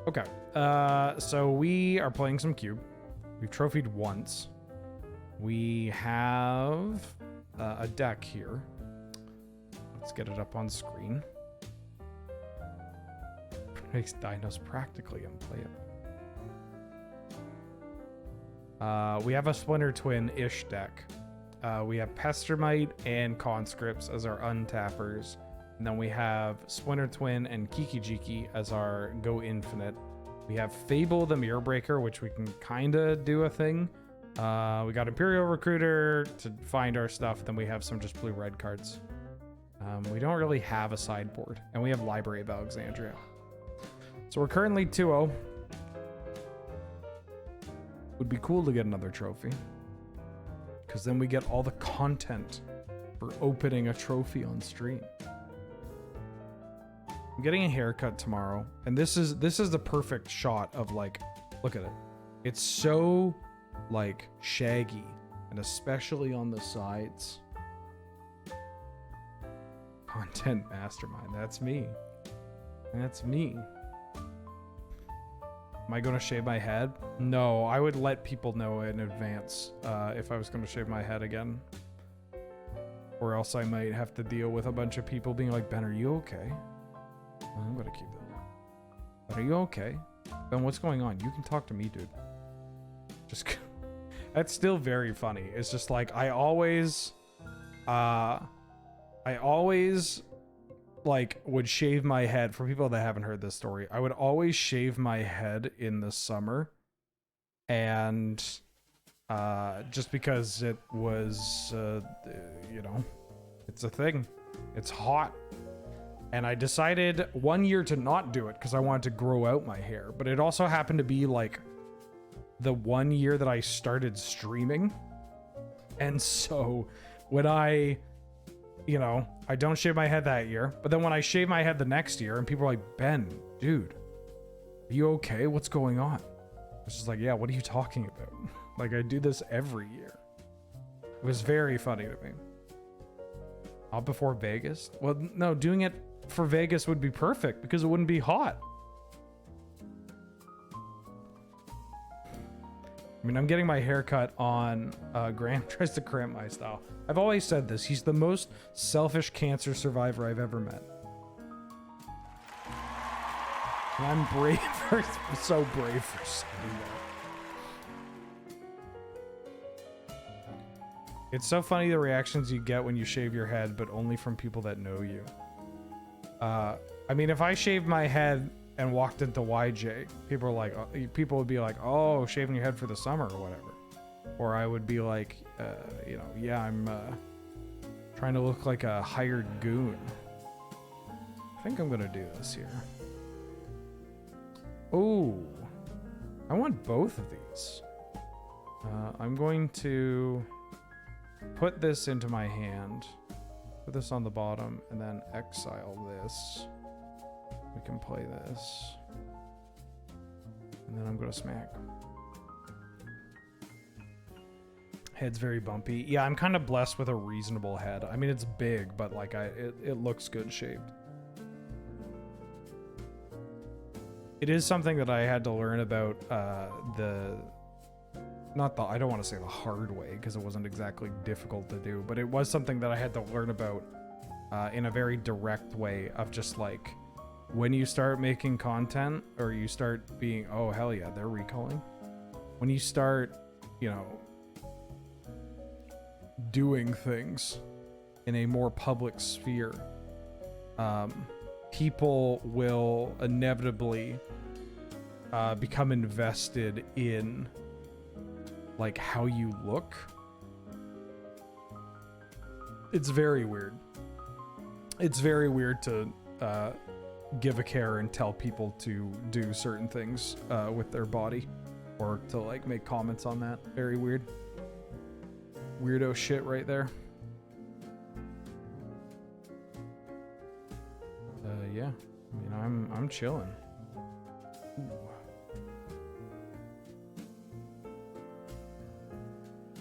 Okay. So we are playing some cube. We've trophied once. We have a deck here. Let's get it up on screen. Makes dinos practically unplayable. We have a Splinter Twin-ish deck. We have Pestermite and Conscripts as our untappers. And then we have Splinter Twin and Kiki-Jiki as our Go Infinite. We have Fable the Mirror Breaker, which we can kind of do a thing. We got Imperial Recruiter to find our stuff. Then we have some just blue-red cards. We don't really have a sideboard. And we have Library of Alexandria. So we're currently 2-0. Would be cool to get another trophy. Because then we get all the content for opening a trophy on stream. I'm getting a haircut tomorrow, and this is the perfect shot of, like, look at it. It's so, like, shaggy, and especially on the sides. Content mastermind. That's me. That's me. Am I going to shave my head? No, I would let people know in advance if I was going to shave my head again. Or else I might have to deal with a bunch of people being like, Ben, are you okay? I'm going to keep that. But are you okay? Ben, what's going on? You can talk to me, dude. Just... That's still very funny. It's just like, I always like would shave my head. For people that haven't heard this story, I would always shave my head in the summer, and just because it was you know, it's a thing, it's hot, and I decided one year to not do it because I wanted to grow out my hair. But it also happened to be like the 1 year that I started streaming, and so when I don't shave my head that year, but then when I shave my head the next year and people are like, Ben, dude, are you okay? What's going on? It's just like, yeah, what are you talking about? Like, I do this every year. It was very funny to me. Not before Vegas? Well, no, doing it for Vegas would be perfect because it wouldn't be hot. I mean, I'm getting my haircut on Graham tries to cramp my style. I've always said this. He's the most selfish cancer survivor I've ever met. And I'm brave for, so brave for saying that. It's so funny the reactions you get when you shave your head, but only from people that know you. I mean, if I shaved my head and walked into YJ, people would be like, oh, shaving your head for the summer or whatever. Or I would be like, yeah, I'm trying to look like a hired goon. I think I'm gonna do this here. Oh, I want both of these. I'm going to put this into my hand, put this on the bottom, and then exile this. We can play this. And then I'm going to smack. Head's very bumpy. Yeah, I'm kind of blessed with a reasonable head. I mean, it's big, but like it looks good shaped. It is something that I had to learn about I don't want to say the hard way, because it wasn't exactly difficult to do, but it was something that I had to learn about in a very direct way of just like, when you start making content, or you start being, oh, hell yeah, they're recalling. When you start, doing things in a more public sphere, people will inevitably become invested in, like, how you look. It's very weird. It's very weird to give a care and tell people to do certain things with their body, or to like make comments on that. Very weird. Weirdo shit right there. Yeah, I mean, I'm chilling. Ooh.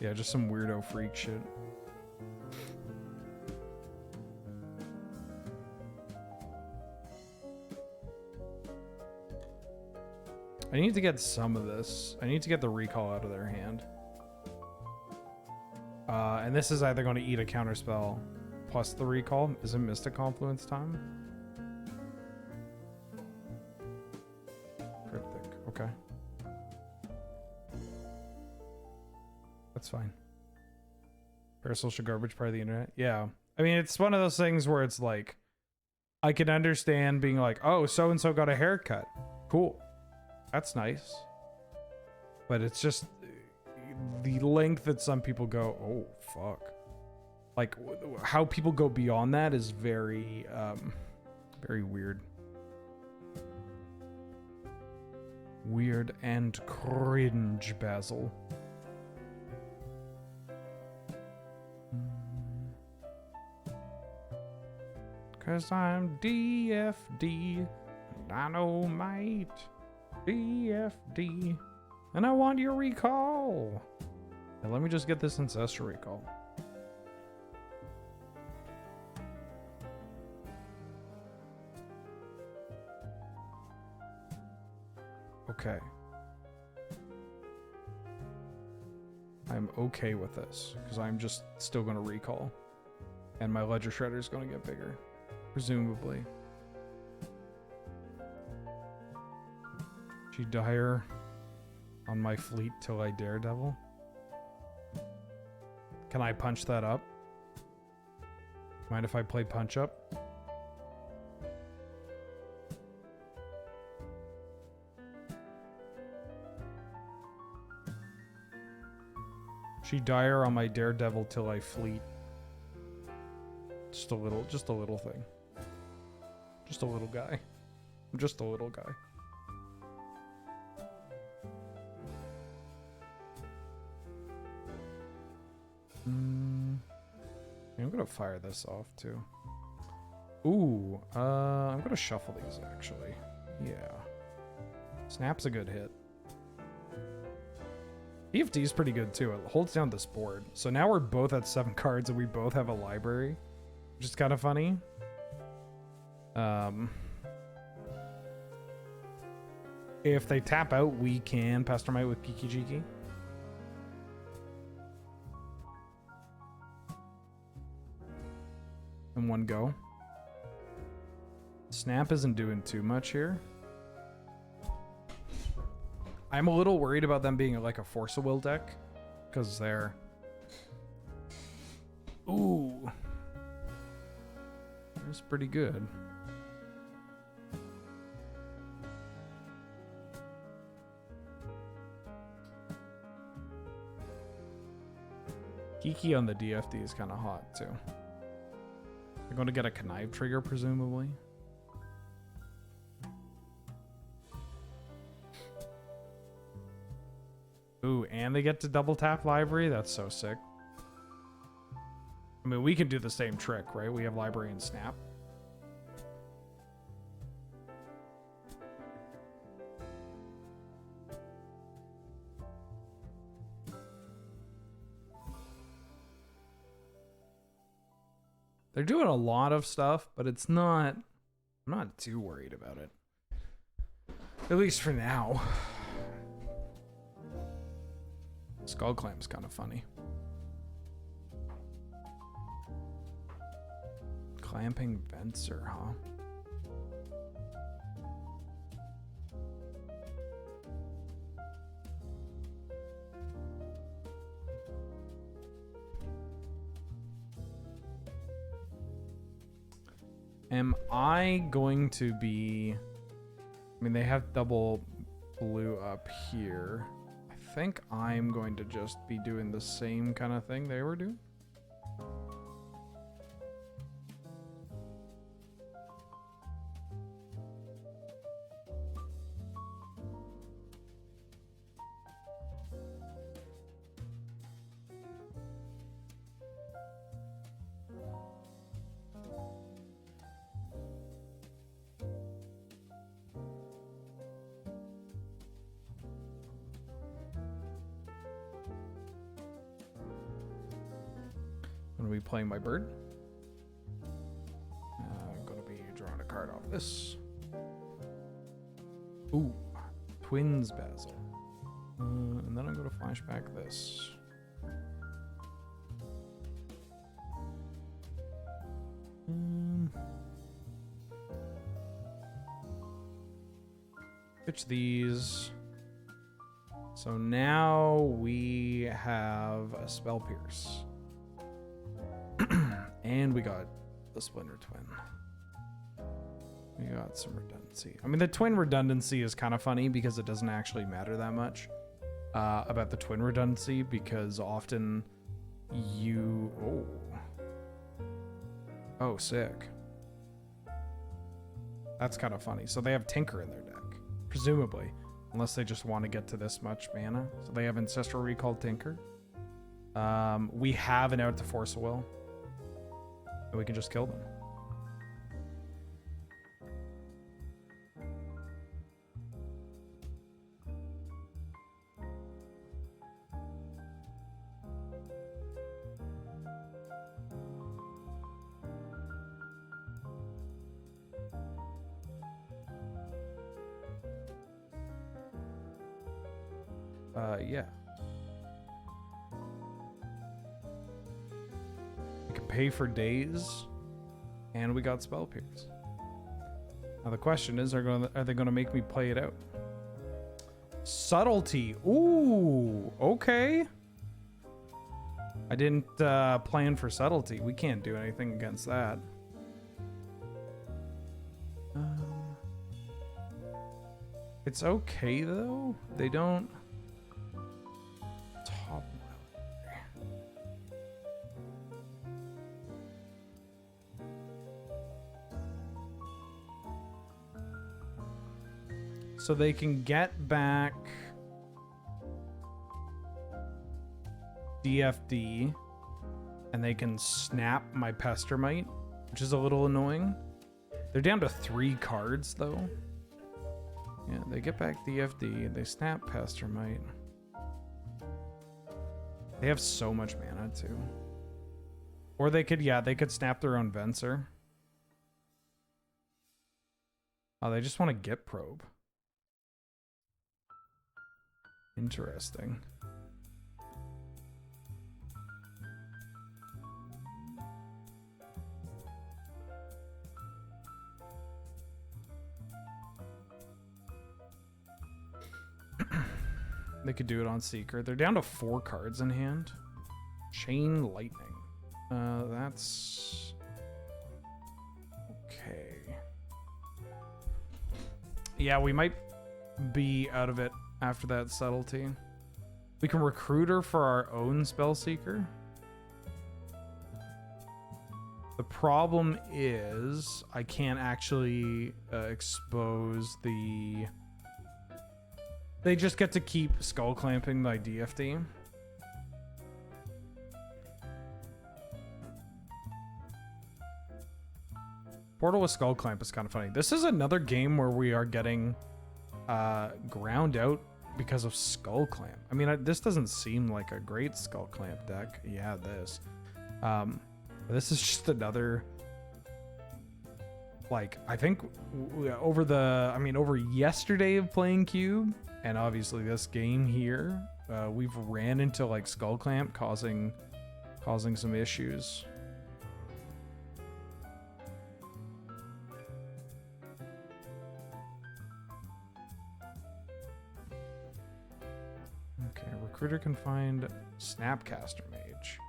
Yeah, just some weirdo freak shit. I need to get some of this. I need to get the recall out of their hand. And this is either going to eat a counterspell plus the recall. Is it Mystic Confluence time? Cryptic. Okay. That's fine. Parasocial garbage part of the internet. Yeah. I mean, it's one of those things where it's like, I can understand being like, oh, so-and-so got a haircut. Cool. That's nice. But it's just the length that some people go, oh, fuck. Like, how people go beyond that is very, very weird. Weird and cringe, Basil. Cause I'm DFD, Dynamite, DFD, and I want your recall. Now let me just get this ancestral recall. Okay. I'm okay with this, because I'm just still going to recall. And my Ledger Shredder is going to get bigger. Presumably. She dire on my fleet till I daredevil. Can I punch that up? Mind if I play punch up? She dire on my daredevil till I fleet. Just a little thing. Just a little guy. I'm just a little guy. I'm gonna fire this off too. Ooh, I'm gonna shuffle these actually. Yeah. Snap's a good hit. EFD is pretty good too. It holds down this board. So now we're both at 7 cards and we both have a library, which is kind of funny. If they tap out, we can Pastormite with Kiki Jiki. In one go. Snap isn't doing too much here. I'm a little worried about them being like a Force of Will deck, because they're... Ooh. That's pretty good. Kiki on the DFD is kind of hot too. They're going to get a connive trigger, presumably. Ooh, and they get to double tap library? That's so sick. I mean, we can do the same trick, right? We have library and snap. They're doing a lot of stuff, but it's not... I'm not too worried about it. At least for now. Skull Clamp's kind of funny. Clamping Venser, huh? Am I going to be... I mean, they have double blue up here. I think I'm going to just be doing the same kind of thing they were doing. I'm going to be playing my bird. I'm going to be drawing a card off this. Ooh. Twins Basil. And then I'm going to flashback this. Pitch these. So now we have a Spell Pierce. And we got the Splinter Twin. We got some redundancy. I mean, the twin redundancy is kind of funny because it doesn't actually matter that much about the twin redundancy, because often you... Oh, sick. That's kind of funny. So they have Tinker in their deck, presumably, unless they just want to get to this much mana. So they have Ancestral Recall Tinker. We have an Out to Force a Will, and we can just kill them. Yeah. We can pay for days, and we got Spell Pierce. Now the question is, are they gonna make me play it out? Subtlety. Ooh, okay. I didn't plan for subtlety. We can't do anything against that. It's okay though. They don't. Top so they can get back DFD, and they can snap my Pestermite, which is a little annoying. They're down to 3 cards though. Yeah, they get back DFD, they snap Pestermite. They have so much mana too. Or they could, yeah, they could snap their own Venser. Oh, they just want to get probe. Interesting. They could do it on Seeker. They're down to 4 cards in hand. Chain Lightning. That's... okay. Yeah, we might be out of it after that subtlety. We can recruit her for our own Spell Seeker. The problem is I can't actually expose the... They just get to keep Skull Clamping my DFD. Portal with Skull Clamp is kind of funny. This is another game where we are getting ground out because of Skull Clamp. I mean, this doesn't seem like a great Skull Clamp deck. Yeah, this. This is just another... Like, I think over yesterday of playing Cube, and obviously this game here, we've ran into like Skull Clamp causing some issues. Okay, Recruiter can find Snapcaster Mage,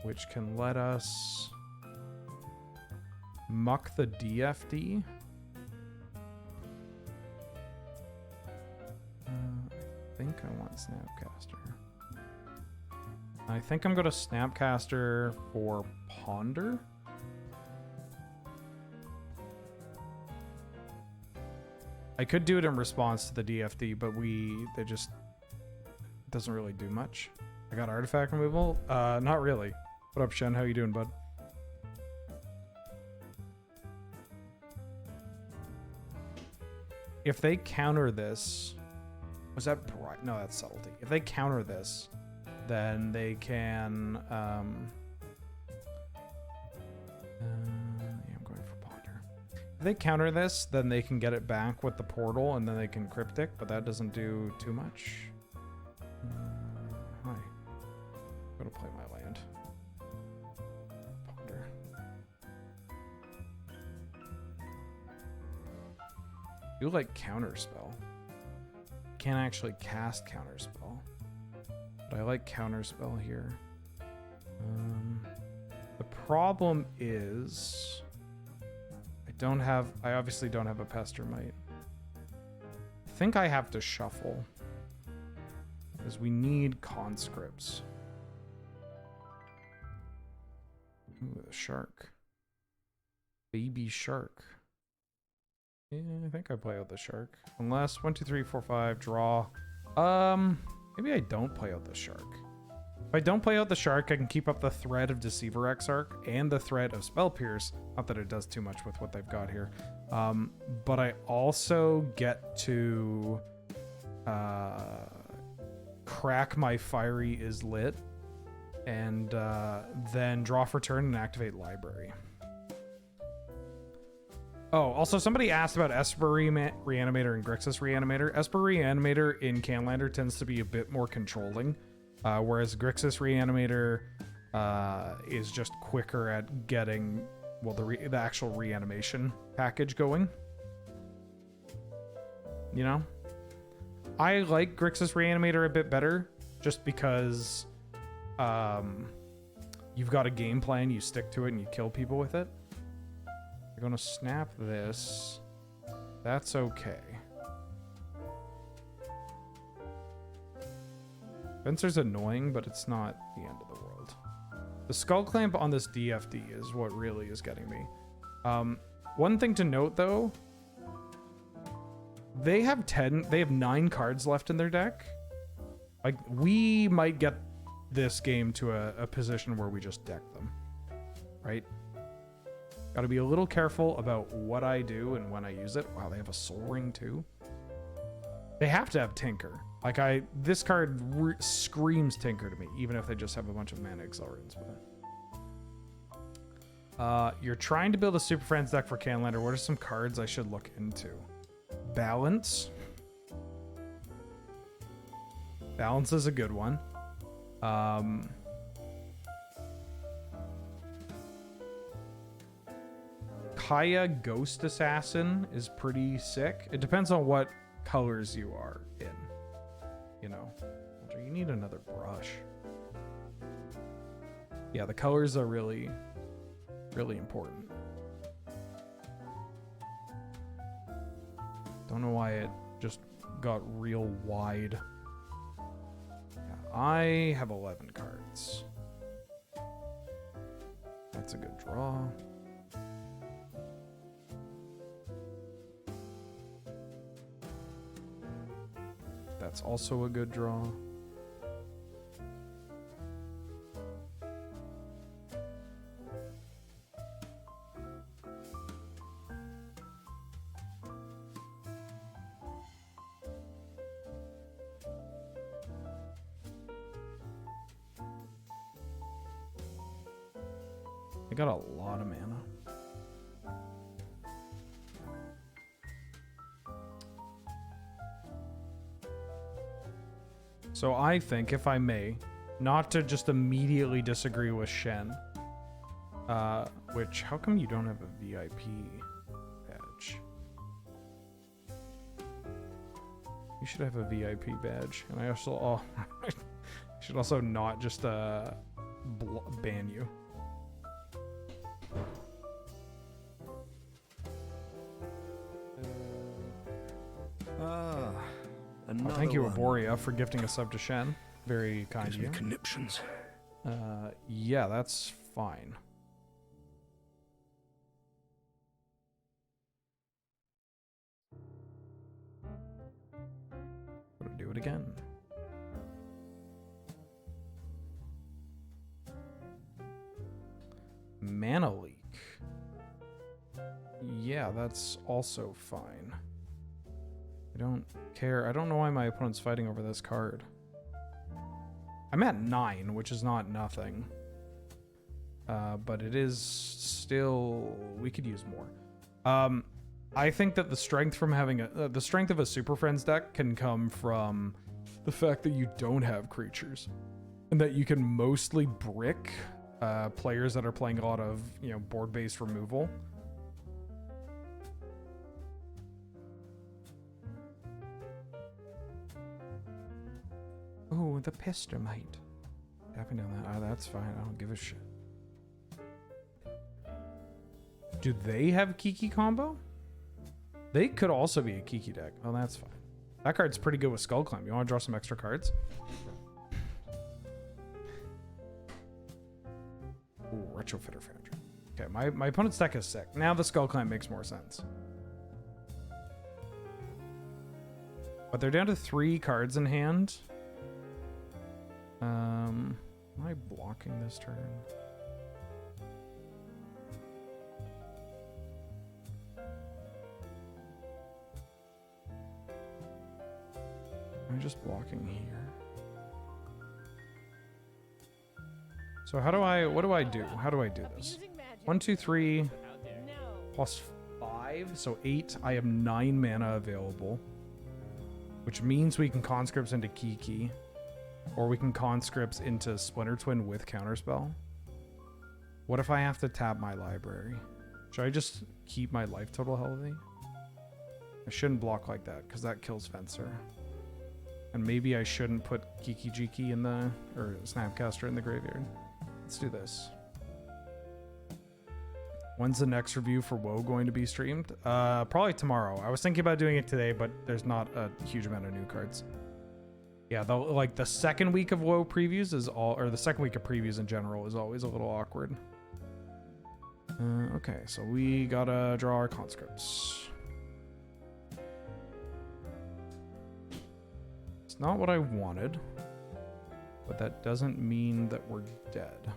which can let us muck the DFD. I think I want Snapcaster. I think I'm going to Snapcaster for Ponder. I could do it in response to the DFD, but it doesn't really do much. I got artifact removal? Not really. What up, Shen? How you doing, bud? If they counter this... Was that bright? No, that's subtlety. If they counter this, then they can... yeah, I'm going for Ponder. If they counter this, then they can get it back with the portal, and then they can cryptic, but that doesn't do too much. Hi. I'm gonna play my land. Ponder. You like counterspell. Can't actually cast counterspell, but I like counterspell here. The problem is I obviously don't have a Pestermite. I think I have to shuffle because we need conscripts. Ooh, a shark. Baby shark. Yeah, I think I play out the shark. Unless 1, 2, 3, 4, 5, draw. Maybe I don't play out the shark. If I don't play out the shark, I can keep up the threat of Deceiver Exarch and the threat of Spell Pierce. Not that it does too much with what they've got here. But I also get to crack my Fiery is Lit and then draw for turn and activate Library. Oh, also somebody asked about Esper Reanimator and Grixis Reanimator. Esper Reanimator in Canlander tends to be a bit more controlling. Whereas Grixis Reanimator is just quicker at getting, well, the actual reanimation package going. You know? I like Grixis Reanimator a bit better just because you've got a game plan, you stick to it, and you kill people with it. You're going to snap this. That's okay. Fencer's annoying, but it's not the end of the world. The Skull Clamp on this DFD is what really is getting me. One thing to note, though, they have 9 cards left in their deck. Like, we might get this game to a position where we just deck them, right? Got to be a little careful about what I do and when I use it. Wow, they have a Soul Ring too. They have to have Tinker. Like, this card screams Tinker to me, even if they just have a bunch of mana accelerants with it. You're trying to build a Super Friends deck for Canlander. What are some cards I should look into? Balance. Balance is a good one. Kaya Ghost Assassin is pretty sick. It depends on what colors you are in. You know, you need another brush. Yeah, the colors are really, really important. Don't know why it just got real wide. Yeah, I have 11 cards. That's a good draw. That's also a good draw. I got a lot of mana. So I think, if I may, not to just immediately disagree with Shen, which, how come you don't have a VIP badge? You should have a VIP badge. And I also, I should also not just ban you. Well, thank you, Aboria, for gifting a sub to Shen. Very kind of you. Conniptions. Yeah, that's fine. Gonna do it again. Mana leak. Yeah, that's also fine. I don't care. I don't know why my opponent's fighting over this card. I'm at 9, which is not nothing. But it is still... We could use more. I think that the strength from having the strength of a Super Friends deck can come from the fact that you don't have creatures, and that you can mostly brick players that are playing a lot of, you know, board-based removal. Oh, the Pistomite. Tapping down that. Oh, that's fine. I don't give a shit. Do they have Kiki combo? They could also be a Kiki deck. Oh, that's fine. That card's pretty good with Skull Climb. You want to draw some extra cards? Ooh, Retrofitter Foundry. Okay, my opponent's deck is sick. Now the Skull Climb makes more sense. But they're down to 3 cards in hand. Am I blocking this turn? Am I just blocking here? So what do I do? How do I do this? 1, 2, 3, plus 5, so 8. I have 9 mana available, which means we can conscripts into Kiki, or we can conscripts into Splinter Twin with Counterspell. What if I have to tap my library? Should I just keep my life total healthy? I shouldn't block like that, because that kills Fencer. And maybe I shouldn't put Kiki Jiki in the, or Snapcaster in the graveyard. Let's do this. When's the next review for WoW going to be streamed? Probably tomorrow. I was thinking about doing it today, but there's not a huge amount of new cards. Yeah, though, like the second week of WoW previews is all, or the second week of previews in general is always a little awkward. Okay, so we gotta draw our conscripts. It's not what I wanted, but that doesn't mean that we're dead.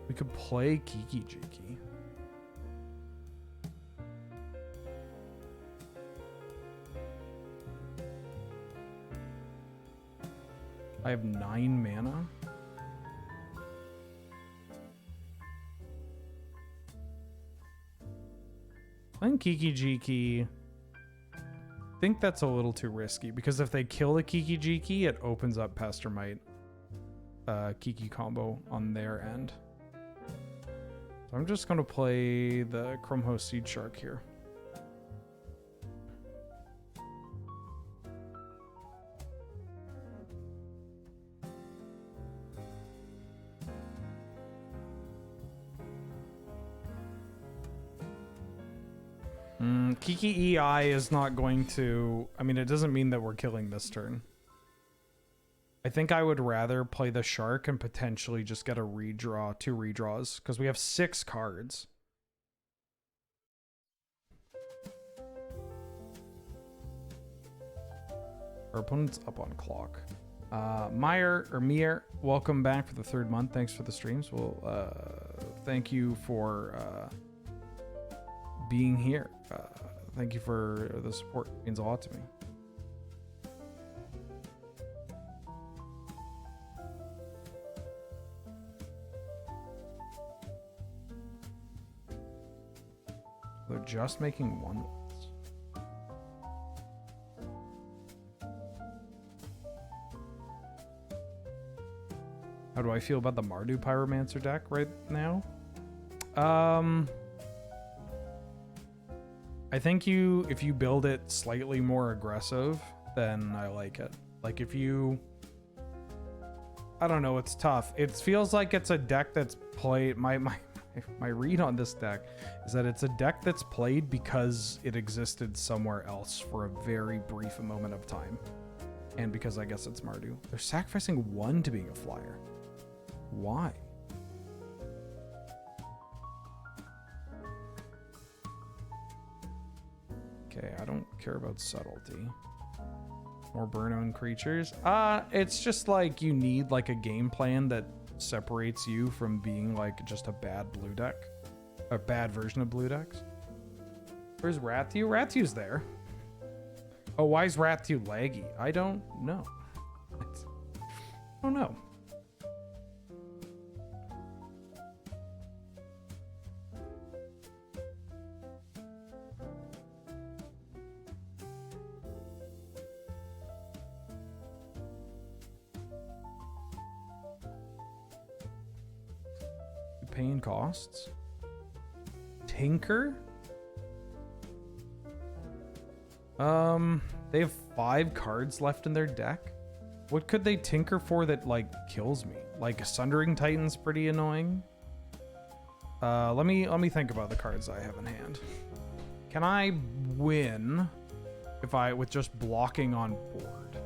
We could play Kiki Jiki. I have 9 mana. Playing Kiki Jiki, I think that's a little too risky, because if they kill the Kiki Jiki, it opens up Pestermite Kiki combo on their end. So I'm just going to play the Chrome Seed Shark here. Kiki EI is not going to... I mean, it doesn't mean that we're killing this turn. I think I would rather play the shark and potentially just get a redraw, 2 redraws, because we have 6 cards. Our opponent's up on clock. Mir, welcome back for the 3rd month. Thanks for the streams. Well, thank you for being here. Thank you for the support. It means a lot to me. They're just making 1. How do I feel about the Mardu Pyromancer deck right now? I think if you build it slightly more aggressive, then I like it. Like if you... I don't know, it's tough. It feels like it's a deck that's played... My read on this deck is that it's a deck that's played because it existed somewhere else for a very brief moment of time. And because I guess it's Mardu. They're sacrificing 1 to being a flyer. Why? Okay, I don't care about subtlety. More burn-on creatures. It's just like you need like a game plan that separates you from being like just a bad blue deck. A bad version of blue decks. Where's Rathu? Rathu's there. Oh, why is Rathu laggy? I don't know. Oh no. Paying costs. Tinker? They have 5 cards left in their deck. What could they tinker for that, like, kills me? Like, Sundering Titan's pretty annoying. Let me think about the cards I have in hand. Can I win with just blocking on board?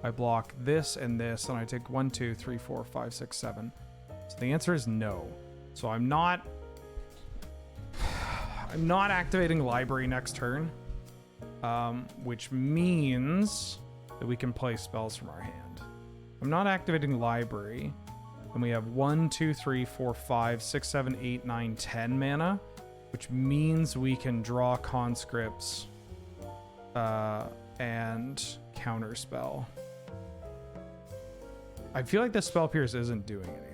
I block this and this, and I take 1, 2, 3, 4, 5, 6, 7. So the answer is no. So I'm not activating library next turn, which means that we can play spells from our hand. I'm not activating library, and we have 1, 2, 3, 4, 5, 6, 7, 8, 9, 10 mana, which means we can draw conscripts and counterspell. I feel like the spell pierce isn't doing anything.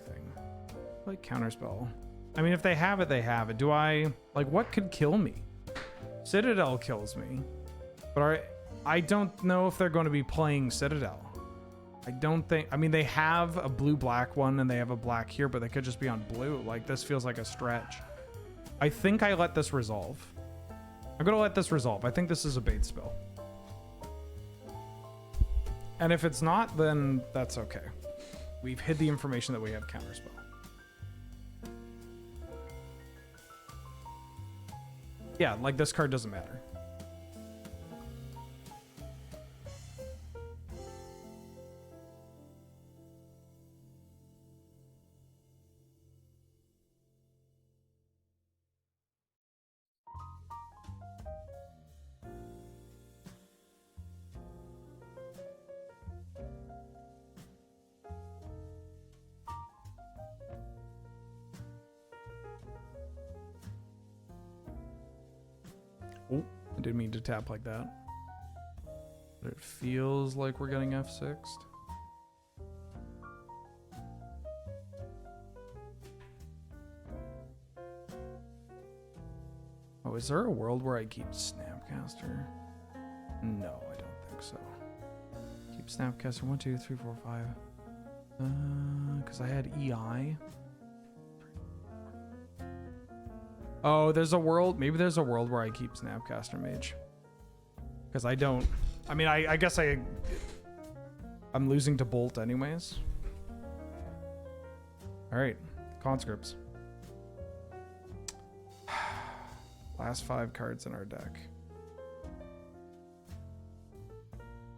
Like counterspell. I mean, if they have it, they have it. Do I like what could kill me? Citadel kills me, but I don't know if they're going to be playing Citadel. I don't think. I mean, they have a blue-black one and they have a black here, but they could just be on blue. Like this feels like a stretch. I think I let this resolve. I'm gonna let this resolve. I think this is a bait spell. And if it's not, then that's okay. We've hid the information that we have counterspell. Yeah, like this card doesn't matter. Oh, I didn't mean to tap like that. But it feels like we're getting F6'd. Oh, is there a world where I keep Snapcaster? No, I don't think so. Keep Snapcaster 1, 2, 3, 4, 5. Because I had EI. Oh, there's a world. Maybe there's a world where I keep Snapcaster Mage. Because I don't. I mean, I guess I'm losing to Bolt anyways. All right, conscripts. Last 5 cards in our deck.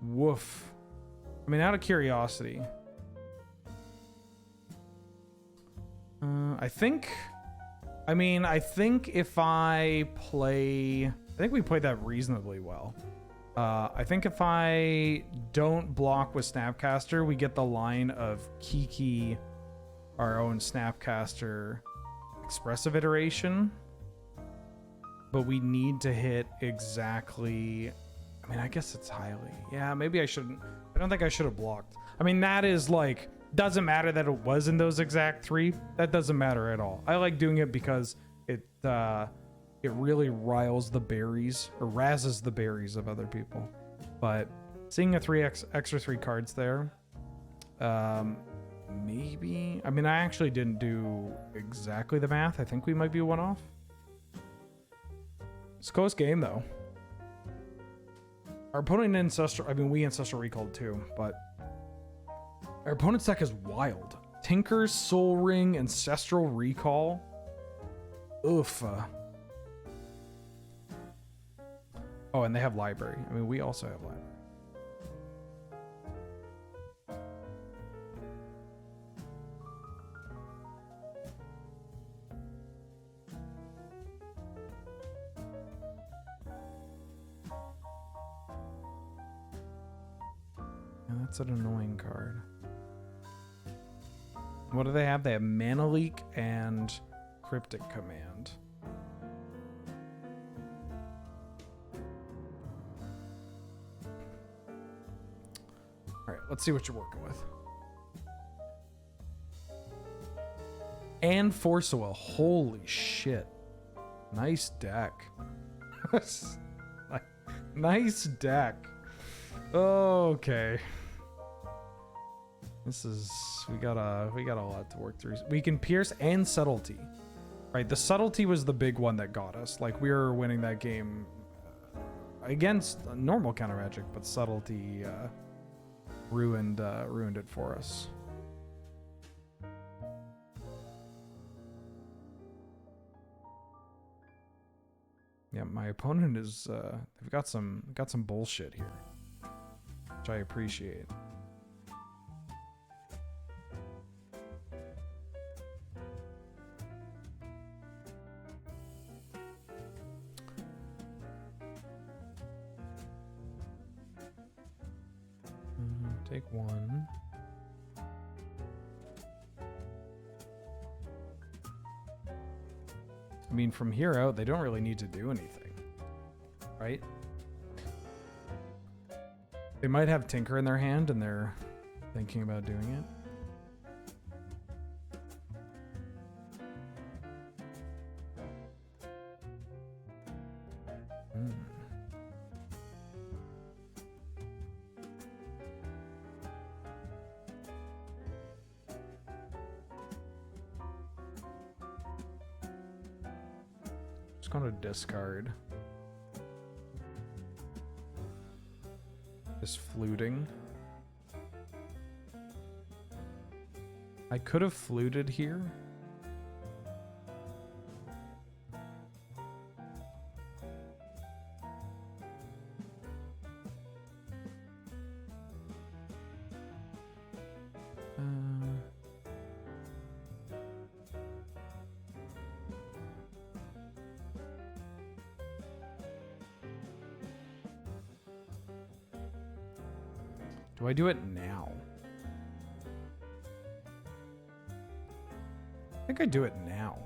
Woof. I mean, out of curiosity. I think if I play... I think we played that reasonably well. I think if I don't block with Snapcaster, we get the line of Kiki, our own Snapcaster expressive iteration. But we need to hit exactly... I mean, I guess it's highly... Yeah, maybe I shouldn't... I don't think I should have blocked. I mean, that is like... Doesn't matter that it was in those exact 3. That doesn't matter at all. I like doing it because it really riles the berries, or razzes the berries of other people. But seeing a extra 3 cards there, maybe... I mean, I actually didn't do exactly the math. I think we might be one off. It's a close game, though. Our opponent Ancestral... I mean, we Ancestral Recalled, too, but... Our opponent's deck is wild. Tinker, Soul Ring, Ancestral Recall. Oof. Oh, and they have Library. I mean, we also have Library. Yeah, that's an annoying card. What do they have? They have Mana Leak and Cryptic Command. All right, let's see what you're working with. And Force Will. Holy shit. Nice deck. Nice deck. Okay. This is we got a lot to work through. We can pierce and subtlety. Right, the subtlety was the big one that got us. Like we were winning that game against normal counter magic, but subtlety ruined it for us. Yeah, my opponent is they've got some bullshit here, which I appreciate. Take one. I mean, from here out, they don't really need to do anything, right? They might have Tinker in their hand and they're thinking about doing it. Going to discard this fluting. I could have fluted here. Do I do it now? I think I do it now.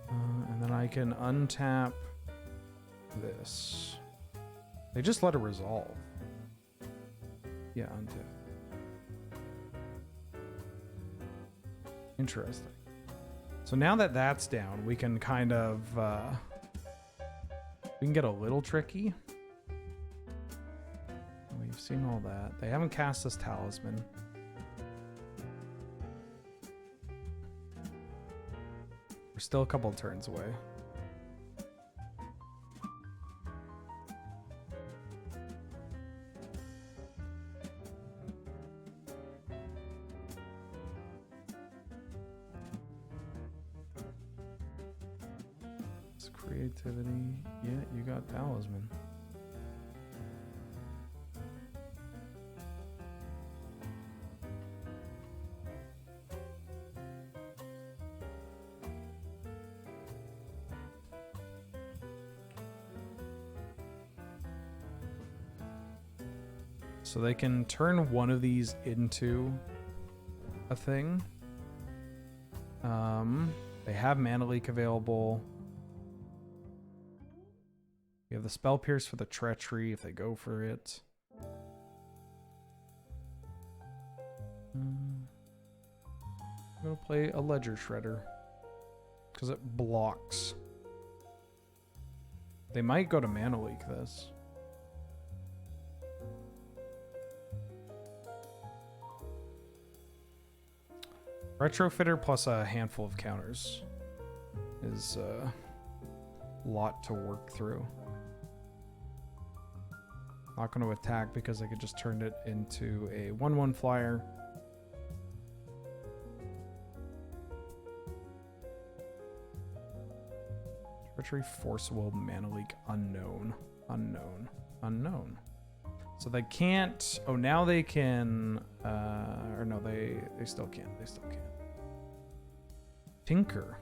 And then I can untap this. They just let it resolve. Yeah, untap. Interesting. So now that that's down, we can kind of... we can get a little tricky. We've seen all that. They haven't cast this talisman. We're still a couple turns away. It's creativity. Yeah, you got talisman. So they can turn one of these into a thing. They have Mana Leak available. You have the Spell Pierce for the Treachery if they go for it. I'm going to play a Ledger Shredder because it blocks. They might go to Mana Leak this. Retrofitter plus a handful of counters is a lot to work through. Not going to attack because I could just turn it into a 1/1 flyer. Treachery, Force Will, Mana Leak, Unknown, Unknown, Unknown. So they can't... Oh, now they can... or no, they still can't. They still can't. Tinker.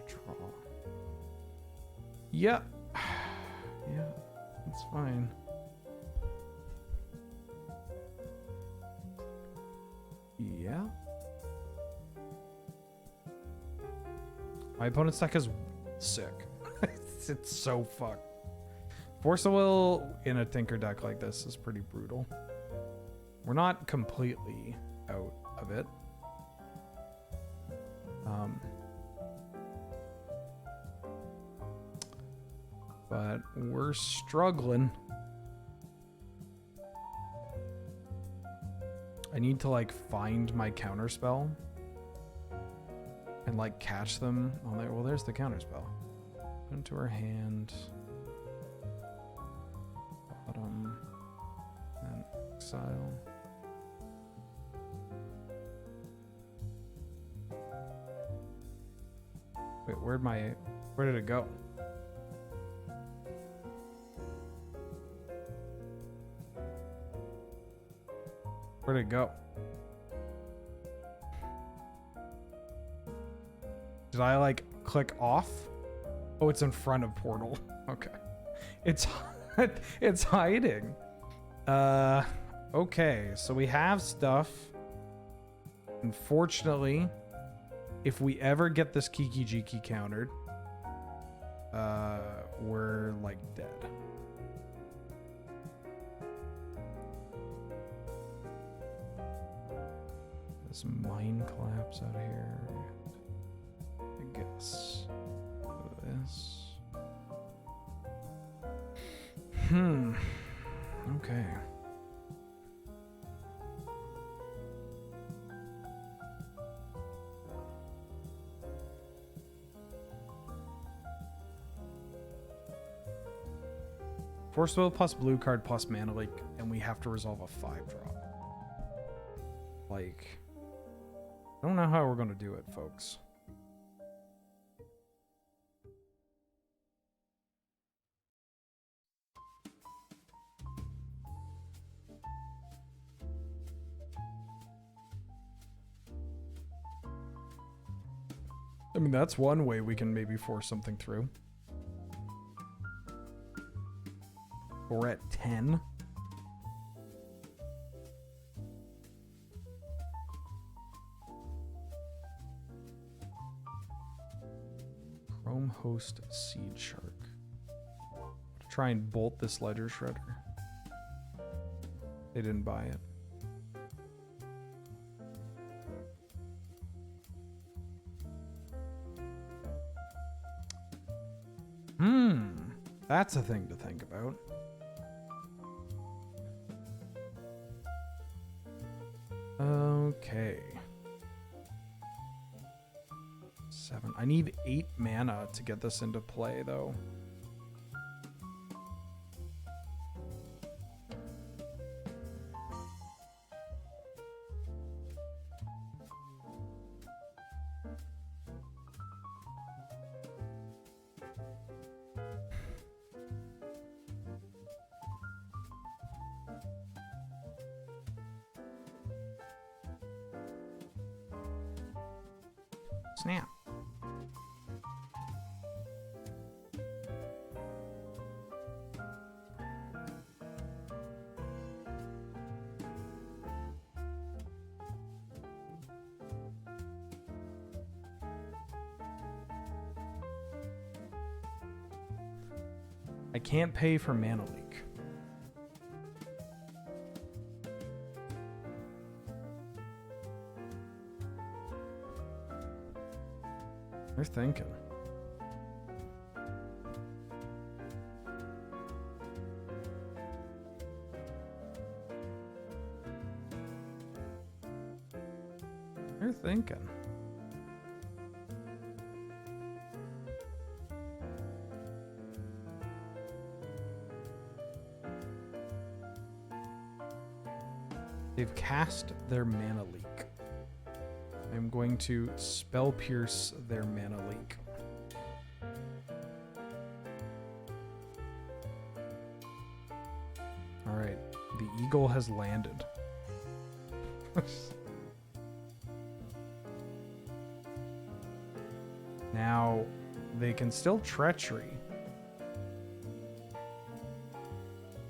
Draw. Yeah. Yeah, that's fine. Yeah. My opponent's deck is sick. It's so fucked. Force of Will in a Tinker deck like this is pretty brutal. We're not completely out of it. But we're struggling. I need to like find my counterspell and like catch them. Oh, there. Well, there's the counterspell. Put into her hand. Bottom. And exile. Wait, where did it go? Where'd it go? Did I like click off? Oh, it's in front of portal. Okay. It's it's hiding. Okay, so we have stuff. Unfortunately, if we ever get this Kiki Jiki countered, we're like dead. This mine collapse out here. I guess this. Okay. Force Will plus blue card plus mana leak, and we have to resolve a 5-drop. Like, I don't know how we're gonna do it, folks. I mean, that's one way we can maybe force something through. We're at 10. Chrome Host Seed Shark. Try and bolt this Ledger Shredder. They didn't buy it. That's a thing to think about. Okay. 7. I need 8 mana to get this into play, though. Snap. I can't pay for mana leak. They're thinking. They're thinking. They've cast their mana leak. I'm going to spell pierce their mana leak. All right, the eagle has landed. Now they can still treachery.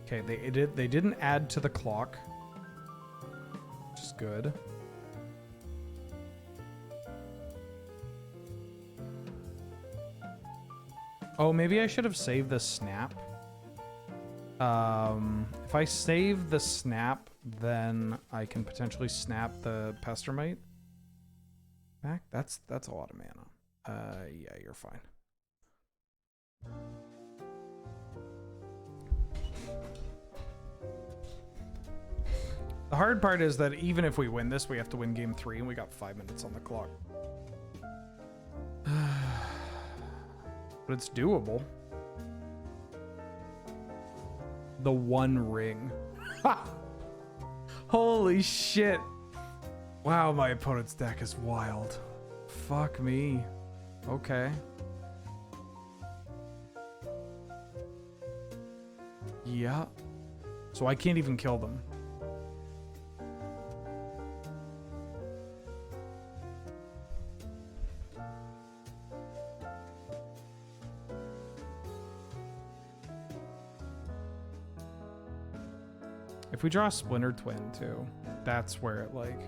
Okay, they didn't add to the clock, which is good. Oh, maybe I should have saved the snap. If I save the snap, then I can potentially snap the Pestermite back. That's a lot of mana. Yeah, you're fine. The hard part is that even if we win this, we have to win game 3, and we got 5 minutes on the clock. But it's doable. The One Ring. Holy shit. Wow, my opponent's deck is wild. Fuck me. Okay. Yeah. So I can't even kill them. If we draw a Splinter Twin too, that's where it like...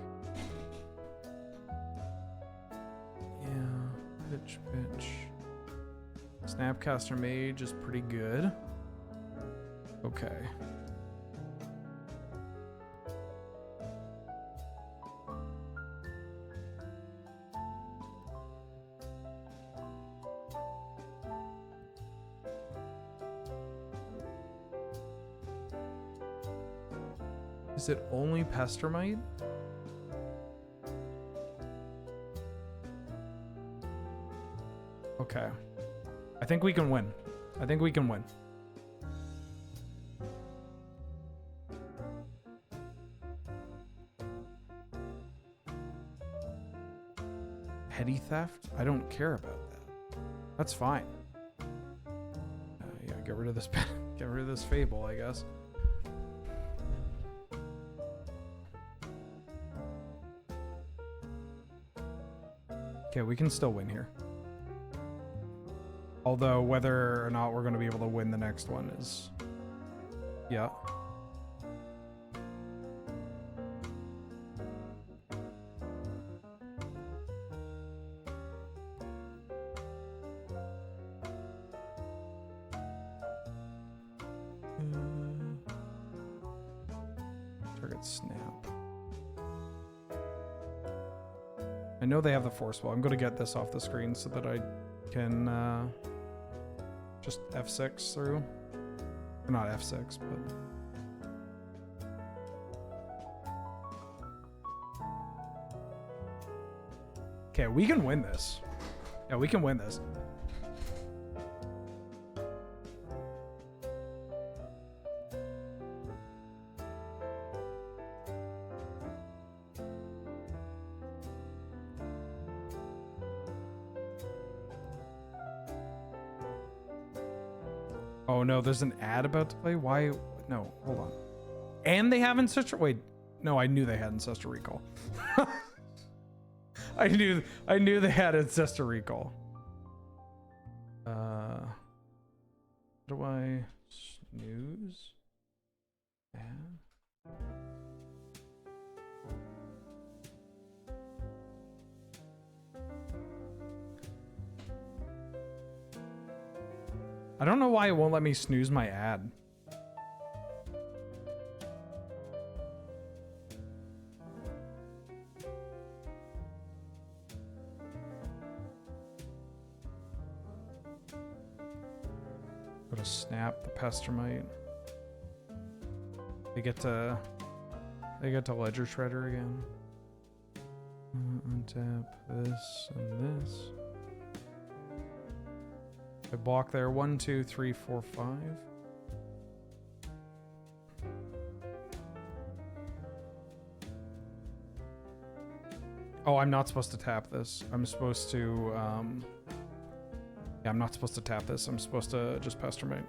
Yeah, bitch. Snapcaster Mage is pretty good. Okay. Is it only Pestermite? Okay. I think we can win. I think we can win. Petty theft? I don't care about that. That's fine. Yeah, get rid of this. Get rid of this Fable, I guess. Okay, we can still win here. Although whether or not we're going to be able to win the next one is... Yeah. Target snap. I know they have the force wall. I'm going to get this off the screen so that I can just F6 through. Or not F6, but... Okay, we can win this. Yeah, we can win this. Oh no, there's an ad about to play? Why? No, hold on. And they have Ancestor... Wait, no, I knew they had Ancestor Recall. I knew they had Ancestor Recall. How do I snooze? Ad? I don't know why it won't let me snooze my ad. Go to snap the Pestermite. They get to Ledger Shredder again. Untap this and this. I block there. 1, 2, 3, 4, 5. Oh, I'm not supposed to tap this. I'm supposed to, yeah, I'm not supposed to tap this. I'm supposed to just Pestermite.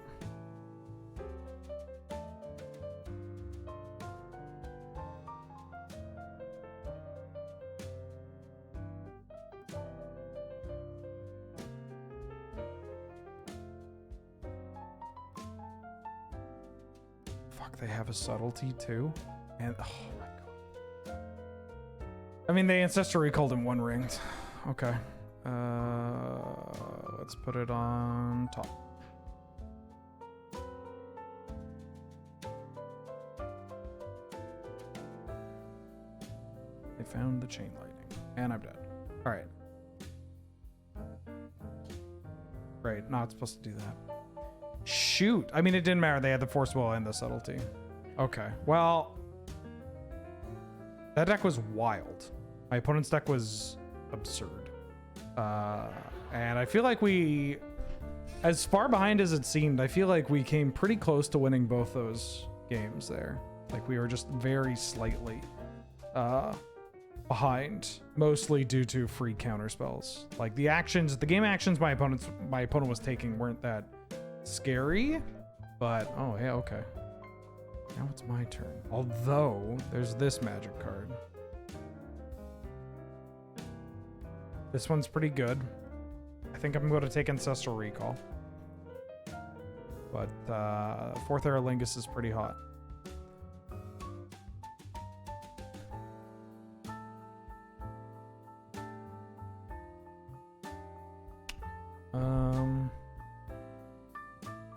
They have a subtlety too, and oh my god! I mean, they Ancestor Recalled in One Ring. Okay, let's let's put it on top. I found the chain lightning, and I'm dead. All right. Right, not supposed to do that. Shoot. I mean, it didn't matter. They had the force will and the subtlety. Okay. Well, that deck was wild. My opponent's deck was absurd. And I feel like we, as far behind as it seemed, I feel like we came pretty close to winning both those games there. Like we were just very slightly behind, mostly due to free counter spells. Like the actions, the game actions my opponent was taking weren't that scary, but oh yeah, okay. Now it's my turn. Although there's this magic card. This one's pretty good. I think I'm going to take Ancestral Recall. But Fourth Aerolingus is pretty hot.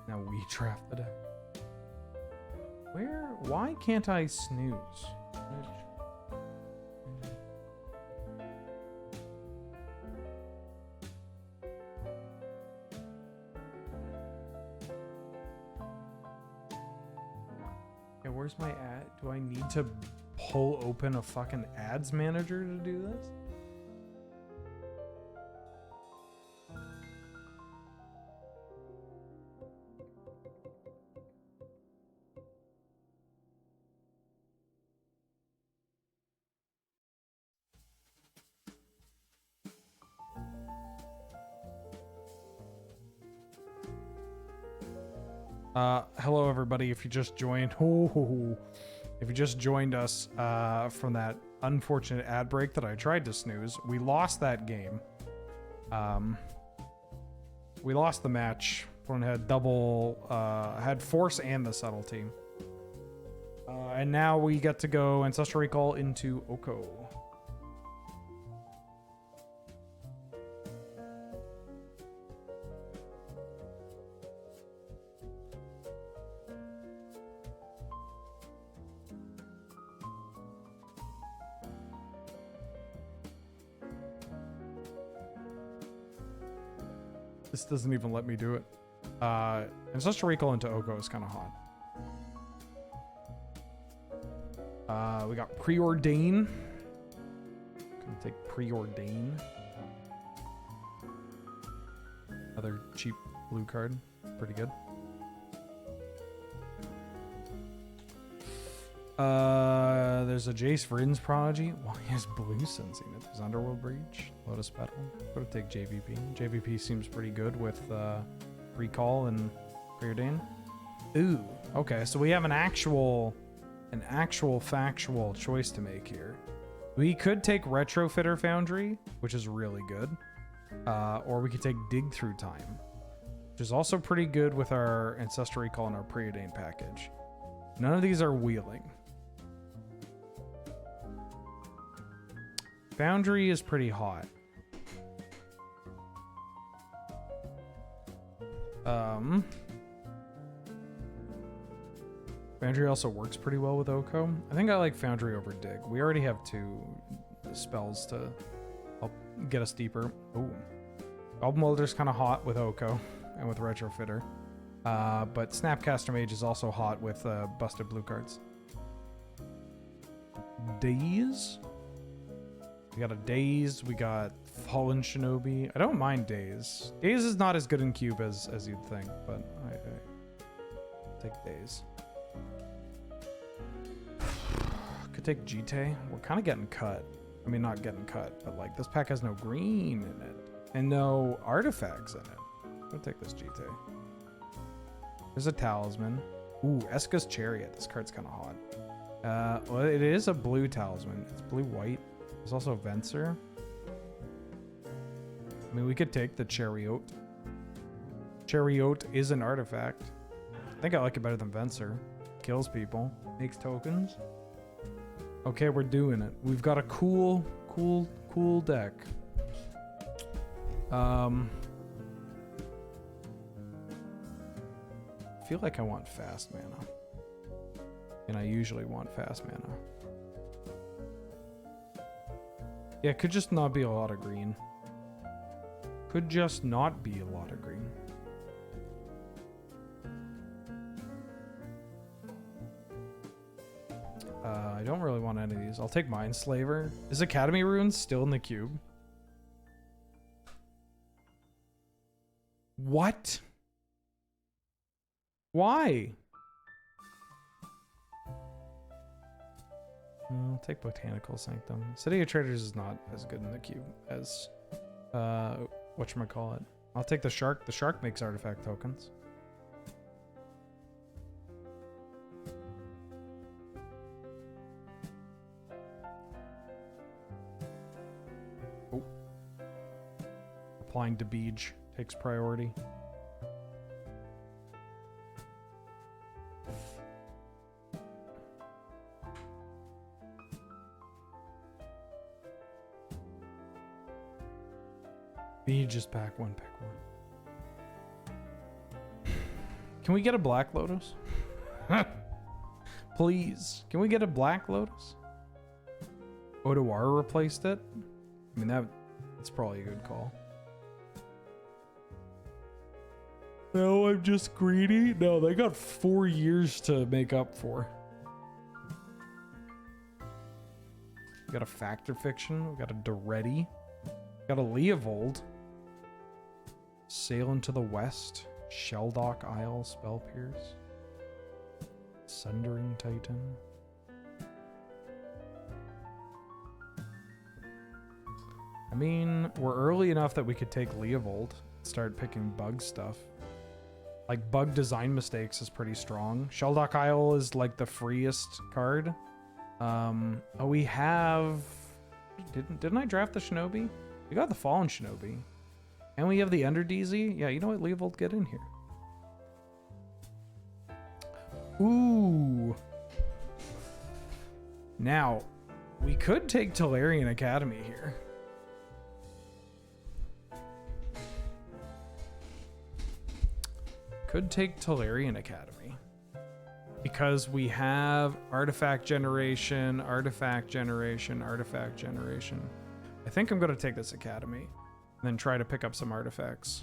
Now we draft the deck. Why can't I snooze? Yeah, where's my ad? Do I need to pull open a fucking ads manager to do this? Hello everybody, if you just joined, if you just joined us from that unfortunate ad break that I tried to snooze, we lost that game. We lost the match. One had had force and the subtlety. And now we get to go Ancestral Recall into Oko. This doesn't even let me do it. Ancestral Recall into Oko is kind of hot. We got Preordain. Gonna take Preordain. Another cheap blue card. Pretty good. There's a Jace Vrin's Prodigy. Well, he has blue sensing it. There's Underworld Breach, Lotus Petal. Go to take JVP. JVP seems pretty good with Recall and Preordain. Ooh, okay. So we have an actual factual choice to make here. We could take Retrofitter Foundry, which is really good, or we could take Dig Through Time, which is also pretty good with our Ancestral Recall and our Preordain package. None of these are wheeling. Foundry is pretty hot. Foundry also works pretty well with Oko. I think I like Foundry over Dig. We already have two spells to help get us deeper. Ooh. Goblin Welder's kind of hot with Oko and with Retrofitter. But Snapcaster Mage is also hot with busted blue cards. Daze? We got a Daze. We got Fallen Shinobi. I don't mind Daze. Daze is not as good in Cube as you'd think, but I take Daze. Could take Jite. We're kind of getting cut. I mean, not getting cut, but like this pack has no green in it and no artifacts in it. I'm gonna take this Jite. There's a Talisman. Ooh, Eska's Chariot. This card's kind of hot. Well, it is a blue Talisman. It's blue-white. There's also Venser. I mean, we could take the Chariot. Chariot is an artifact. I think I like it better than Venser. Kills people. Makes tokens. Okay, we're doing it. We've got a cool deck. feel like I want fast mana. And I usually want fast mana. Yeah, it could just not be a lot of green. Could just not be a lot of green. I don't really want any of these. I'll take Mindslaver. Is Academy Runes still in the cube? What? Why? I'll take Botanical Sanctum. City of Traders is not as good in the cube as whatchamacallit. I'll take the Shark. The Shark makes artifact tokens. Oh. Applying to Beej takes priority. You just pack one, pick one. Can we get a Black Lotus? Please. Can we get a Black Lotus? Odawara replaced it? I mean, that's probably a good call. No, I'm just greedy. No, they got 4 years to make up for. We got a Factor Fiction. We got a Doretti. Got a Leovold. Sail into the West. Shelldock Isle. Spell Pierce. Sundering Titan. I mean, we're early enough that we could take Leovold. Start picking bug stuff. Like, bug design mistakes is pretty strong. Shelldock Isle is like the freest card. Oh, we have... Didn't I draft the Shinobi? We got the Fallen Shinobi. And we have the Ender DZ. Yeah, you know what? Leovold, get in here. Ooh. Now, we could take Tolarian Academy here. Could take Tolarian Academy. Because we have Artifact Generation, Artifact Generation, Artifact Generation. I think I'm going to take this Academy. And then try to pick up some artifacts.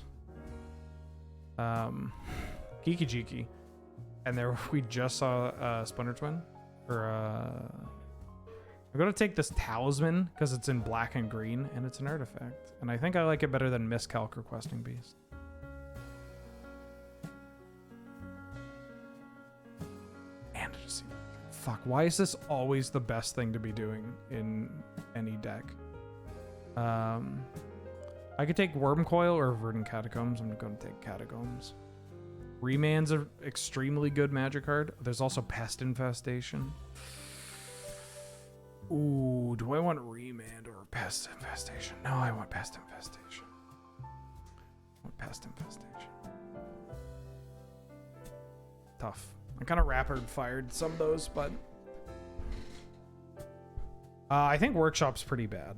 Geeky Jiki. And there we just saw Splinter Twin. I'm going to take this Talisman because it's in black and green and it's an artifact. And I think I like it better than Miscalc Requesting Beast. And just, fuck, why is this always the best thing to be doing in any deck? I could take Worm Coil or Verdant Catacombs. I'm going to take Catacombs. Remand's an extremely good magic card. There's also Pest Infestation. Ooh, do I want Remand or Pest Infestation? No, I want Pest Infestation. I want Pest Infestation. Tough. I kind of rapid fired some of those, but... I think Workshop's pretty bad.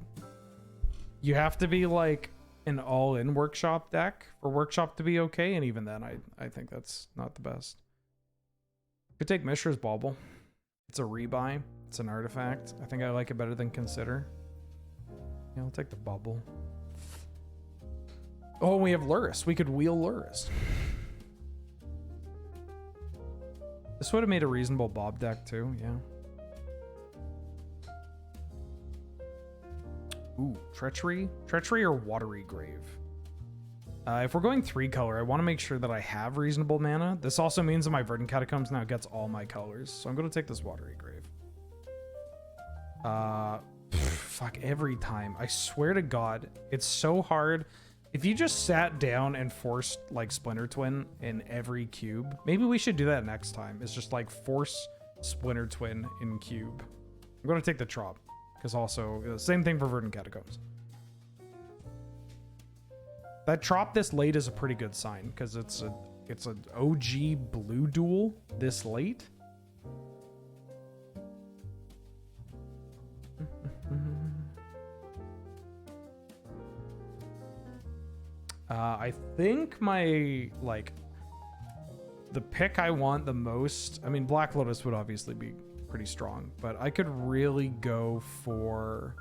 You have to be like an all-in Workshop deck for Workshop to be okay, and even then I think that's not the best. Could take Mishra's Bauble. It's a rebuy. It's an artifact. I think I like it better than Consider. Yeah, I'll take the Bubble. Oh, we have Luris. We could wheel Luris. This would have made a reasonable Bob deck too, yeah. Ooh, Treachery? Treachery or Watery Grave? If we're going 3 color, I want to make sure that I have reasonable mana. This also means that my Verdant Catacombs now gets all my colors. So I'm going to take this Watery Grave. Fuck, every time. I swear to God, it's so hard. If you just sat down and forced, like, Splinter Twin in every cube, maybe we should do that next time. It's just, like, force Splinter Twin in cube. I'm going to take the Trop. Because also, same thing for Verdant Catacombs. That Trop this late is a pretty good sign, because it's an OG blue duel this late. I think my, like, the pick I want the most, I mean, Black Lotus would obviously be pretty strong, but I could really go for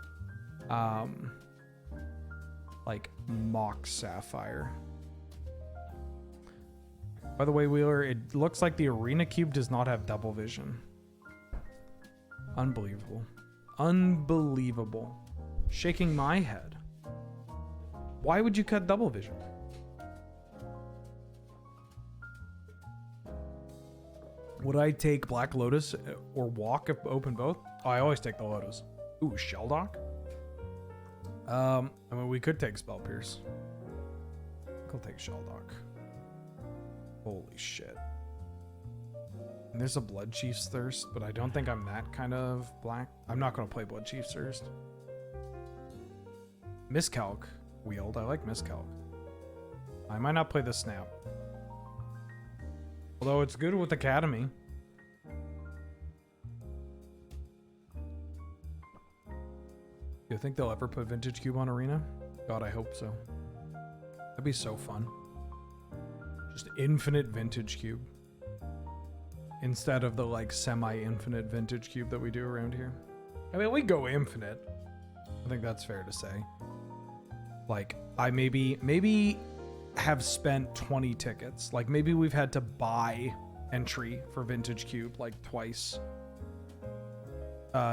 like Mock Sapphire. By the way, Wheeler, it looks like the Arena Cube does not have double vision. Unbelievable. Unbelievable. Shaking my head. Why would you cut double vision? Would I take Black Lotus or Walk if open both? Oh, I always take the Lotus. Ooh, Shelldock? I mean, we could take Spell Pierce. I'll take Shelldock. Holy shit. And there's a Blood Chief's Thirst, but I don't think I'm that kind of black. I'm not going to play Blood Chief's Thirst. Miscalc wield. I like Miscalc. I might not play the Snap. Although it's good with Academy. Do you think they'll ever put Vintage Cube on Arena? God, I hope so. That'd be so fun. Just infinite Vintage Cube. Instead of the like semi-infinite Vintage Cube that we do around here. I mean, we go infinite. I think that's fair to say. Like, I maybe have spent 20 tickets. Like, maybe we've had to buy entry for Vintage Cube like twice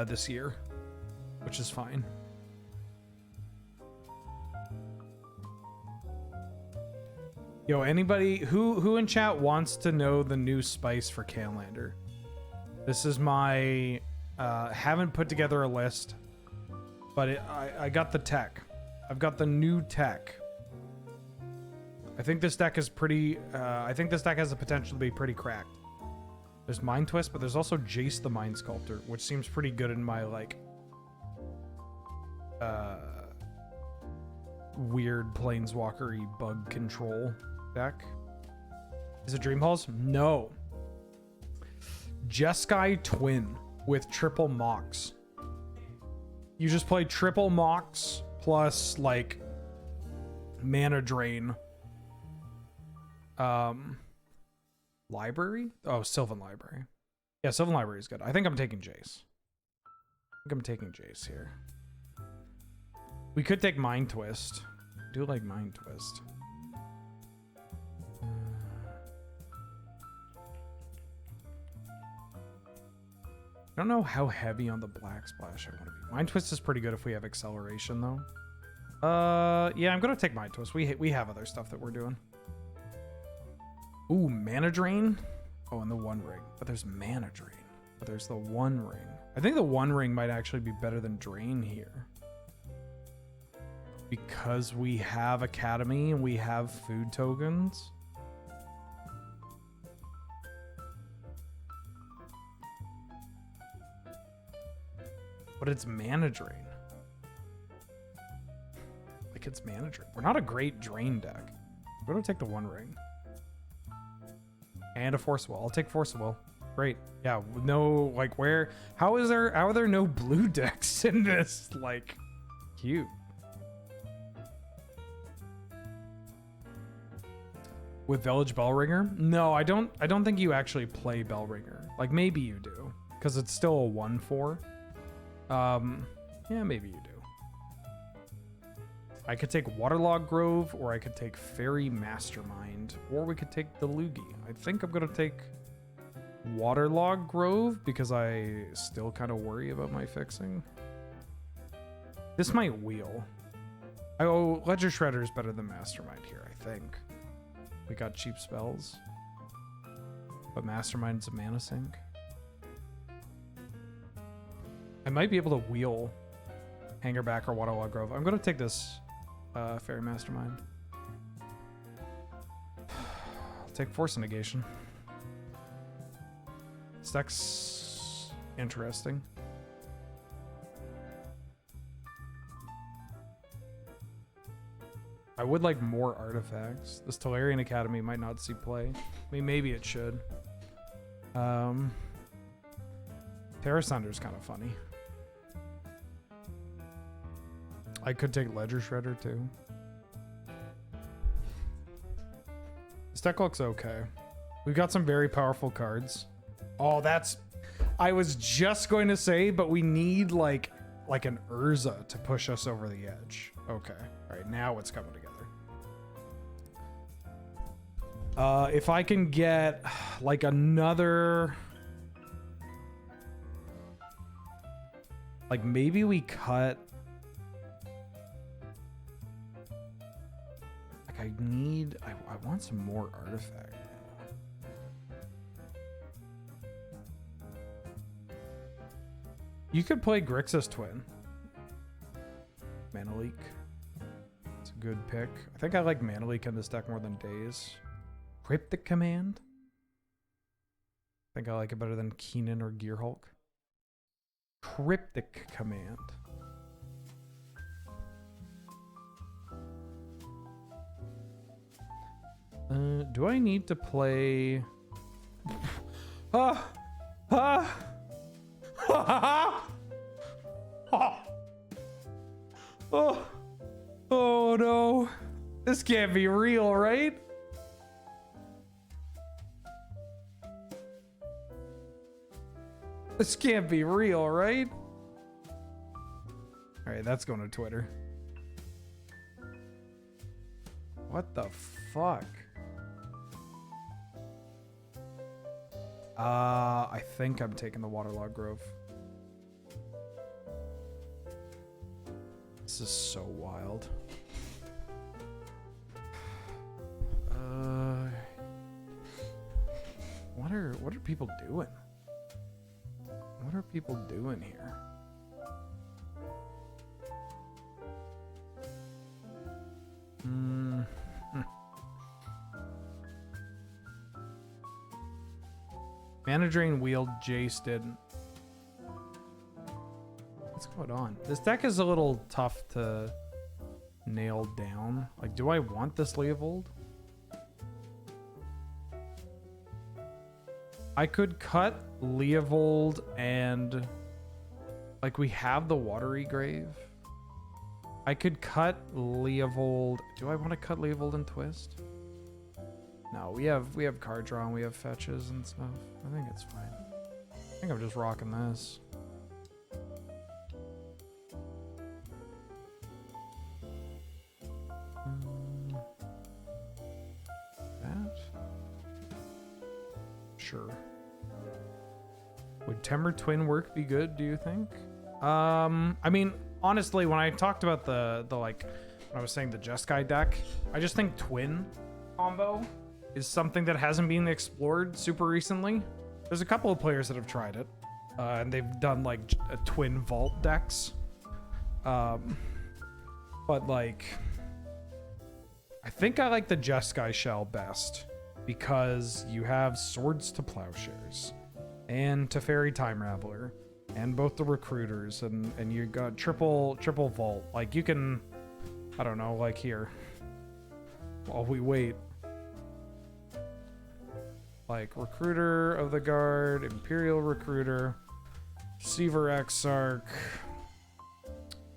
this year, which is fine. Yo, anybody who in chat wants to know the new spice for Canlander? This is my haven't put together a list, but I got the tech. I've got the new tech. I think this deck is pretty. I think this deck has the potential to be pretty cracked. There's Mind Twist, but there's also Jace the Mind Sculptor, which seems pretty good in my like weird planeswalker-y bug control deck. Is it Dream Halls? No. Jeskai Twin with triple Mox. You just play triple Mox plus like mana drain. Library? Oh, Sylvan Library. Yeah, Sylvan Library is good. I think I'm taking Jace. Here. We could take Mind Twist. I do like Mind Twist. I don't know how heavy on the Black Splash I want to be. Mind Twist is pretty good if we have acceleration, though. Yeah, I'm gonna take Mind Twist. We have other stuff that we're doing. Ooh, Mana Drain. Oh, and the One Ring. But there's Mana Drain. But there's the One Ring. I think the One Ring might actually be better than Drain here. Because we have Academy and we have food tokens. But it's Mana Drain. Like, it's Mana Drain. We're not a great Drain deck. We're gonna take the One Ring. And a Force Will. I'll take Force Will. Great. Yeah, no, like, how are there no blue decks in this? Like, cute. With Village Bellringer? No, I don't think you actually play Bellringer. Like, maybe you do, because it's still a 1/4. Yeah, maybe you do. I could take Waterlog Grove, or I could take Fairy Mastermind, or we could take the Loogie. I think I'm gonna take Waterlog Grove because I still kind of worry about my fixing. This might wheel. Oh, Ledger Shredder is better than Mastermind here, I think. We got cheap spells, but Mastermind's a mana sink. I might be able to wheel Hangerback or Waterlog Grove. I'm gonna take this Fairy Mastermind. I'll take Force Negation. This deck's interesting. I would like more artifacts. This Tolarian Academy might not see play. I mean, maybe it should. Terra Sunder's kind of funny. I could take Ledger Shredder too. This deck looks okay. We've got some very powerful cards. Oh, that's... I was just going to say, but we need like an Urza to push us over the edge. Okay. All right, now it's coming together. If I can get like another... Like maybe we cut... Like I want some more artifact. You could play Grixis Twin. Mana Leak. It's a good pick. I think I like Mana Leak in this deck more than Daze. Cryptic Command. I think I like it better than Keenan or Gearhulk. Cryptic Command. Do I need to play... Oh no. This can't be real, right? This can't be real, right? All right, that's going to Twitter. What the fuck? I think I'm taking the Waterlogged Grove. This is so wild. What are people doing? What are people doing here? Mana Drain Wield, Jace didn't. What's going on? This deck is a little tough to nail down. Like, do I want this Leovold? I could cut Leovold and... Like, we have the Watery Grave. I could cut Leovold. Do I want to cut Leovold and Twist? No, we have card draw and we have fetches and stuff. I think it's fine. I think I'm just rocking this. That? Sure. Would Temur Twin work be good, do you think? I mean, honestly, when I talked about the like, when I was saying the Jeskai deck, I just think Twin combo is something that hasn't been explored super recently. There's a couple of players that have tried it, and they've done like a Twin Vault decks. But like, I think I like the Jeskai Shell best because you have Swords to Plowshares and Teferi Time Raveler and both the Recruiters, and you got triple Vault. Like you can, I don't know, like here, while we wait. Like Recruiter of the Guard, Imperial Recruiter, Seaver Exarch,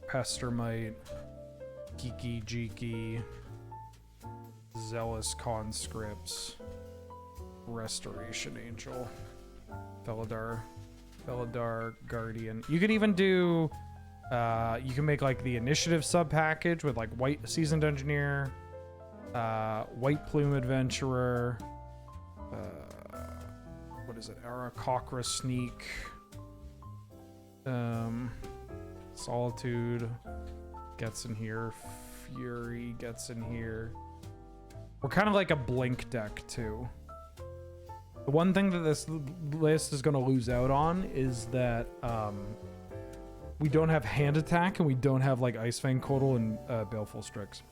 Pestermite, Geeky Jeeky, Zealous Conscripts, Restoration Angel, Felidar Guardian. You could even do, you can make like the Initiative sub package with like White Seasoned Engineer, White Plume Adventurer, what is it? Aarakocra Sneak, Solitude gets in here, Fury gets in here. We're kind of like a Blink deck too. The one thing that this list is going to lose out on is that we don't have Hand Attack and we don't have like Icefang Coatl and Baleful Strix.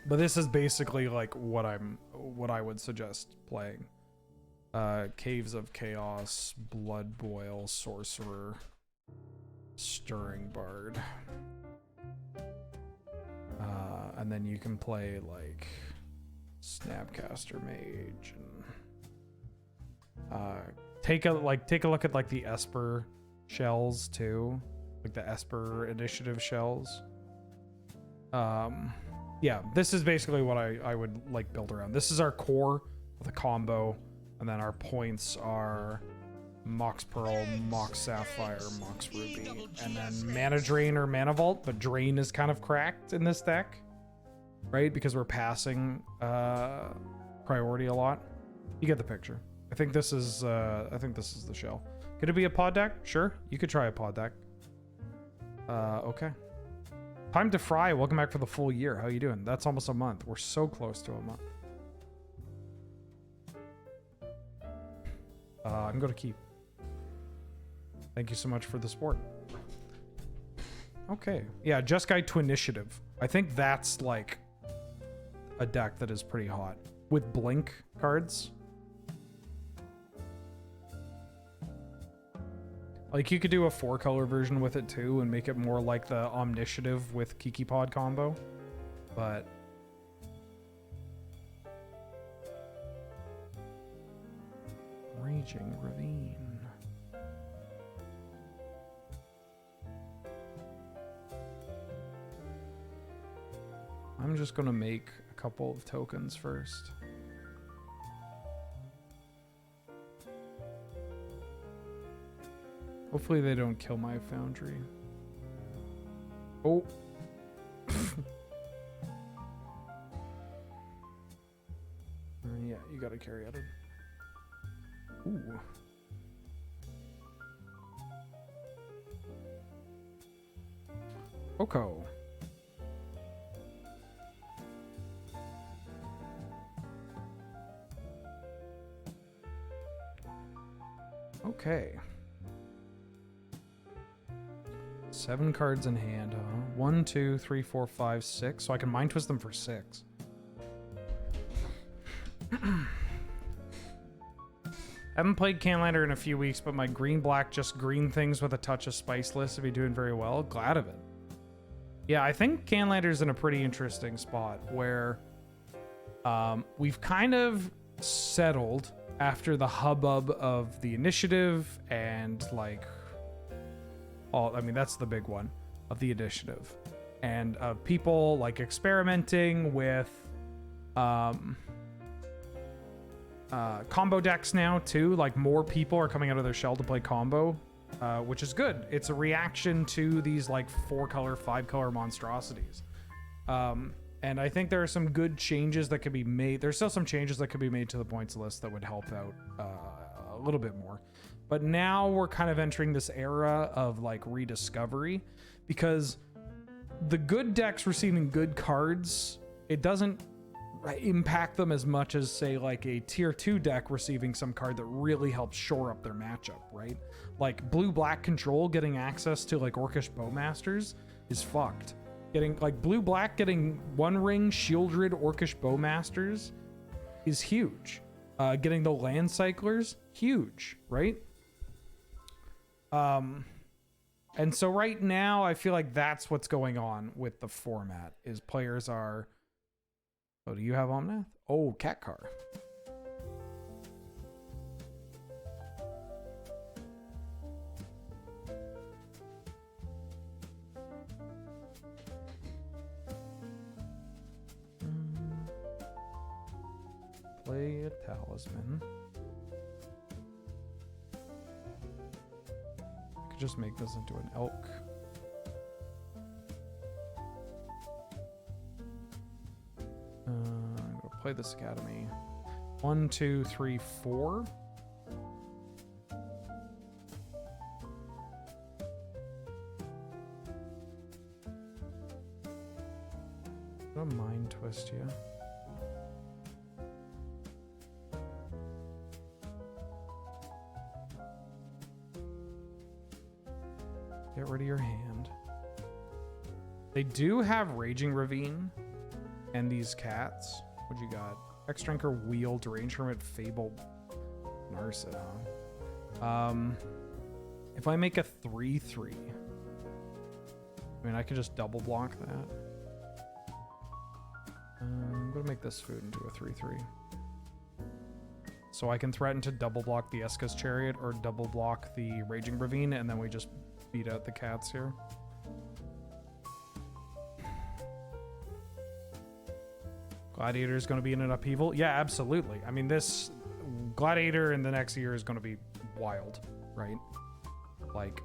But this is basically like what I would suggest playing. Caves of Chaos, Blood Boil, Sorcerer, Stirring Bard. And then you can play like Snapcaster Mage and take a look at like the Esper shells too. Like the Esper Initiative shells. Yeah, this is basically what I would like build around. This is our core of the combo. And then our points are Mox Pearl, Mox Sapphire, Mox Ruby, and then Mana Drain or Mana Vault, but Drain is kind of cracked in this deck, right? Because we're passing priority a lot. You get the picture. I think this is the shell. Could it be a pod deck? Sure, you could try a pod deck. Okay. Time to Fry, welcome back for the full year. How you doing? That's almost a month. We're so close to a month. I'm going to keep. Thank you so much for the support. Okay. Yeah, Jeskai to Initiative. I think that's like a deck that is pretty hot. With Blink cards. Like, you could do a 4-color version with it too and make it more like the Omniscitive with Kiki Pod combo. But... Raging Ravine. I'm just gonna make a couple of tokens first. Hopefully they don't kill my foundry. Oh. Yeah, you gotta carry out it. Ooh. Oko. Okay. 7 cards in hand, huh? 1, 2, 3, 4, 5, 6. So I can Mind Twist them for 6. Haven't played Canlander in a few weeks, but my green-black just green things with a touch of spiceless will be doing very well. Glad of it. Yeah, I think Canlander's in a pretty interesting spot where we've kind of settled after the hubbub of the initiative and like all, I mean, that's the big one of the initiative and people like experimenting with combo decks now too. Like more people are coming out of their shell to play combo, which is good. It's a reaction to these like 4-color, 5-color monstrosities. And I think there are some good changes that could be made. There's still some changes that could be made to the points list that would help out a little bit more. But now we're kind of entering this era of like rediscovery because the good decks receiving good cards, it doesn't impact them as much as say like a tier 2 deck receiving some card that really helps shore up their matchup, right? Like blue-black control getting access to like Orcish Bowmasters is fucked. Getting like blue-black getting 1-ring Shieldred Orcish Bowmasters is huge. Getting the land cyclers, huge, right? And so right now I feel like that's what's going on with the format is players are. Oh, do you have Omnath? Oh, Cat Car. Play a talisman. I could just make this into an elk. I'm gonna play this academy. 1, 2, 3, 4. I'm gonna Mind Twist you. Get rid of your hand. They do have Raging Ravine and these cats. What you got? X-Drinker, Wheel, Deranged Hermit, Fable, Narset. If I make a 3/3, I mean, I could just double block that. I'm gonna make this food into a 3/3. So I can threaten to double block the Eska's Chariot or double block the Raging Ravine, and then we just beat out the cats here. Gladiator is going to be in an upheaval. Yeah, absolutely. I mean, this Gladiator in the next year is going to be wild, right? Like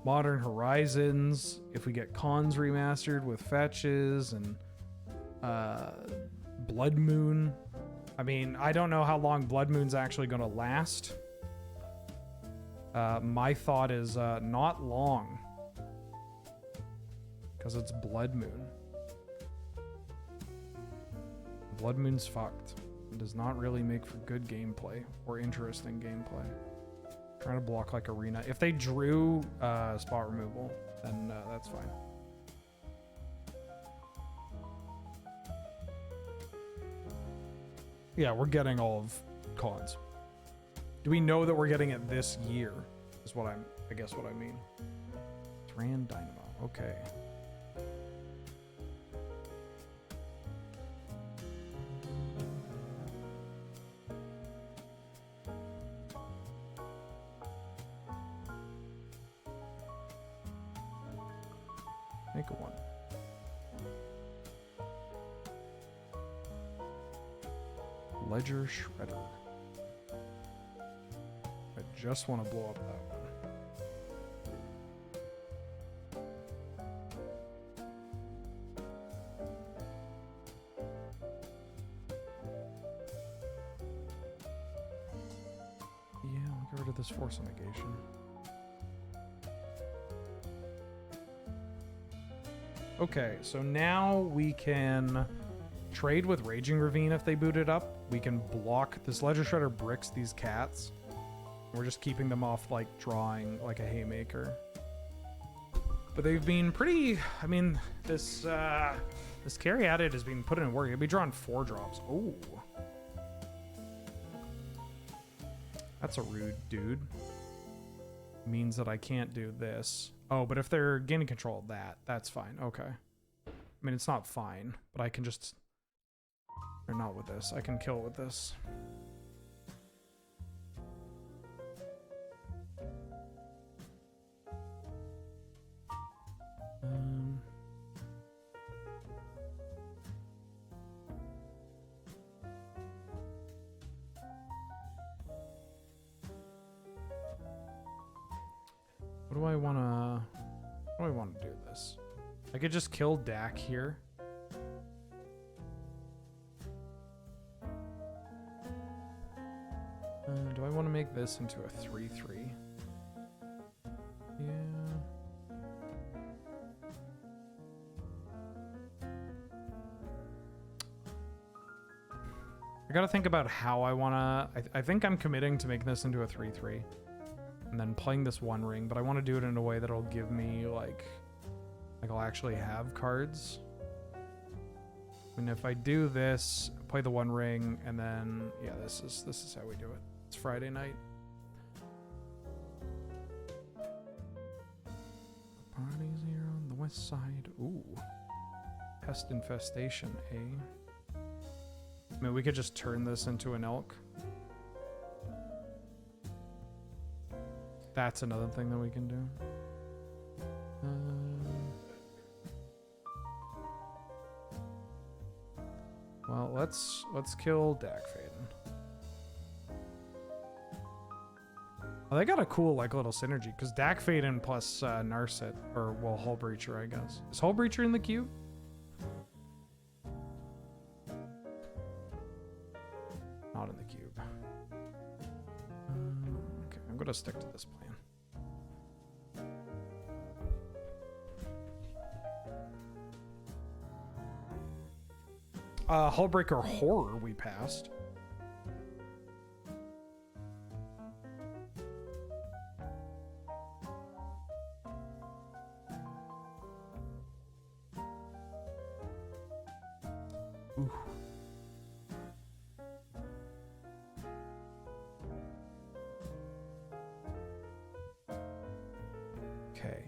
Modern Horizons, if we get Cons remastered with fetches, and Blood Moon. I mean, I don't know how long Blood Moon's actually going to last. My thought is not long, because it's Blood Moon. Blood Moon's fucked. It does not really make for good gameplay or interesting gameplay. Trying to block like Arena. If they drew spot removal, then that's fine. Yeah, we're getting all of Cons. Do we know that we're getting it this year? Is what I guess what I mean. Tran Dynamo. Okay. Make a one. Ledger Shredder. I just want to blow up that one. Yeah, I'll get rid of this force negation. Okay, so now we can trade with Raging Ravine if they boot it up. We can block this Ledger Shredder bricks these cats. We're just keeping them off like drawing like a haymaker. But they've been pretty, I mean, this carry at it has been put in work. It'll be drawing 4 drops. Oh. That's a rude dude. Means that I can't do this. Oh, but if they're gaining control of that, that's fine. Okay. I mean, it's not fine, but I can just... Or not with this. I can kill with this. What do I want to do this? I could just kill Dak here. Do I want to make this into a 3/3? Yeah. I gotta think about how I wanna... I think I'm committing to making this into a 3/3. And then playing this One Ring, but I want to do it in a way that'll give me, like I'll actually have cards. And if I do this, play the One Ring, and then... Yeah, this is how we do it. It's Friday night. Parties here on the west side. Ooh. Pest infestation, eh? I mean, we could just turn this into an elk. That's another thing that we can do. Well, let's kill Dakfaden. Well, they got a cool like little synergy because Dakfaden plus Narset, or well, Hull Breacher, I guess. Is Hull Breacher in the cube? Not in the cube. Okay, I'm gonna stick to this plan. Hullbreaker Horror we passed. Ooh. Okay.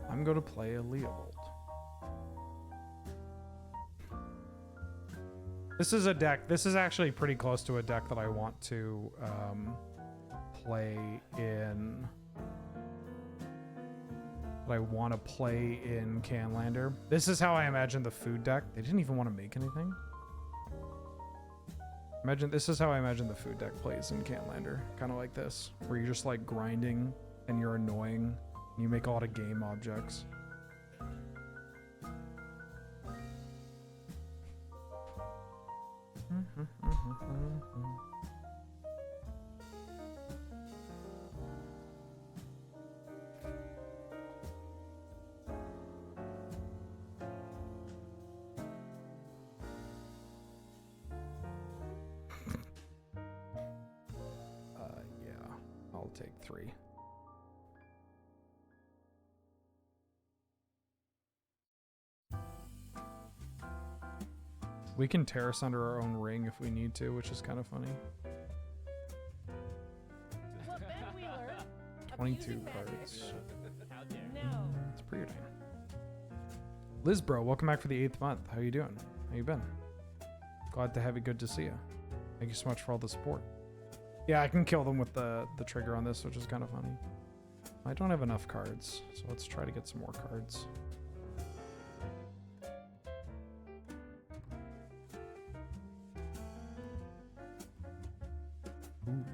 I'm going to play a Leovold. This is a deck. This is actually pretty close to a deck that I want to play in. that I want to play in Canlander. This is how I imagine the food deck. They didn't even want to make anything. This is how I imagine the food deck plays in Canlander. Kind of like this, where you're just like grinding and you're annoying. And you make a lot of game objects. Yeah, I'll take 3. We can terrace under our own ring if we need to, which is kind of funny. 22 cards. It's pretty dang. Liz, bro, welcome back for the 8th month. How you doing? How you been? Glad to have you. Good to see you. Thank you so much for all the support. Yeah, I can kill them with the trigger on this, which is kind of funny. I don't have enough cards, so let's try to get some more cards. Ooh.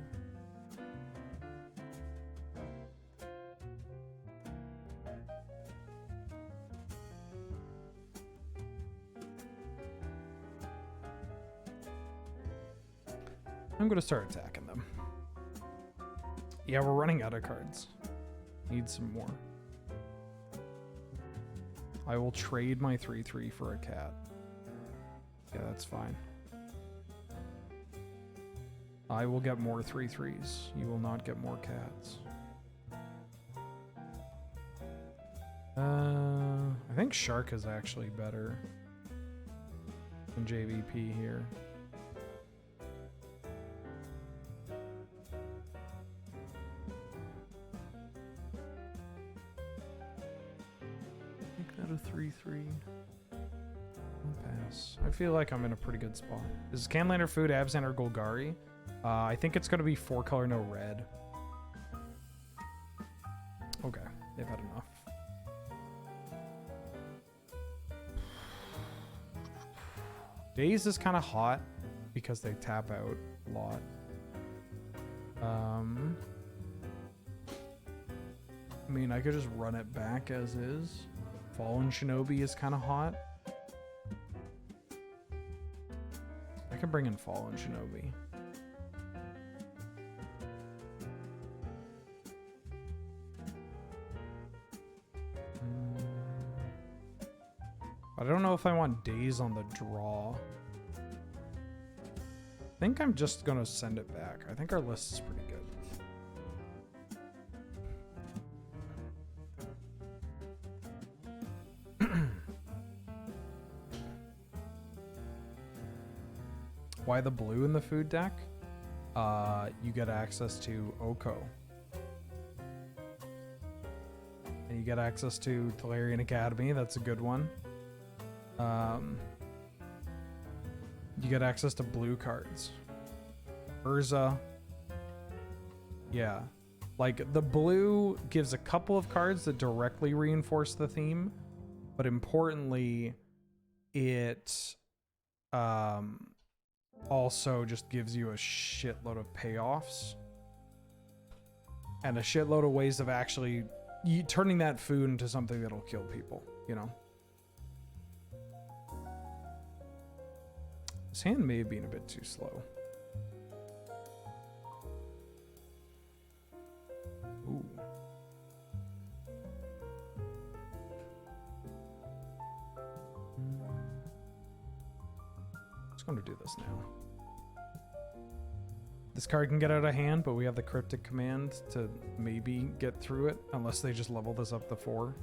I'm gonna start attacking them. Yeah, we're running out of cards. Need some more. I will trade my 3/3 for a cat. Yeah, that's fine. I will get more 3/3s. You will not get more cats. I think Shark is actually better than JVP here. Make that a 3/3. I'll pass. I feel like I'm in a pretty good spot. Is Canlander Food, Absent, or Golgari? I think it's going to be 4 color, no red. Okay, they've had enough. Daze is kind of hot because they tap out a lot. I mean, I could just run it back as is. Fallen Shinobi is kind of hot. I can bring in Fallen Shinobi. I don't know if I want Daze on the draw. I think I'm just gonna send it back. I think our list is pretty good. Why the blue in the food deck? You get access to Oko. And you get access to Thalarian Academy. That's a good one. You get access to blue cards. Urza. Yeah. Like, the blue gives a couple of cards that directly reinforce the theme, but importantly, it also just gives you a shitload of payoffs and a shitload of ways of actually turning that food into something that'll kill people, you know? This hand may have been a bit too slow. Ooh. Just going to do this now. This card can get out of hand, but we have the Cryptic Command to maybe get through it, unless they just level this up to 4.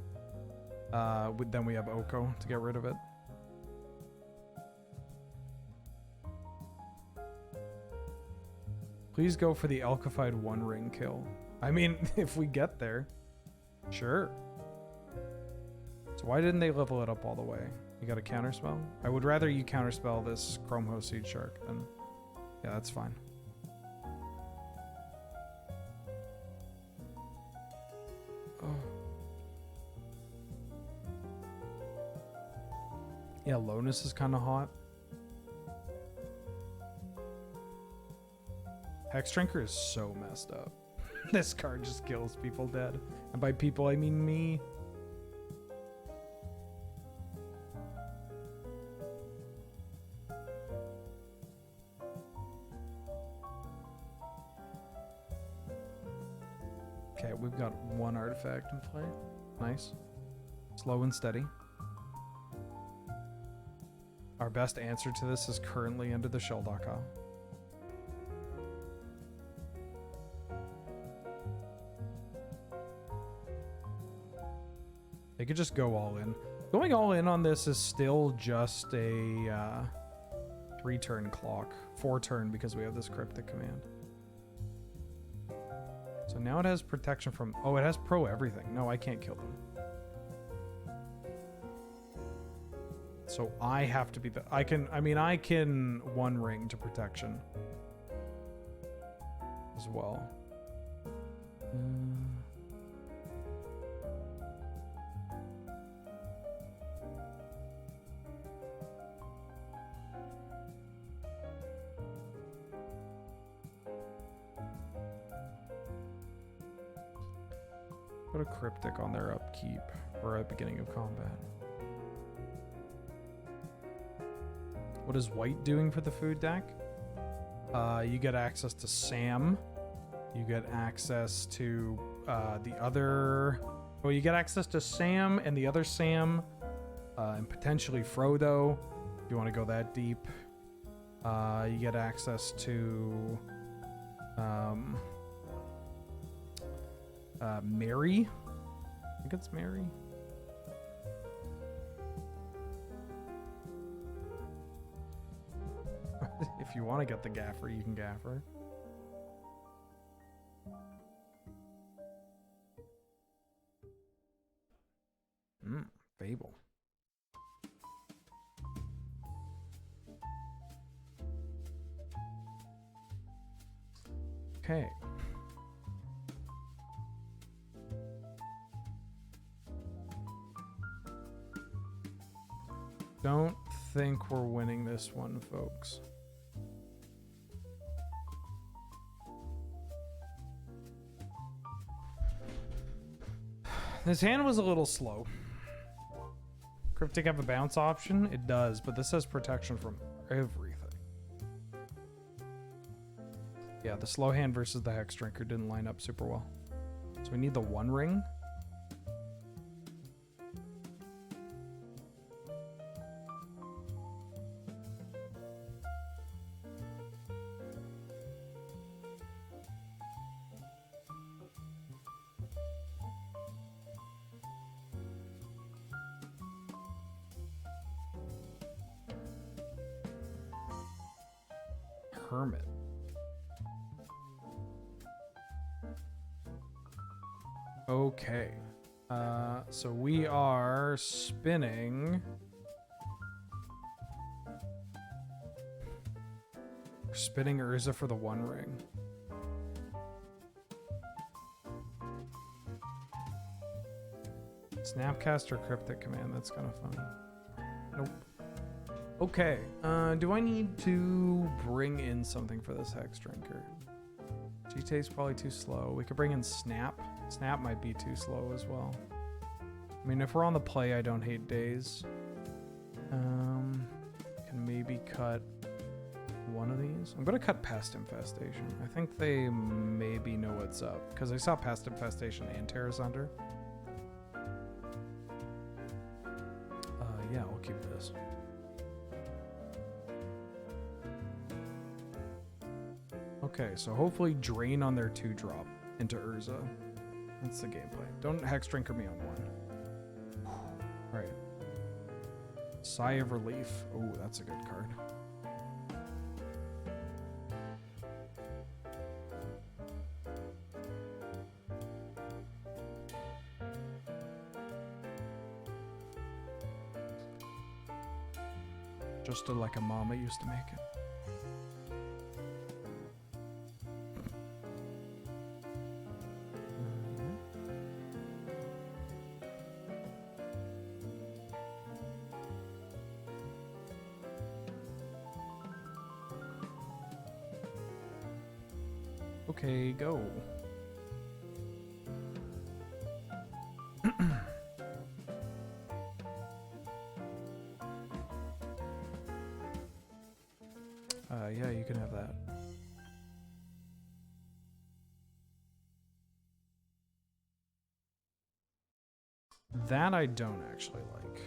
Then we have Oko to get rid of it. Please go for the Alkified One Ring kill. I mean, if we get there, sure. So why didn't they level it up all the way? You got a counterspell? I would rather you counterspell this Chrome Host Seed Shark than... Yeah, that's fine. Oh. Yeah, Lonus is kind of hot. Hexdrinker is so messed up. This card just kills people dead. And by people, I mean me. Okay, we've got one artifact in play. Nice. Slow and steady. Our best answer to this is currently under the Sheldaka. They could just go all in. Going all in on this is still just a 3-turn clock. 4-turn because we have this cryptic command. So now it has protection from... Oh, it has pro everything. No, I can't kill them. So I have to be the... I can one ring to protection as well. Put a cryptic on their upkeep or at beginning of combat. What is white doing for the food deck? You get access to Sam. You get access to the other... Well, you get access to Sam and the other Sam. And potentially Frodo, if you want to go that deep. You get access to... Mary? I think it's Mary. If you want to get the gaffer, you can gaffer. Fable. Okay. Don't think we're winning this one, folks. This hand was a little slow. Cryptic have a bounce option? It does, but this has protection from everything. Yeah, the slow hand versus the Hex Drinker didn't line up super well. So we need the one ring. Hermit. Okay. So we are spinning. We're spinning Urza for the one ring. Snapcaster Cryptic Command, that's kind of funny. Nope. Okay, do I need to bring in something for this Hex Drinker? GTA's probably too slow. We could bring in Snap. Snap might be too slow as well. I mean, if we're on the play, I don't hate Days. Can maybe cut one of these. I'm gonna cut Pest Infestation. I think they maybe know what's up, because I saw Pest Infestation and Terror Sunder. Yeah, we'll keep this. Okay, so hopefully drain on their 2-drop into Urza. That's the gameplay. Don't Hex Drinker me on one. Alright. Sigh of Relief. Oh, that's a good card. Just like a mama used to make it. Okay, go. Yeah, you can have that. That I don't actually like.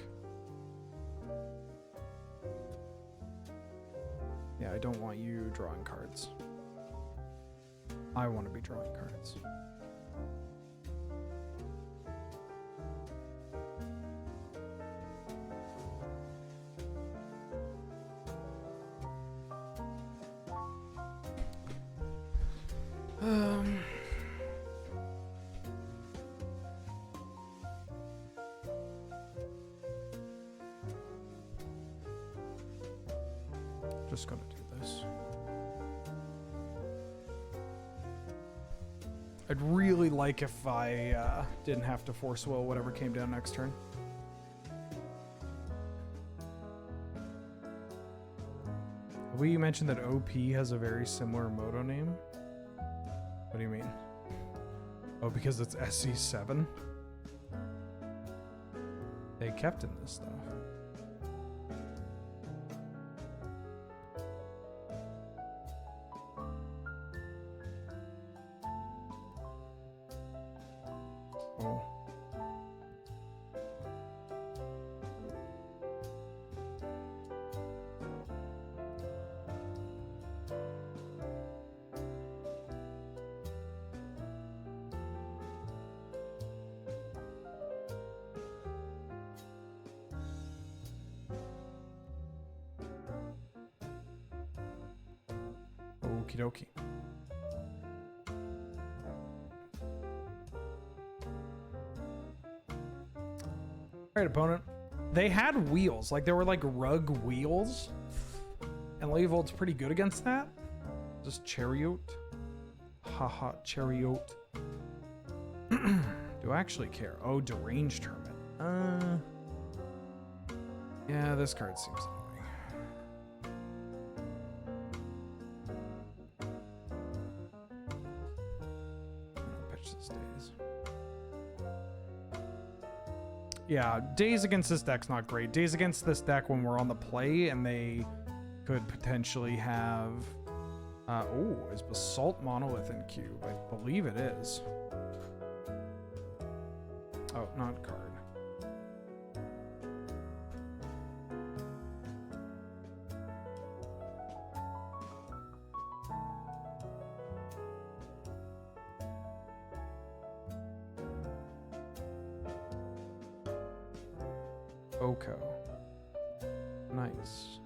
Yeah, I don't want you drawing cards. I want to be drawing cards. Just gonna do this. I'd really like if I didn't have to force will whatever came down next turn. We mentioned that OP has a very similar moto name. What do you mean? Oh, because it's SC7? They kept in this though. Oh. Okie dokie. Alright, opponent. They had wheels. Like, they were like rug wheels. And Leovold's pretty good against that. Just chariot. Haha, chariot. Do I actually care? Oh, deranged hermit. Yeah, this card seems annoying. Pitch this days. Yeah, days against this deck's not great. Days against this deck when we're on the play and they could potentially have... oh, is Basalt Monolith in cube? I believe it is. Oh, not card. Oko. Nice.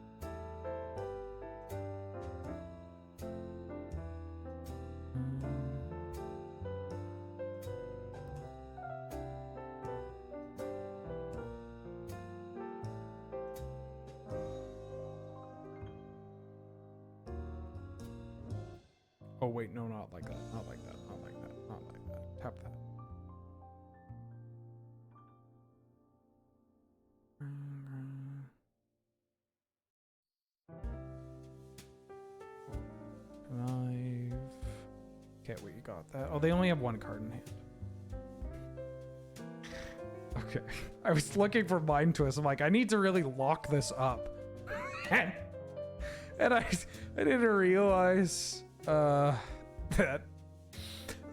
Oh wait, no, not like that. Not like that. Not like that. Not like that. Tap that. Okay, wait, you got that. Oh, they only have one card in hand. Okay. I was looking for Mind Twist. I'm like, I need to really lock this up. and I didn't realize that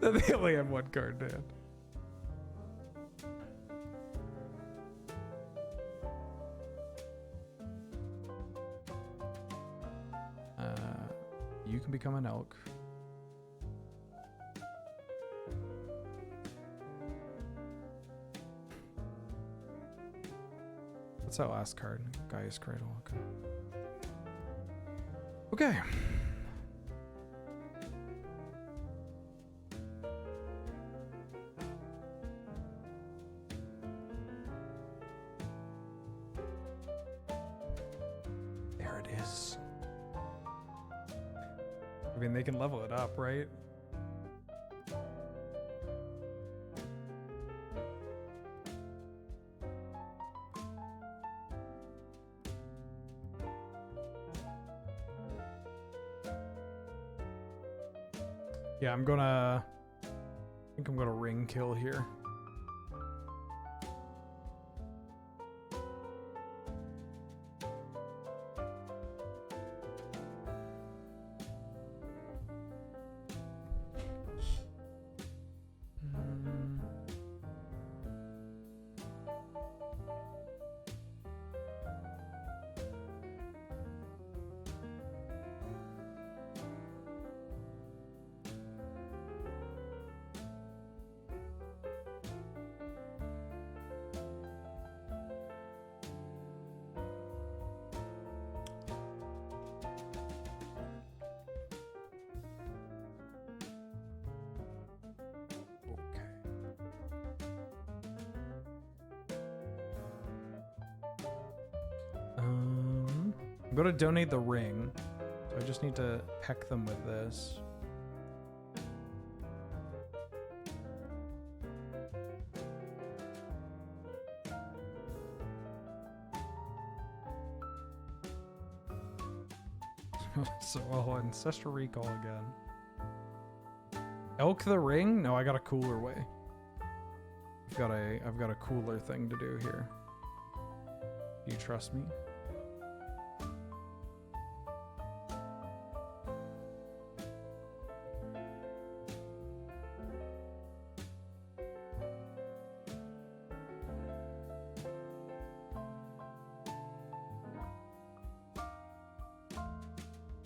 they only had one card in hand. You can become an elk. What's that last card? Gaia's Cradle. Okay. Okay. There it is. I mean, they can level it up, right? Yeah, I think I'm gonna ring kill here. I'm gonna donate the ring, so I just need to peck them with this. So ancestral recall again. Elk the ring? No, I got a cooler way. I've got a cooler thing to do here. Do you trust me?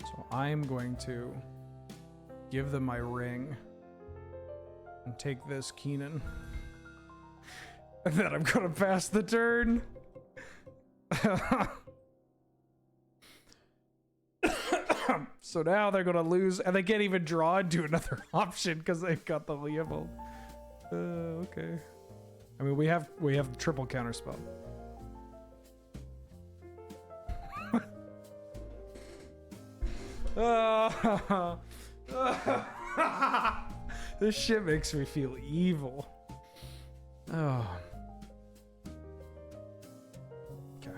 So I'm going to give them my ring and take this Keenan. And then I'm gonna pass the turn. So now they're gonna lose, and they can't even draw into another option because they've got the Leovold. Okay. I mean, we have triple counterspell. This shit makes me feel evil. Oh. Okay.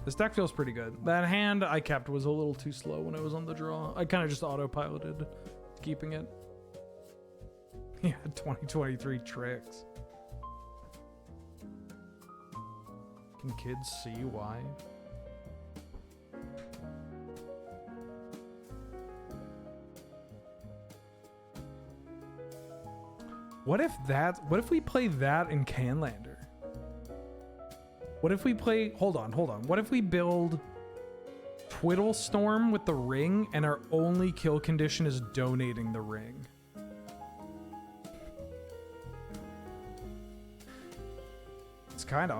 This deck feels pretty good. That hand I kept was a little too slow when I was on the draw. I kind of just autopiloted keeping it. Yeah, 2023 tricks. Can kids see why? What if we play that in Canlander? What if we play, hold on. What if we build Twiddle Storm with the ring and our only kill condition is donating the ring? It's I kind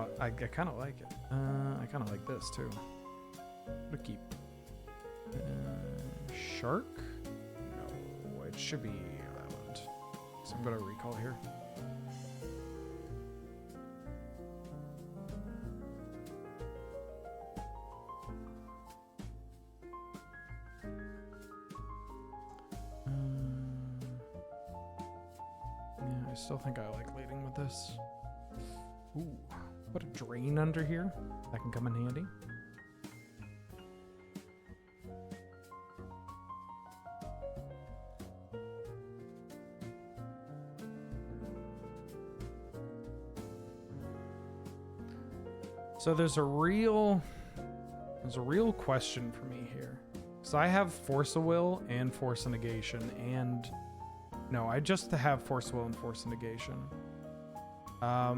of like it. I kind of like this too. What to keep? Shark? No, it should be Island. So I'm gonna recall here. Yeah, I still think I like leading with this. Ooh, put a drain under here. That can come in handy. So there's a real question for me here. So I have Force of Will and Force of Negation, and no, I just have Force of Will and Force of Negation. I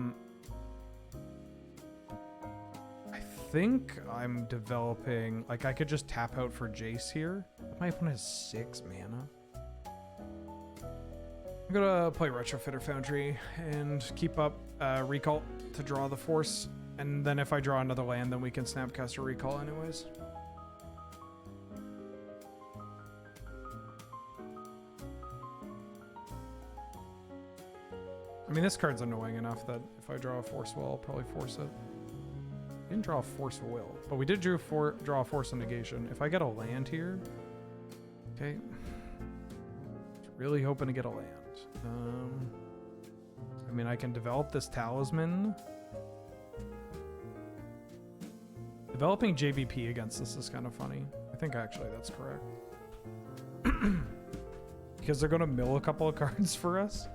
think I'm developing, like, I could just tap out for Jace here. My opponent has 6 mana. I'm gonna play Retrofitter Foundry and keep up Recall to draw the Force, and then if I draw another land, then we can Snapcaster Recall anyways. I mean, this card's annoying enough that if I draw a Force Will, I'll probably force it. Didn't draw a Force of Will, but we did draw a Force of Negation. If I get a land here, okay. Really hoping to get a land. I mean, I can develop this Talisman. Developing JVP against this is kind of funny. I think actually that's correct. Because they're going to mill a couple of cards for us.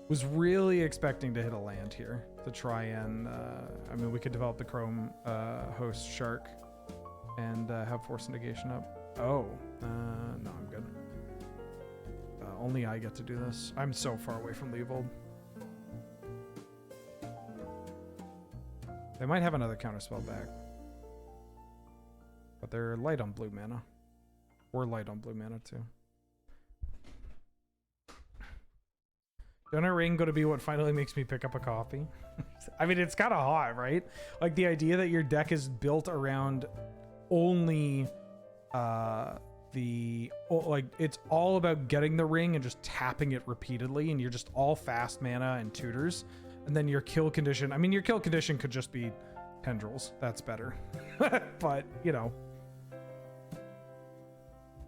Was really expecting to hit a land here to try and, I mean, we could develop the Chrome host Shark and have Force Negation up. Oh, no, I'm good. Only I get to do this. I'm so far away from Leovold. They might have another counterspell back. But they're light on blue mana. We're light on blue mana too. Donut ring going to be what finally makes me pick up a coffee? I mean, it's kind of hot, right? Like the idea that your deck is built around only like it's all about getting the ring and just tapping it repeatedly, and you're just all fast mana and tutors. And then your kill condition, I mean, your kill condition could just be tendrils. That's better. But, you know,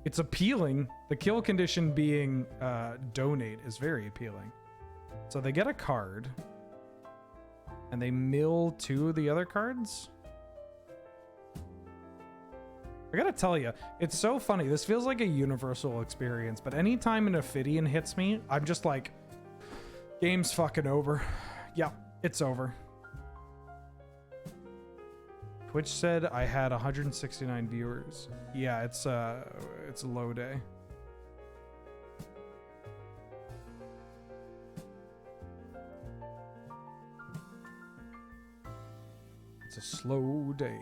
it's appealing. The kill condition being donate is very appealing. So they get a card and they mill 2 of the other cards. I gotta tell you, it's so funny. This feels like a universal experience, but anytime an Ophidian hits me, I'm just like, game's fucking over. Yeah, it's over. Twitch said I had 169 viewers. Yeah, it's a low day. It's a slow day.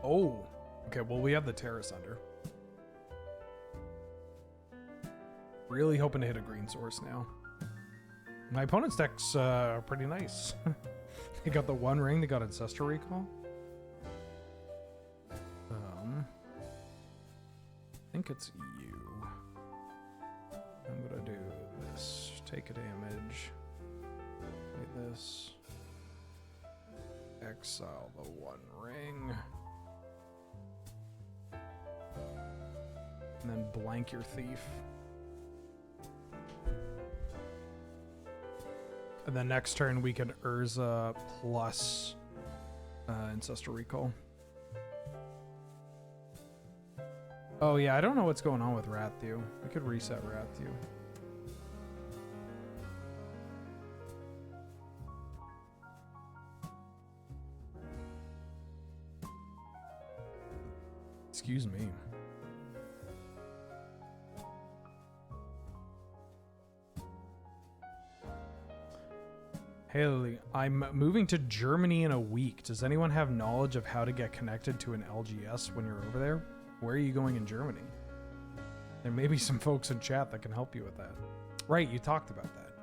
Oh, okay, well, we have the Terrace under. Really hoping to hit a green source now. My opponent's deck's pretty nice. They got the One Ring, they got Ancestor Recall. I think it's you. I'm gonna do this. Take a damage. Like this. Exile the One Ring. And then blank your Thief. And then next turn we can Urza plus Ancestor Recall. Oh yeah, I don't know what's going on with Rathu. We could reset Rathu. Excuse me. Hey Lily, I'm moving to Germany in a week. Does anyone have knowledge of how to get connected to an LGS when you're over there? Where are you going in Germany? There may be some folks in chat that can help you with that. Right, you talked about that.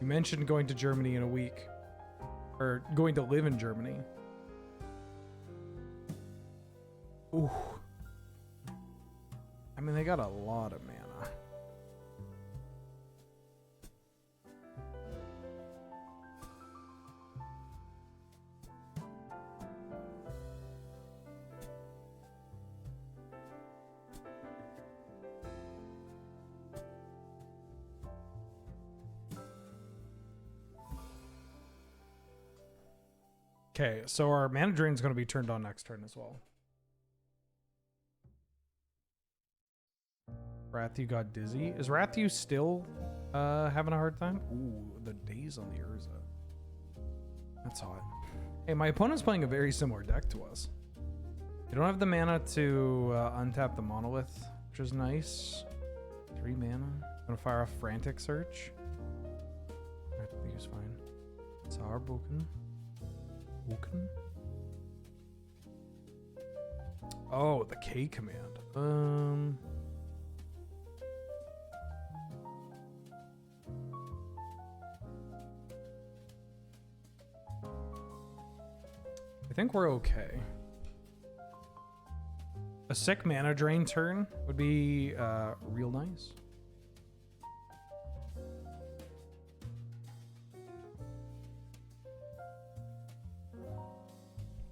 You mentioned going to Germany in a week. Or going to live in Germany. Ooh. I mean, they got a lot of mana. Okay, so our mana drain is going to be turned on next turn as well. Rathu got dizzy. Is Rathu still having a hard time? Ooh, the days on the Urza. That's hot. Hey, my opponent's playing a very similar deck to us. You don't have the mana to untap the Monolith, which is nice. 3 mana. I'm gonna fire off Frantic Search. I think he's fine. Saarbrücken. Oh, the K command. I think we're okay. A sick mana drain turn would be real nice.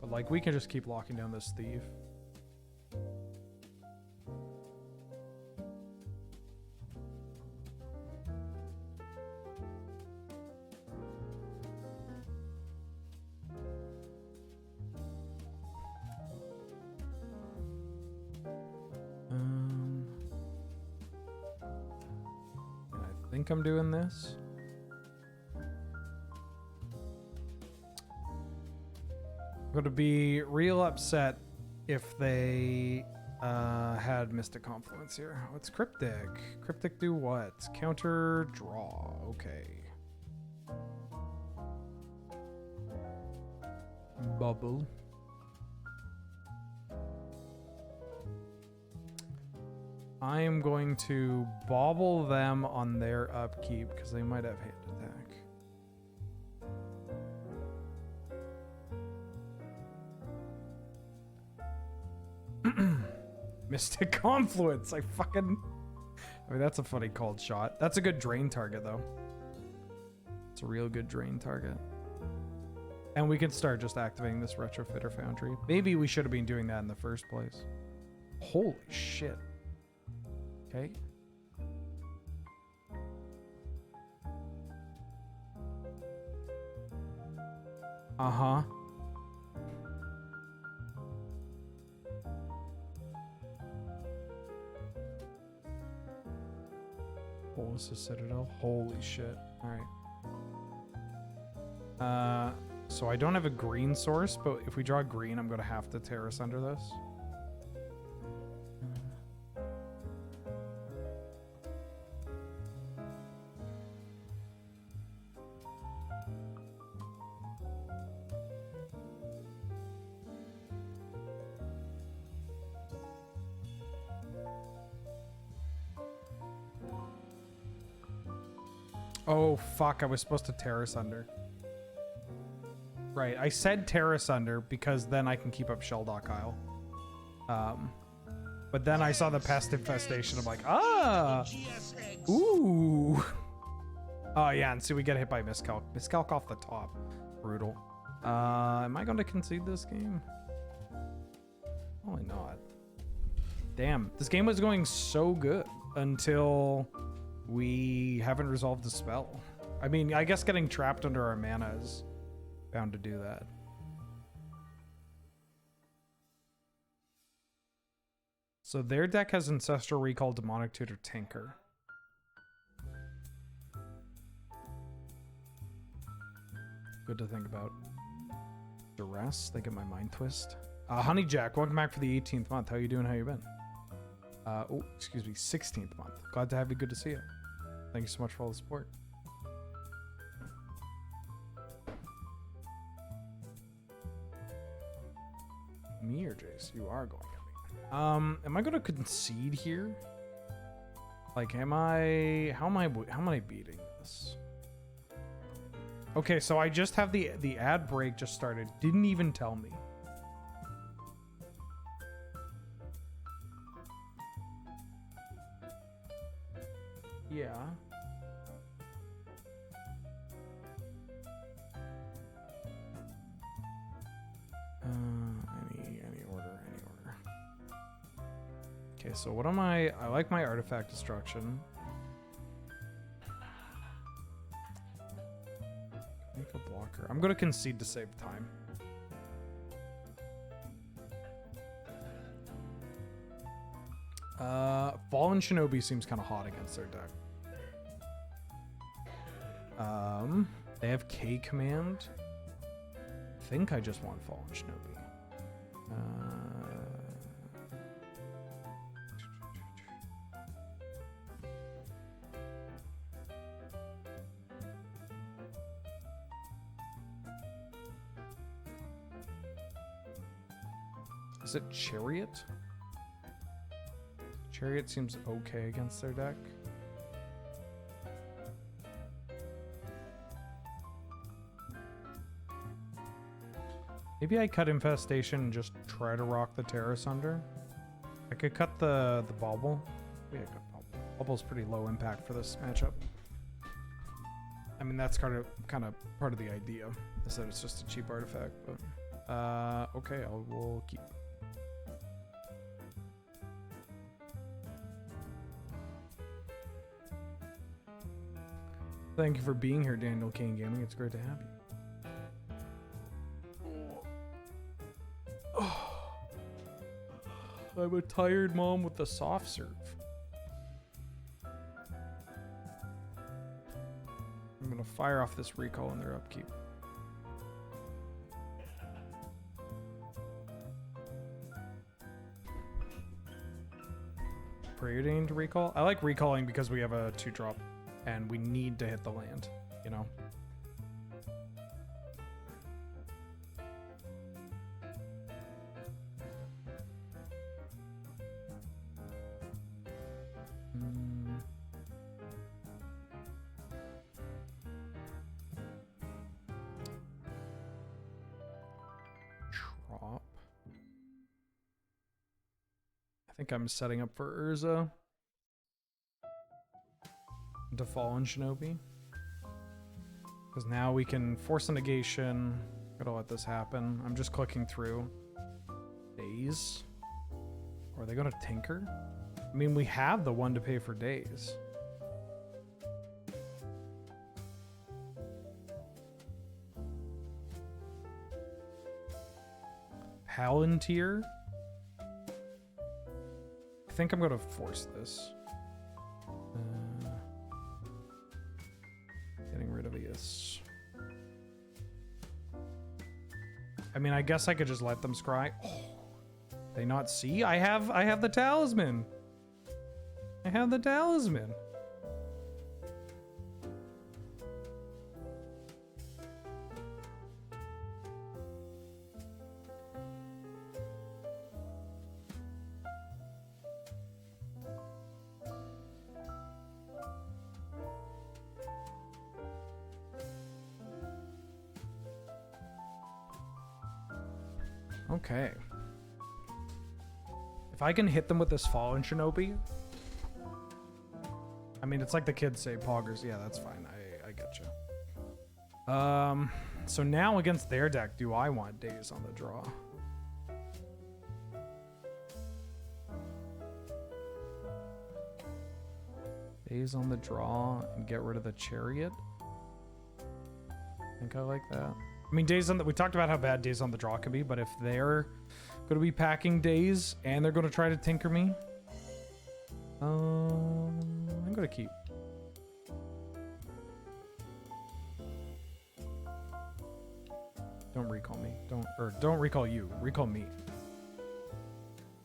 But like, we can just keep locking down this Thief. think I'm doing this. I'm going to be real upset if they had Mystic Confluence here. Oh, it's Cryptic. Cryptic do what? Counter draw. Okay. Bubble. I am going to bobble them on their upkeep because they might have hand attack. Mystic Confluence. I mean, that's a funny called shot. That's a good drain target, though. It's a real good drain target. And we can start just activating this Retrofitter Foundry. Maybe we should have been doing that in the first place. Holy shit. Okay. Uh-huh. Bolus is Citadel. Holy shit. Alright. So I don't have a green source, but if we draw green, I'm going to have to terrace under this. Oh, fuck. I was supposed to terrace under. Right. I said terrace under because then I can keep up Shelldock Isle. But then I saw the pest infestation. I'm like, ah! Ooh! Oh, yeah. And see, we get hit by Miscalc. Miscalc off the top. Brutal. Am I going to concede this game? Probably not. Damn. This game was going so good until we haven't resolved the spell. I mean, I guess getting trapped under our mana is bound to do that. So their deck has Ancestral Recall, Demonic Tutor, Tinker. Good to think about. Duress, they get my mind twist. Honeyjack, welcome back for the 18th month. How you doing? How you been? Oh, excuse me, 16th month. Glad to have you. Good to see you. Thank you so much for all the support. Me or Jace? You are going at me. Am I going to concede here? Like, how am I beating this? Okay, so I just have the ad break just started. Didn't even tell me. Yeah. Any order. Okay, so what am I like my artifact destruction. Make a blocker. I'm gonna concede to save time. Fallen Shinobi seems kind of hot against their deck. They have K command. I think I just want Fallen Shinobi. Is it Chariot? Chariot seems okay against their deck. Maybe I cut Infestation and just try to rock the Terrace under. I could cut the Bauble. Yeah, I cut Bauble. Bauble's pretty low impact for this matchup. I mean, that's kind of part of the idea, is that it's just a cheap artifact. But okay, we'll keep. Thank you for being here, Daniel King Gaming. It's great to have you. I'm a tired mom with the soft serve. I'm gonna fire off this recall in their upkeep. Preordained recall? I like recalling because we have a 2-drop and we need to hit the land, you know? Drop. I think I'm setting up for Urza. To Fallen Shinobi. Because now we can force a negation. Gotta let this happen. I'm just clicking through. Days. Or are they gonna tinker? I mean, we have the one to pay for days. Palantir. I think I'm gonna force this. Getting rid of this. I mean, I guess I could just let them scry. Oh, they not see? I have the talisman. I have the talisman. Okay. If I can hit them with this Fallen Shinobi, I mean, it's like the kids say, poggers. Yeah, that's fine. I get you. So now against their deck, do I want days on the draw? Days on the draw and get rid of the chariot. I think I like that. I mean, days on the, we talked about how bad days on the draw can be, but if they're going to be packing days and they're going to try to tinker me, I'm going to keep. Don't recall me. Don't recall you. Recall me.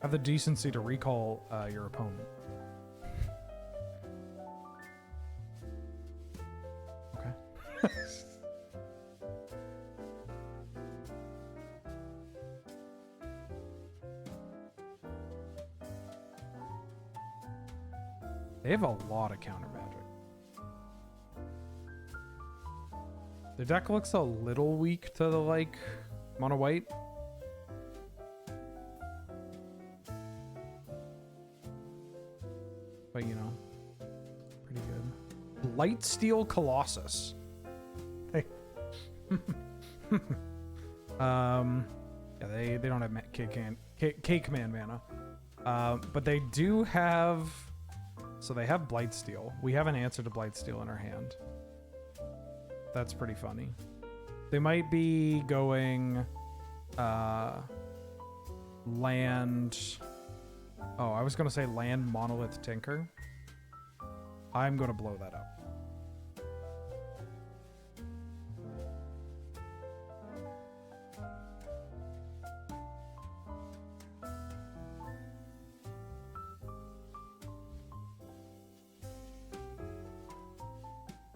Have the decency to recall your opponent. Okay. They have a lot of counter magic. The deck looks a little weak to the, like, mono white. But, you know, pretty good. Lightsteel Colossus. Hey. Yeah, they don't have K command mana. But they do have... So they have Blightsteel. We have an answer to Blightsteel in our hand. That's pretty funny. They might be going land. Oh, I was going to say land Monolith Tinker. I'm going to blow that up.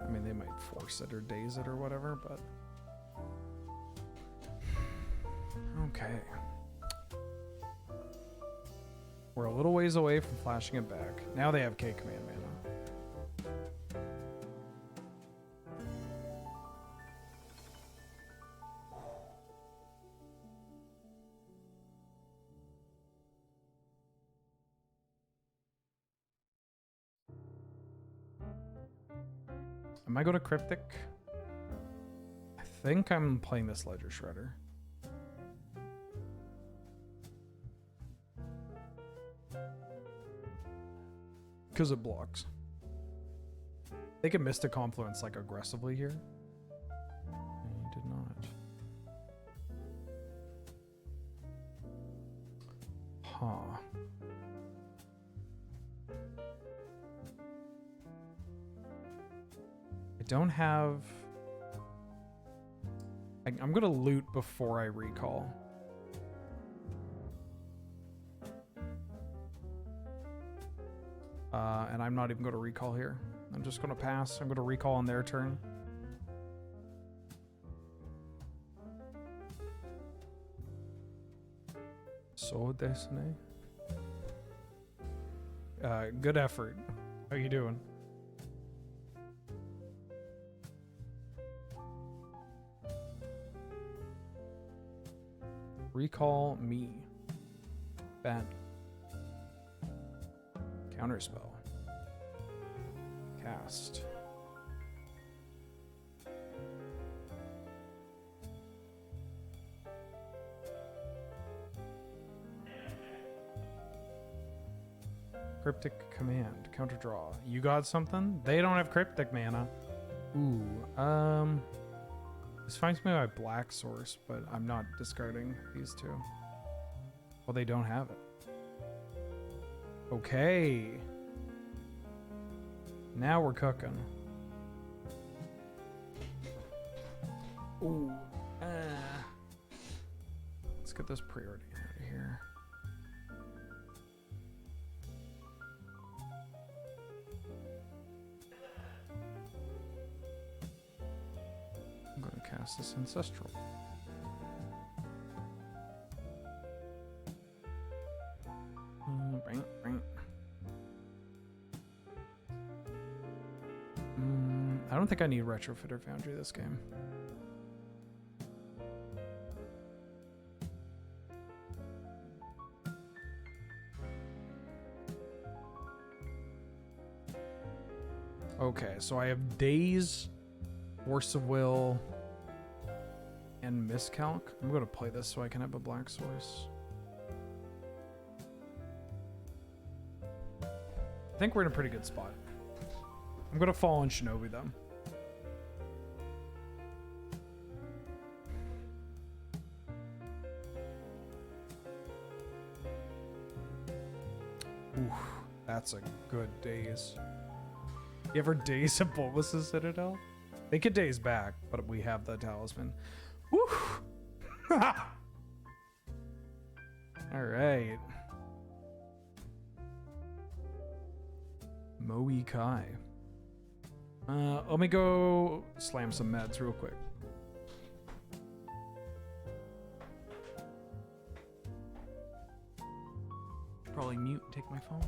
I mean, they might force it or daze it or whatever, but... Okay. We're a little ways away from flashing it back. Now they have K command mana. I might go to Cryptic. I think I'm playing this Ledger Shredder. Because it blocks. They can Mystic Confluence like aggressively here. He did not. Huh. I I don't have... I'm gonna loot before I recall. And I'm not even gonna recall here. I'm just gonna pass. I'm gonna recall on their turn. So Destiny. Good effort. How you doing? Recall me. Bad. Counterspell. Cast. Cryptic command. Counter draw. You got something? They don't have cryptic mana. Ooh. This finds me my black source, but I'm not discarding these two. Well, they don't have it. Okay. Now we're cooking. Ooh. Let's get this priority out of here. I'm going to cast this Ancestral. I don't think I need Retrofitter Foundry this game. Okay, so I have Daze, Force of Will, and Miscalc. I'm going to play this so I can have a black source. I think we're in a pretty good spot. I'm going to fall on Shinobi, though. Ooh, that's a good Daze. You ever Daze a Bulbous' Citadel? They could Daze back, but we have the Talisman. Woo! Alright. Moe Kai. Let me go slam some meds real quick. Probably mute and take my phone.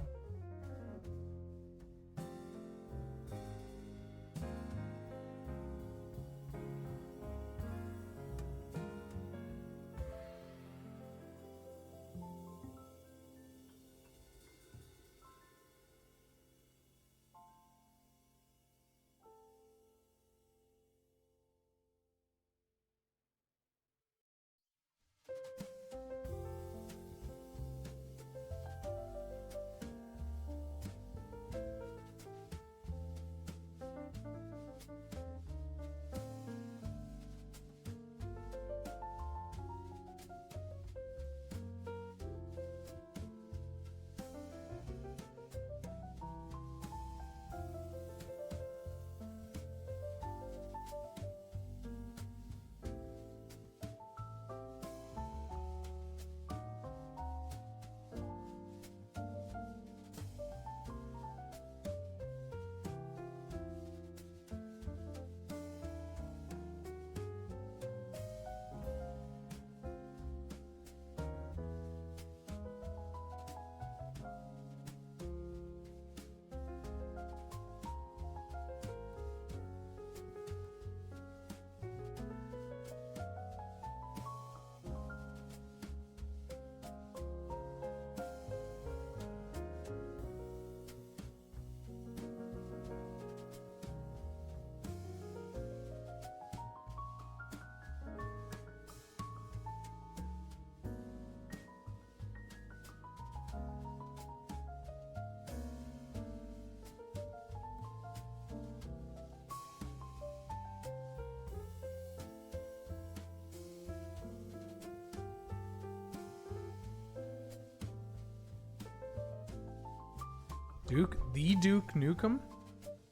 The Duke Nukem?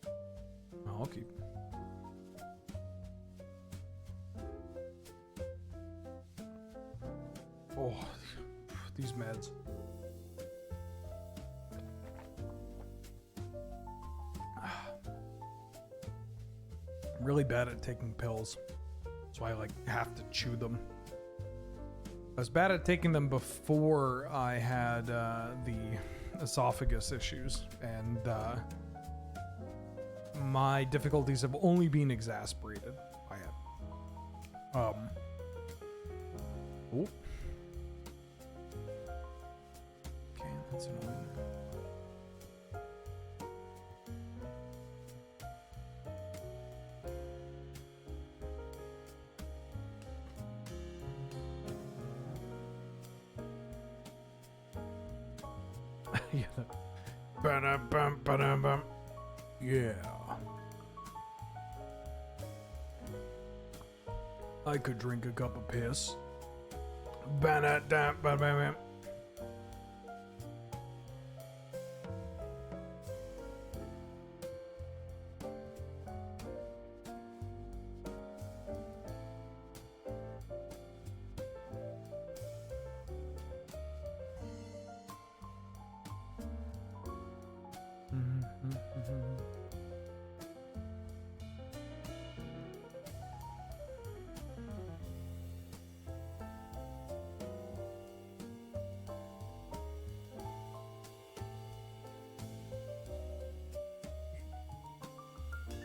Oh, I'll keep. Oh, these meds. I'm really bad at taking pills. That's why I like have to chew them. I was bad at taking them before I had the esophagus issues, and my difficulties have only been exacerbated by it. Oh. Okay, that's annoying. Yeah. Ba-dum-bum, ba-dum-bum. Yeah. I could drink a cup of piss. Ba-da-dum, ba-dum-bum.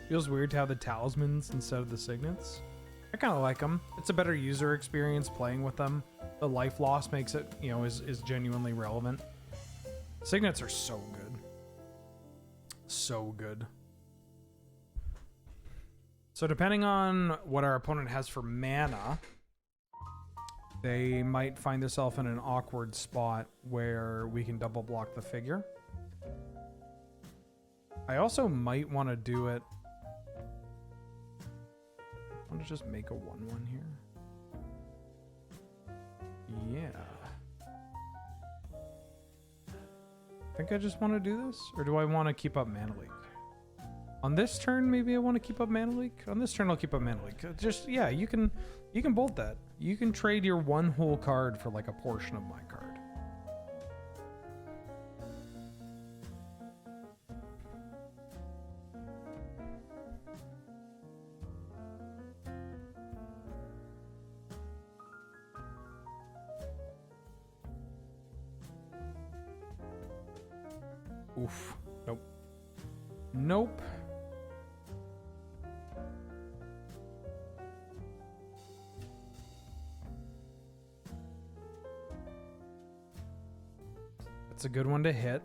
Feels weird to have the talismans instead of the signets. I kind of like them. It's a better user experience playing with them. The life loss makes it, you know, is genuinely relevant. Signets are so good. So good. So depending on what our opponent has for mana, they might find themselves in an awkward spot where we can double block the figure. I also might want to do it. I want to just make a 1/1 here. Yeah. I think I just want to do this, or do I want to keep up mana leak? On this turn, maybe I want to keep up mana leak. On this turn, I'll keep up mana leak. Just, yeah, you can bolt that. You can trade your one whole card for like a portion of my card. Oof. Nope. Nope. That's a good one to hit.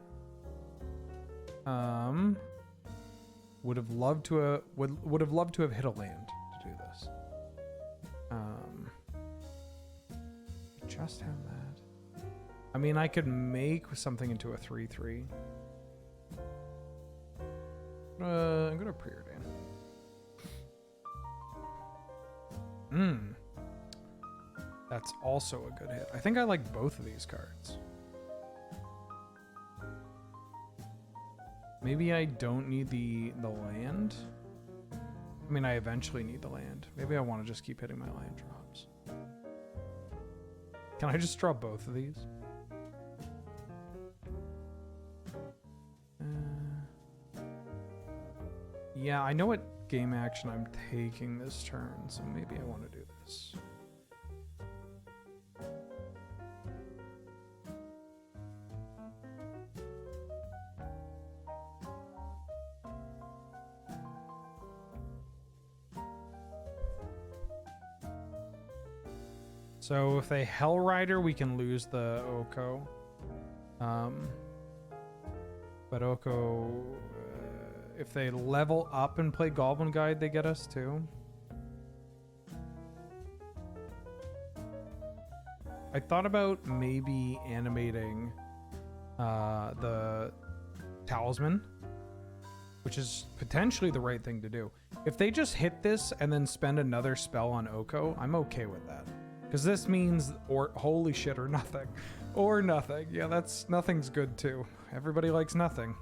Would have loved to would have loved to have hit a land to do this. Just have that. I mean, I could make something into a 3/3. I'm gonna preordain. That's also a good hit. I think I like both of these cards. Maybe I don't need the land. I mean, I eventually need the land. Maybe I want to just keep hitting my land drops. Can I just draw both of these? Yeah, I know what game action I'm taking this turn, so maybe I want to do this. So if they Hell Rider, we can lose the Oko. But Oko, if they level up and play Goblin Guide, they get us too. I thought about maybe animating the Talisman, which is potentially the right thing to do. If they just hit this and then spend another spell on Oko, I'm okay with that. Because this means, or holy shit, or nothing. Or nothing. Yeah, that's, nothing's good too. Everybody likes nothing.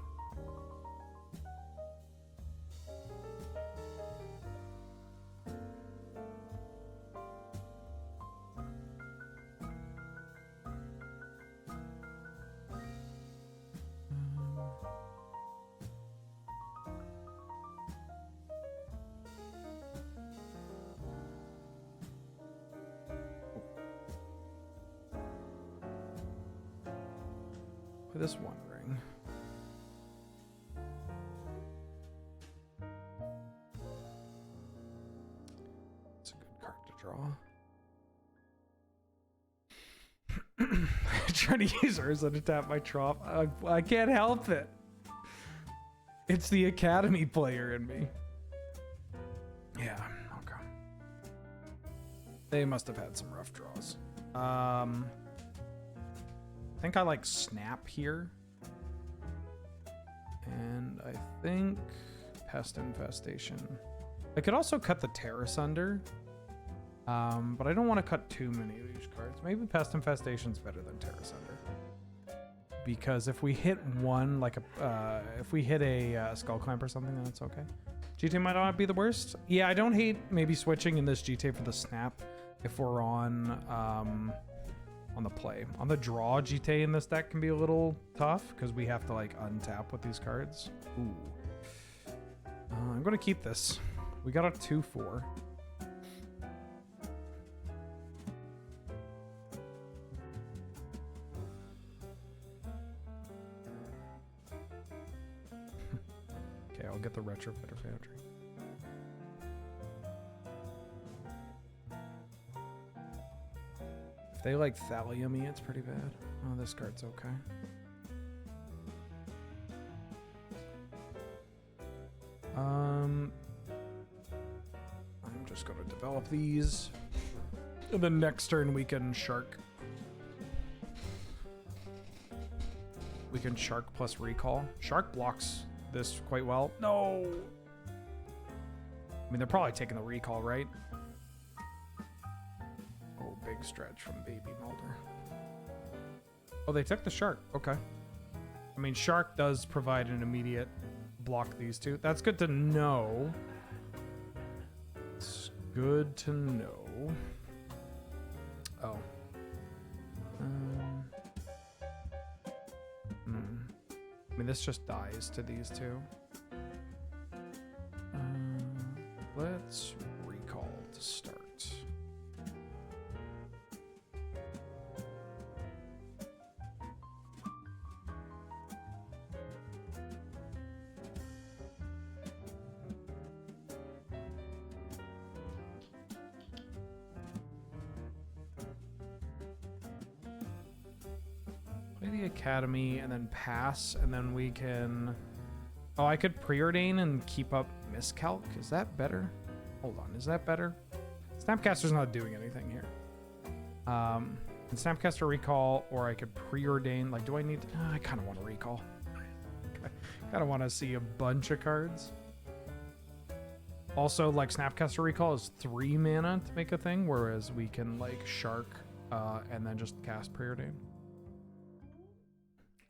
this one ring. It's a good card to draw. Trying to use Urza to tap my trop. I can't help it. It's the Academy player in me. Yeah, okay. They must have had some rough draws. I think I like Snap here. And I think Pest Infestation. I could also cut the Terrace under. But I don't want to cut too many of these cards. Maybe Pest Infestation's better than Terrace under. Because if we hit one, like if we hit a Skull Clamp or something, then it's okay. GTA might not be the worst. Yeah, I don't hate maybe switching in this GTA for the Snap if we're on the play. On the draw, GTA in this deck can be a little tough because we have to like untap with these cards. Ooh. I'm gonna keep this. We got a 2/4. Okay, I'll get the Retrofitter Foundry. If they like Thalia me, it's pretty bad. Oh, this card's okay. I'm just gonna develop these. And then next turn we can Shark. We can Shark plus Recall. Shark blocks this quite well. No! I mean, they're probably taking the Recall, right? Oh, big stretch from Baby Mulder. Oh, they took the Shark. Okay. I mean, Shark does provide an immediate block these two. That's good to know. It's good to know. Oh. I mean, this just dies to these two. Let's Recall to start. The Academy and then pass, and then we can... Oh, I could preordain and keep up Miscalc. Is that better? Hold on, is that better? Snapcaster's not doing anything here. And Snapcaster Recall, or I could preordain. Like, do I need to... I kind of want to Recall. I kind of want to see a bunch of cards. Also, like, Snapcaster Recall is 3 mana to make a thing, whereas we can, like, Shark and then just cast preordain.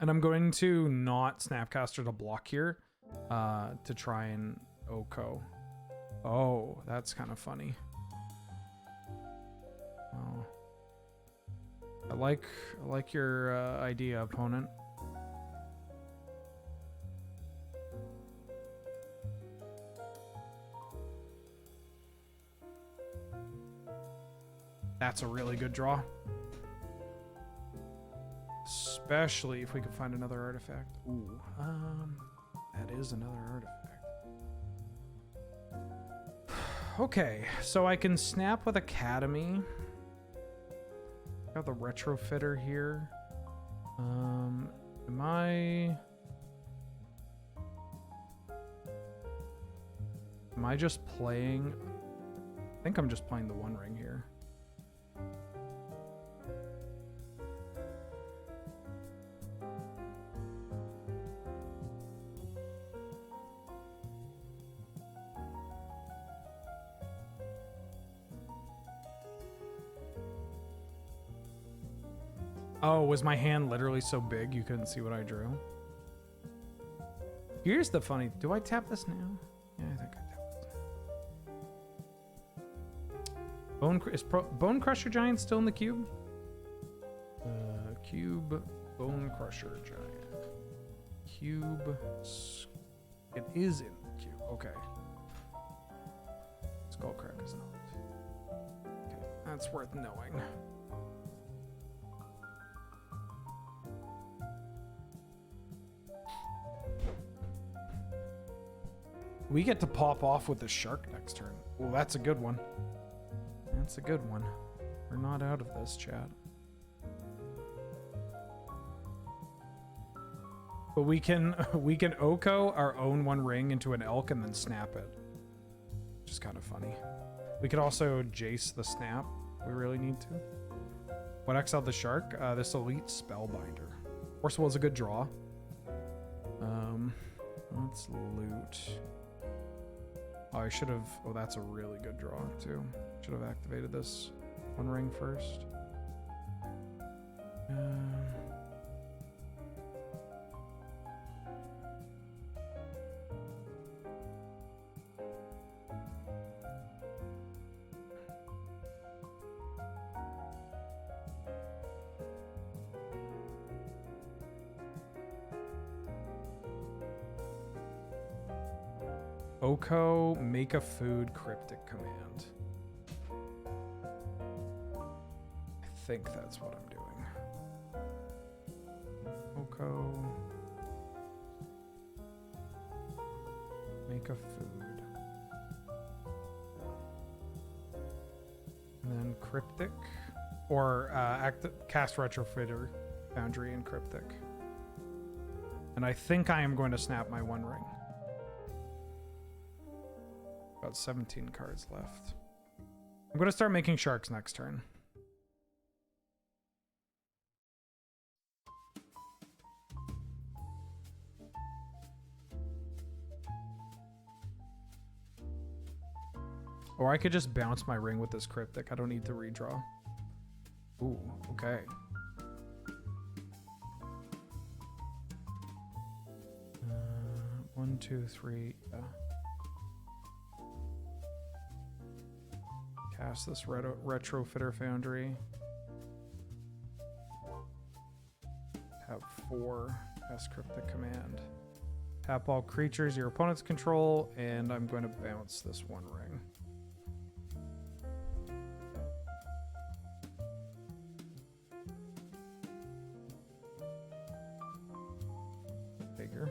And I'm going to not Snapcaster to block here to try and Oko. Oh, that's kind of funny. Oh, I like your idea, opponent. That's a really good draw. Especially if we can find another artifact. Ooh, that is another artifact. Okay, so I can snap with Academy. Got the Retrofitter here. Am I just playing? I think I'm just playing the One Ring here. Oh, was my hand literally so big you couldn't see what I drew? Here's the funny... Do I tap this now? Yeah, I think I tap this. Bone Crusher Giant still in the cube? Cube, Bone Crusher Giant. Cube... It is in the cube. Okay. Skullcrack is not. Okay, that's worth knowing. We get to pop off with the shark next turn. Well, that's a good one. That's a good one. We're not out of this, chat. But we can Oko our own one ring into an elk and then snap it. Which is kind of funny. We could also Jace the snap. We really need to. What exiled the shark? This elite spellbinder. Forcible is a good draw. Let's loot. Oh, I should have. Oh, that's a really good draw too. Should have activated this one ring first. Oko, make a food cryptic command. I think that's what I'm doing. Oko, make a food. And then cryptic, or cast retrofitter, foundry, and cryptic. And I think I am going to snap my one ring. About 17 cards left. I'm going to start making sharks next turn. Or I could just bounce my ring with this cryptic. I don't need to redraw. Ooh, okay. One, two, three. Yeah. Cast this retrofitter foundry. Have 4. Cast cryptic command. Tap all creatures your opponents control, and I'm going to bounce this one ring. Bigger.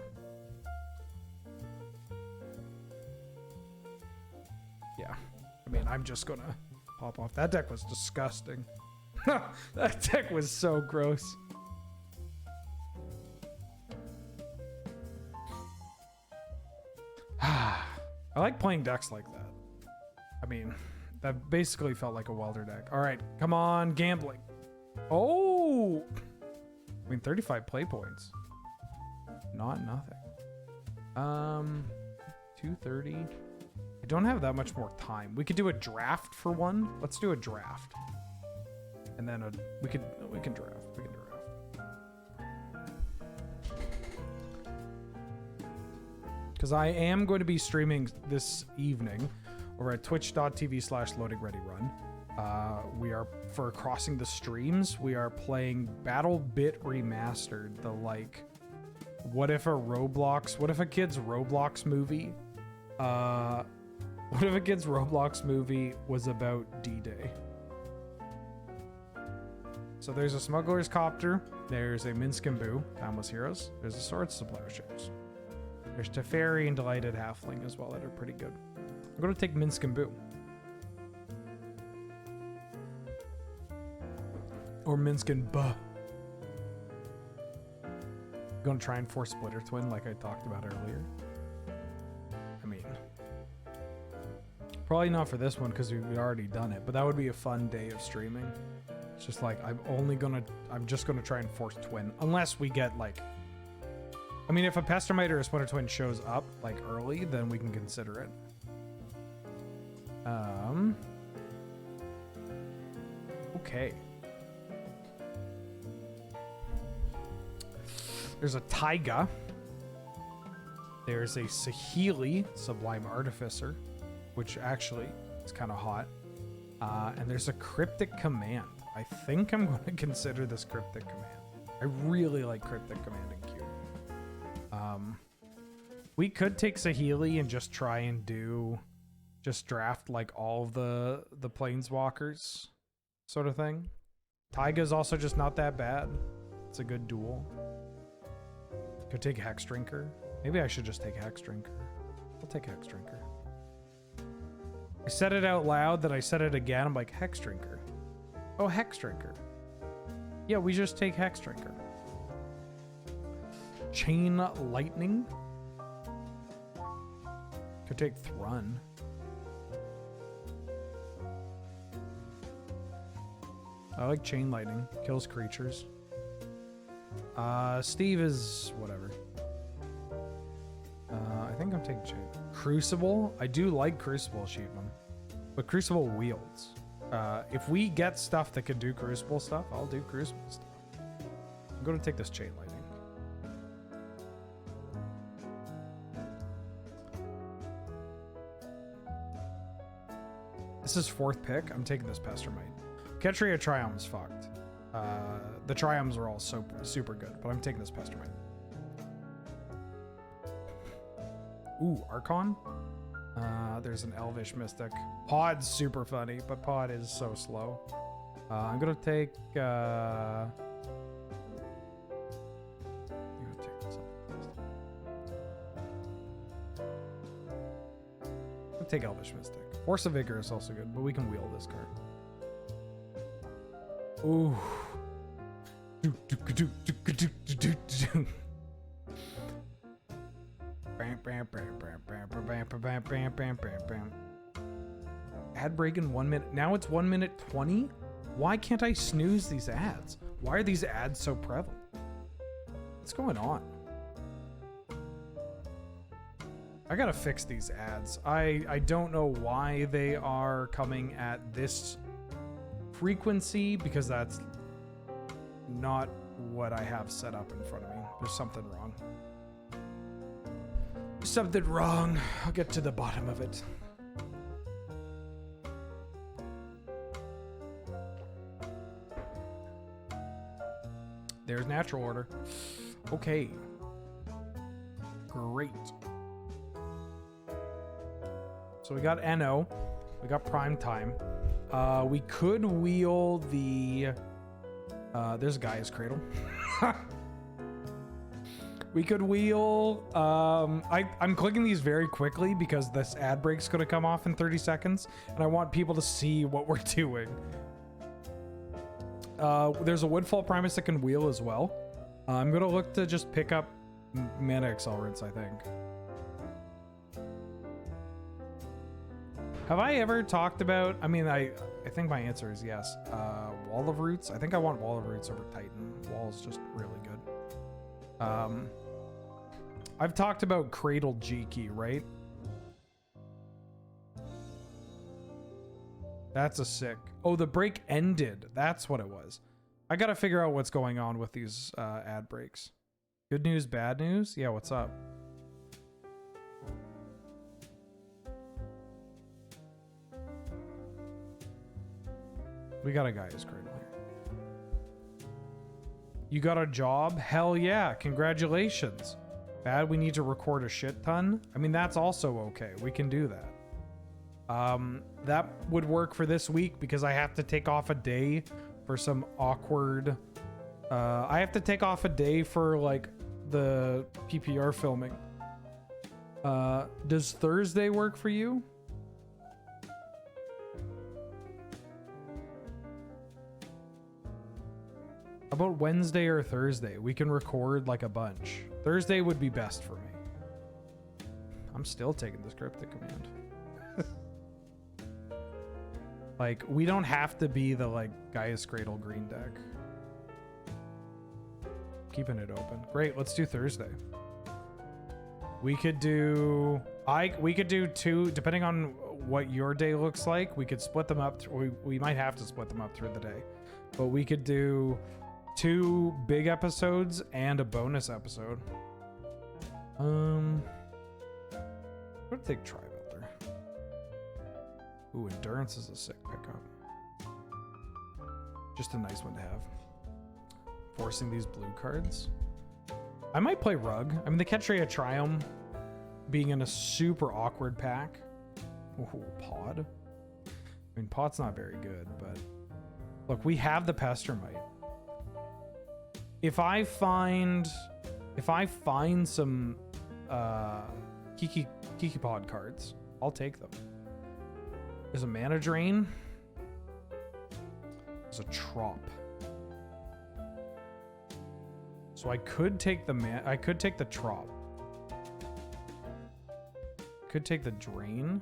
Yeah. I mean, I'm just gonna pop off. That deck was disgusting. That deck was so gross. I like playing decks like that. I mean, that basically felt like a welder deck. All right, come on, gambling. Oh! I mean, 35 play points. Not nothing. 230. I don't have that much more time. We could do a draft for one. Let's do a draft. And then we can draft. We can draft. Because I am going to be streaming this evening over at twitch.tv/loadingreadyrun. We are, for Crossing the Streams, we are playing Battle Bit Remastered. The, like, what if a kid's Roblox movie was about D-Day? So there's a smuggler's copter, there's a Minsk and Boo, Timeless Heroes, there's a Swords to Plowshares. There's Teferi and Delighted Halfling as well that are pretty good. I'm going to take Minsk and Boo. Or Minsk and Buh. Going to try and force Splitter Twin like I talked about earlier. I mean, probably not for this one because we've already done it, but that would be a fun day of streaming. It's just like, I'm just going to try and force Twin. Unless we get, like, I mean, if a Pestermite or a Splitter Twin shows up, like, early, then we can consider it. Okay. There's a Taiga. There's a Saheeli, Sublime Artificer, which actually is kind of hot. And there's a Cryptic Command. I think I'm going to consider this Cryptic Command. I really like Cryptic Command in Q. We could take Saheeli and just try and just draft like all of the Planeswalkers sort of thing. Taiga's also just not that bad. It's a good duel. Could take Hex Drinker. Maybe I should just take Hex Drinker. I'll take Hex Drinker. I said it out loud, then I said it again. I'm like, Hex Drinker. Oh, Hex Drinker. Yeah, we just take Hex Drinker. Chain Lightning. Could take Thrun. I like Chain Lightning. Kills creatures. Steve is whatever. I think I'm taking Chain. Crucible. I do like Crucible Sheepman, but Crucible wields. If we get stuff that can do Crucible stuff, I'll do Crucible stuff. I'm going to take this Chain Lightning. This is 4th pick. I'm taking this Pestermite. Ketria Triumph's fucked. The Triumphs are all so super good, but I'm taking this Pestermite. Ooh, Archon. There's an Elvish Mystic. Pod's super funny, but Pod is so slow. I'm gonna take. I'm gonna take this up. I'm gonna take Elvish Mystic. Force of Vigor is also good, but we can wheel this card. Ooh. Ad break in 1 minute. Now it's 1 minute 20. Why can't I snooze these ads? Why are these ads so prevalent? What's going on? I gotta fix these ads. I don't know why they are coming at this frequency, because that's not what I have set up in front of me. There's something wrong. There's something wrong. I'll get to the bottom of it. There's Natural Order. Okay. Great. So we got NO. We got Prime Time. We could wheel the... there's Gaia's Cradle. We could wheel... I'm clicking these very quickly because this ad break's going to come off in 30 seconds. And I want people to see what we're doing. There's a Woodfall Primus that can wheel as well. I'm going to look to just pick up Mana Accelerants, I think. Have I ever talked about... I mean, I think my answer is yes. Wall of Roots. I think I want Wall of Roots over Titan. Wall is just really good. I've talked about Cradle G-Key, right? That's a sick... Oh, the break ended. That's what it was. I gotta figure out what's going on with these ad breaks. Good news, bad news? Yeah, what's up? We got a Gaia's Cradle here. You got a job? Hell yeah. Congratulations. Bad, we need to record a shit ton. I mean, that's also okay. We can do that. That would work for this week because I have to take off a day for some awkward... I have to take off a day for, like, the PPR filming. Does Thursday work for you? How about Wednesday or Thursday? We can record like a bunch. Thursday would be best for me. I'm still taking this cryptic command. Like, we don't have to be the, like, Gaia's Cradle green deck. Keeping it open. Great, let's do Thursday. We could do... we could do 2, depending on what your day looks like, we could split them up. We might have to split them up through the day. But we could do 2 big episodes and a bonus episode. I'm gonna take Tri-Builder. Ooh, Endurance is a sick pickup. Just a nice one to have. Forcing these blue cards. I might play Rug. I mean, the Ketria Triumph being in a super awkward pack. Ooh, Pod. I mean, Pod's not very good, but... Look, we have the Pestermite. If I find some Kiki Kiki Pod cards. I'll take them. There's a mana drain. There's a trop. So I could take the I could take the trop. Could take the drain.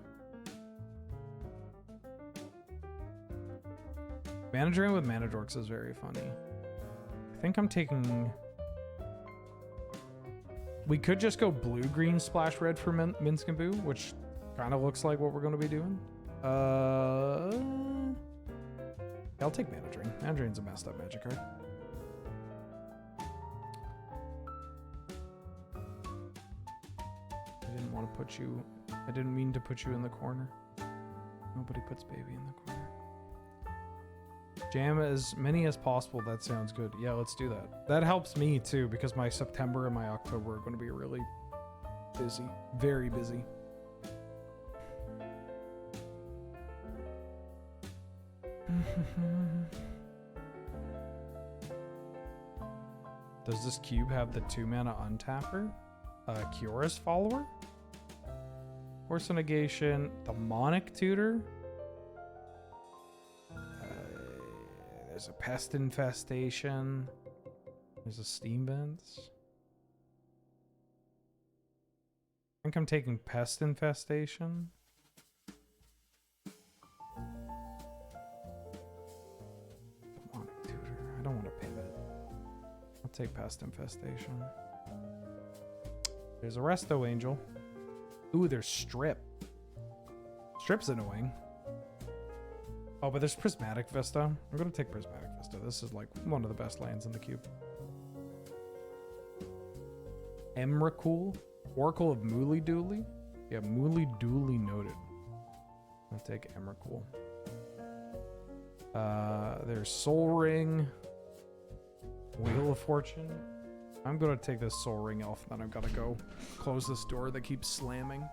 Mana drain with mana dorks is very funny. I think I'm taking. We could just go blue, green, splash red for Minsk and Boo, which kind of looks like what we're going to be doing. I'll take mana drain. Mana drain's a messed up magic card. I didn't want to put you. I didn't mean to put you in the corner. Nobody puts baby in the corner. Jam as many as possible. That sounds good. Yeah, let's do that. That helps me too, because my September and my October are going to be really busy. Very busy. Does this cube have the 2 mana untapper? Kiora's follower? Force of negation. Demonic tutor? There's a pest infestation. There's a steam vents. I think I'm taking pest infestation. Demonic tutor. I don't want to pivot. I'll take pest infestation. There's a resto angel. Ooh, there's strip. Strip's annoying. Oh, but there's Prismatic Vista. I'm going to take Prismatic Vista. This is like one of the best lands in the cube. Emrakul. Oracle of Mooley Dooley. Yeah, Mooley Dooley noted. I'll take Emrakul. There's Soul Ring. Wheel of Fortune. I'm going to take this Soul Ring elf, then I've got to go close this door that keeps slamming.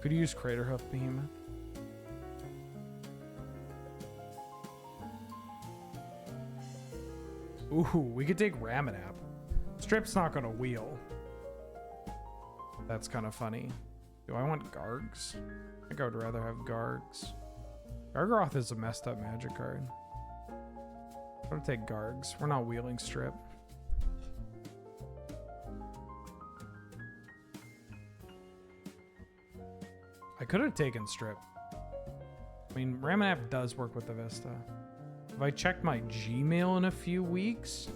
Could you use Craterhoof Behemoth? Ooh, we could take Ramanap. Strip's not gonna wheel. That's kind of funny. Do I want Gargs? I think I would rather have Gargs. Gargaroth is a messed up magic card. I'm gonna take Gargs. We're not wheeling Strip. I could have taken Strip. I mean, Ramanap does work with the Vista. If I check my Gmail in a few weeks,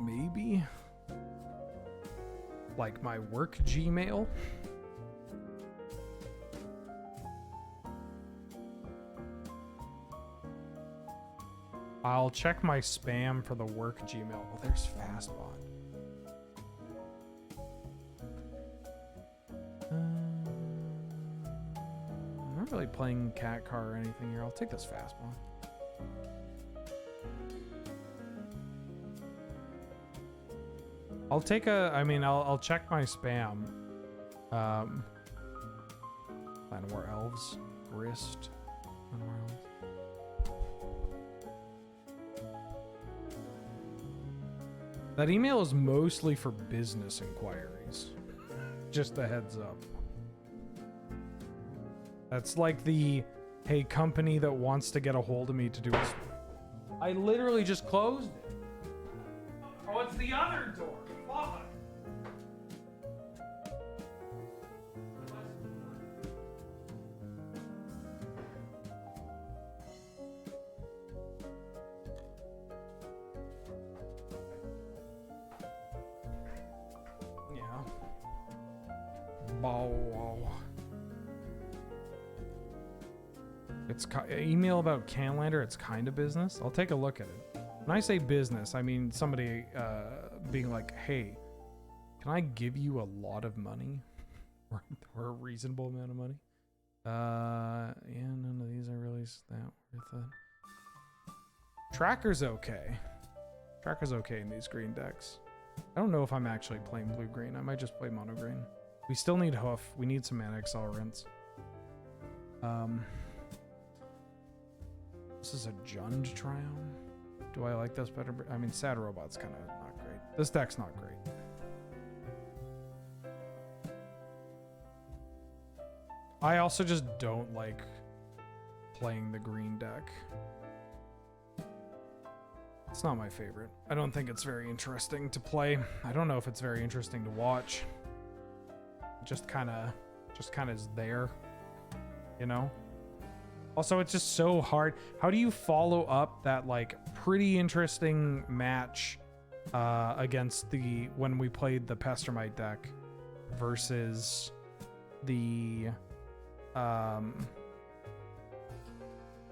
maybe. Like my work Gmail. I'll check my spam for the work Gmail. Oh, there's Fastbot. I'm not really playing cat car or anything here. I'll take this Fastball. I'll take a, I mean, I'll check my spam. Llanowar Elves. Grist. Llanowar Elves. That email is mostly for business inquiries. Just a heads up. That's like the, hey, company that wants to get a hold of me to do a... I literally just closed it. Oh, it's the other door. Fuck. Yeah. Bow wow. It's email about Canlander. It's kind of business. I'll take a look at it. When I say business, I mean somebody being like, hey, can I give you a lot of money? or a reasonable amount of money? Yeah, none of these are really that worth it. Tracker's okay. Tracker's okay in these green decks. I don't know if I'm actually playing blue-green. I might just play mono-green. We still need hoof. We need some mana accelerants. This is a Jund Triumph. Do I like this better? I mean, Sad Robot's kind of not great. This deck's not great. I also just don't like playing the green deck. It's not my favorite. I don't think it's very interesting to play. I don't know if it's very interesting to watch. It just kind of is there, you know? Also, it's just so hard. How do you follow up that like pretty interesting match against when we played the Pestermite deck versus the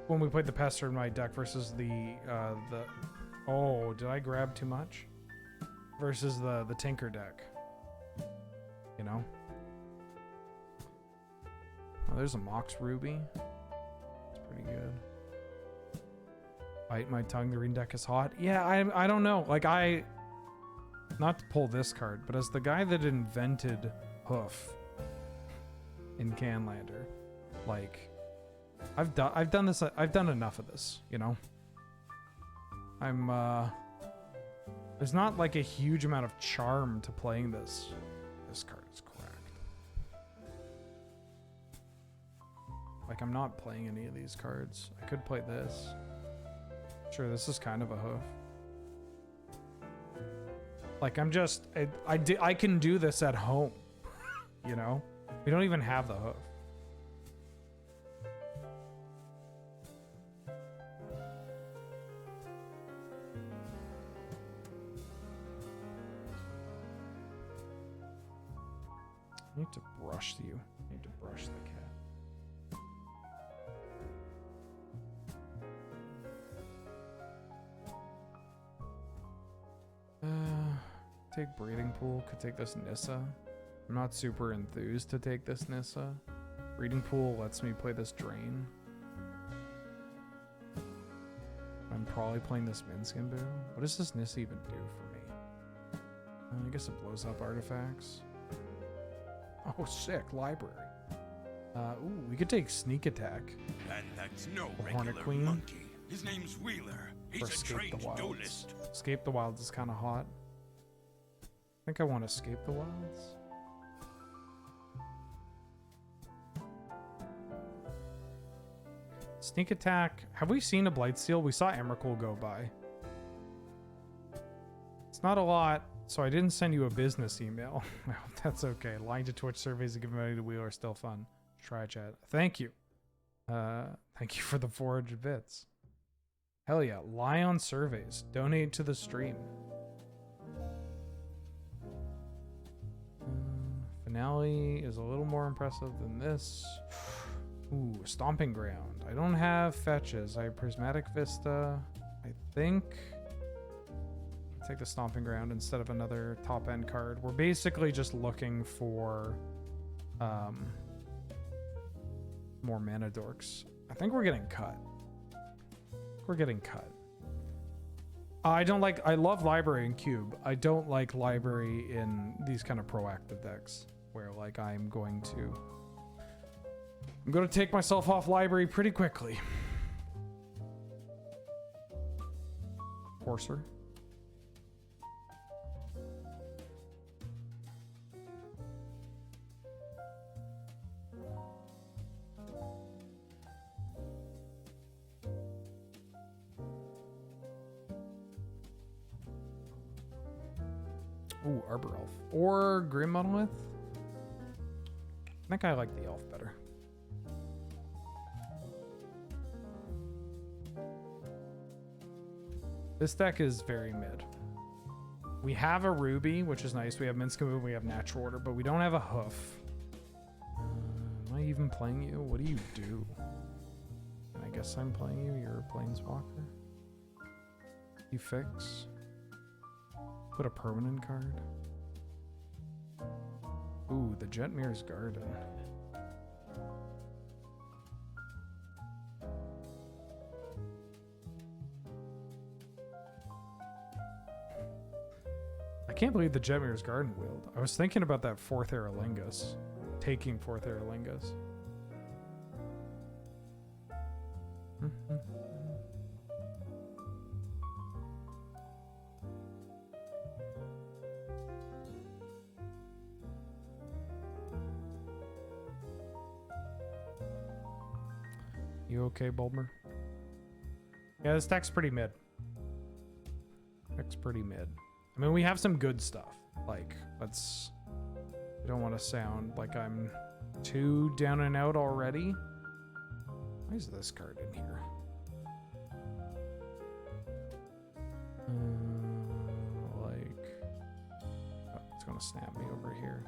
when we played the Pestermite deck versus the oh, did I grab too much? Versus the Tinker deck. You know? Oh, there's a Mox Ruby. It's pretty good. Bite my tongue, the green deck is hot. Yeah, I don't know. Like, not to pull this card, but as the guy that invented Hoof in Canlander, like, I've done this. I've done enough of this, you know? There's not like a huge amount of charm to playing this. This card is cracked. Like, I'm not playing any of these cards. I could play this. Sure, this is kind of a hoof. Like, I'm just, I can do this at home, you know? We don't even have the hoof. I need to brush you. I need to brush the cat. Take Breeding Pool. Could take this Nissa. I'm not super enthused to take this Nissa. Breeding Pool lets me play this Drain. I'm probably playing this Minskin Boo. What does this Nissa even do for me? I guess it blows up artifacts. Oh, sick. Library. Ooh, we could take Sneak Attack. And that's no Hornet regular Queen. monkey. His name's Wheeler. He's Or a Escape trained the Wilds. duelist. Escape the Wilds is kind of hot. I think I want to Escape the Wilds. Sneak Attack. Have we seen a Blightsteel? We saw Emrakul go by. It's not a lot, so I didn't send you a business email. That's okay. Lying to Twitch surveys and giving money to Wheeler are still fun. Try chat. Thank you. Thank you for the 400 bits. Hell yeah. Lie on surveys. Donate to the stream. Finale is a little more impressive than this. Ooh, Stomping Ground. I don't have fetches. I have Prismatic Vista. I think I'll take the Stomping Ground instead of another top end card. We're basically just looking for more mana dorks. I think we're getting cut. We're getting cut. I love Library in Cube. I don't like Library in these kind of proactive decks where like I'm going to take myself off Library pretty quickly. Courser. Ooh, Arbor Elf. Or Grim Monolith? I think I like the Elf better. This deck is very mid. We have a Ruby, which is nice. We have Minskin Boo, we have Natural Order, but we don't have a Hoof. Am I even playing you? What do you do? I guess I'm playing you. You're a Planeswalker. You fix. Put a permanent card. Ooh, the Jetmir's Garden. I can't believe the Jetmir's Garden wheeled. I was thinking about that 4th Aerolingus. Taking 4th Aerolingus. You okay, Bulmer? Yeah, this deck's pretty mid. Deck's pretty mid. I mean, we have some good stuff. Like, let's... I don't want to sound like I'm too down and out already. Why is this card in here? Oh, it's gonna snap me over here.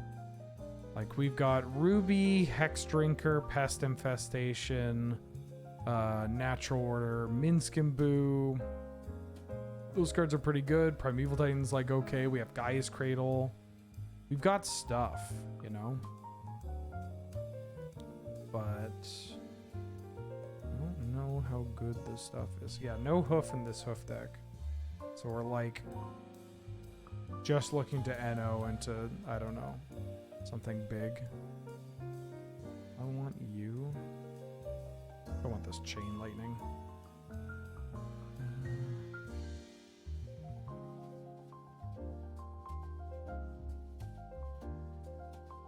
Like, we've got Ruby, Hex Drinker, Pest Infestation, Natural Order, Minsk and Boo. Those cards are pretty good. Primeval Titan's like okay. We have Gaia's Cradle. We've got stuff, you know? But I don't know how good this stuff is. Yeah, no hoof in this hoof deck. So we're like just looking to NO and to, I don't know, something big. I want you. I want this Chain Lightning.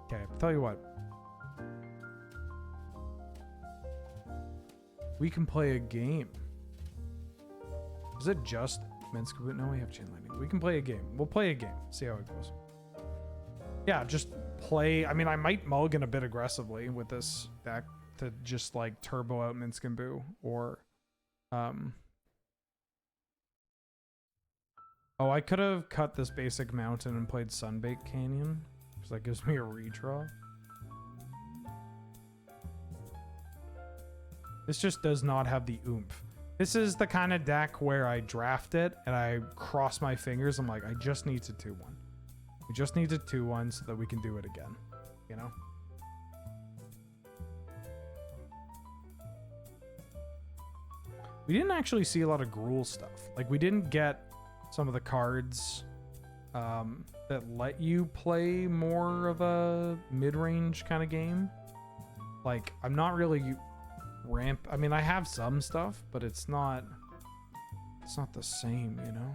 Okay, tell you what. We can play a game. Is it just Minsk? No, we have Chain Lightning. We can play a game. We'll play a game. See how it goes. Yeah, just play. I mean, I might mulligan a bit aggressively with this deck to just like turbo out Minsk and Boo. Or, oh, I could have cut this basic mountain and played Sunbaked Canyon. Because that gives me a redraw. This just does not have the oomph. This is the kind of deck where I draft it and I cross my fingers. I'm like, I just need to 2-1. We just need to 2-1 so that we can do it again. You know? We didn't actually see a lot of Gruul stuff. Like, we didn't get some of the cards that let you play more of a mid-range kind of game. Like, I'm not really I mean, I have some stuff, but it's not the same, you know?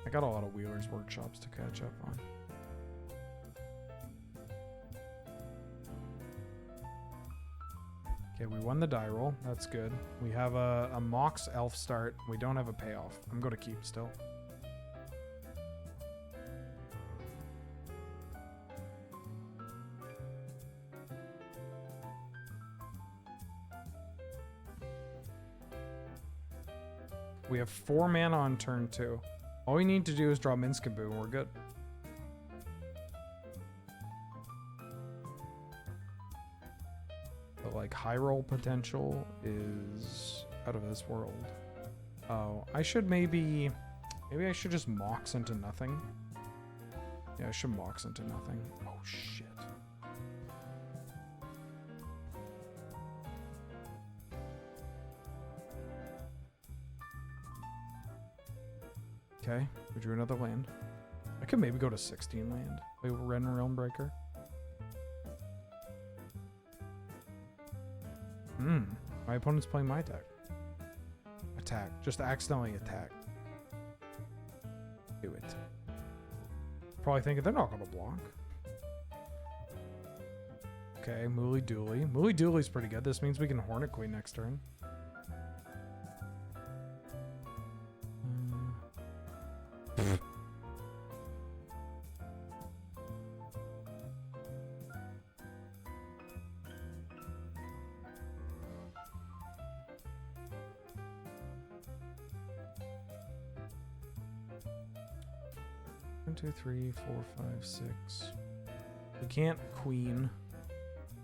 I got a lot of Wheeler's Workshops to catch up on. Okay, we won the die roll. That's good. We have a Mox Elf start. We don't have a payoff. I'm going to keep still. We have 4 mana on turn 2. All we need to do is draw Minsk and Boo and we're good. But like high roll potential is out of this world. Oh, I should maybe I should just Mox into nothing. Yeah, I should Mox into nothing. Oh shit. Okay, we drew another land. I could maybe go to 16 land. Play Ren Realmbreaker. My opponent's playing my deck. Attack. Just accidentally attack. Do it. Probably thinking they're not going to block. Okay, Mooly Dooley. Mooly Dooley's pretty good. This means we can Hornet Queen next turn. 1, 2, 3, 4, 5, 6. We can't queen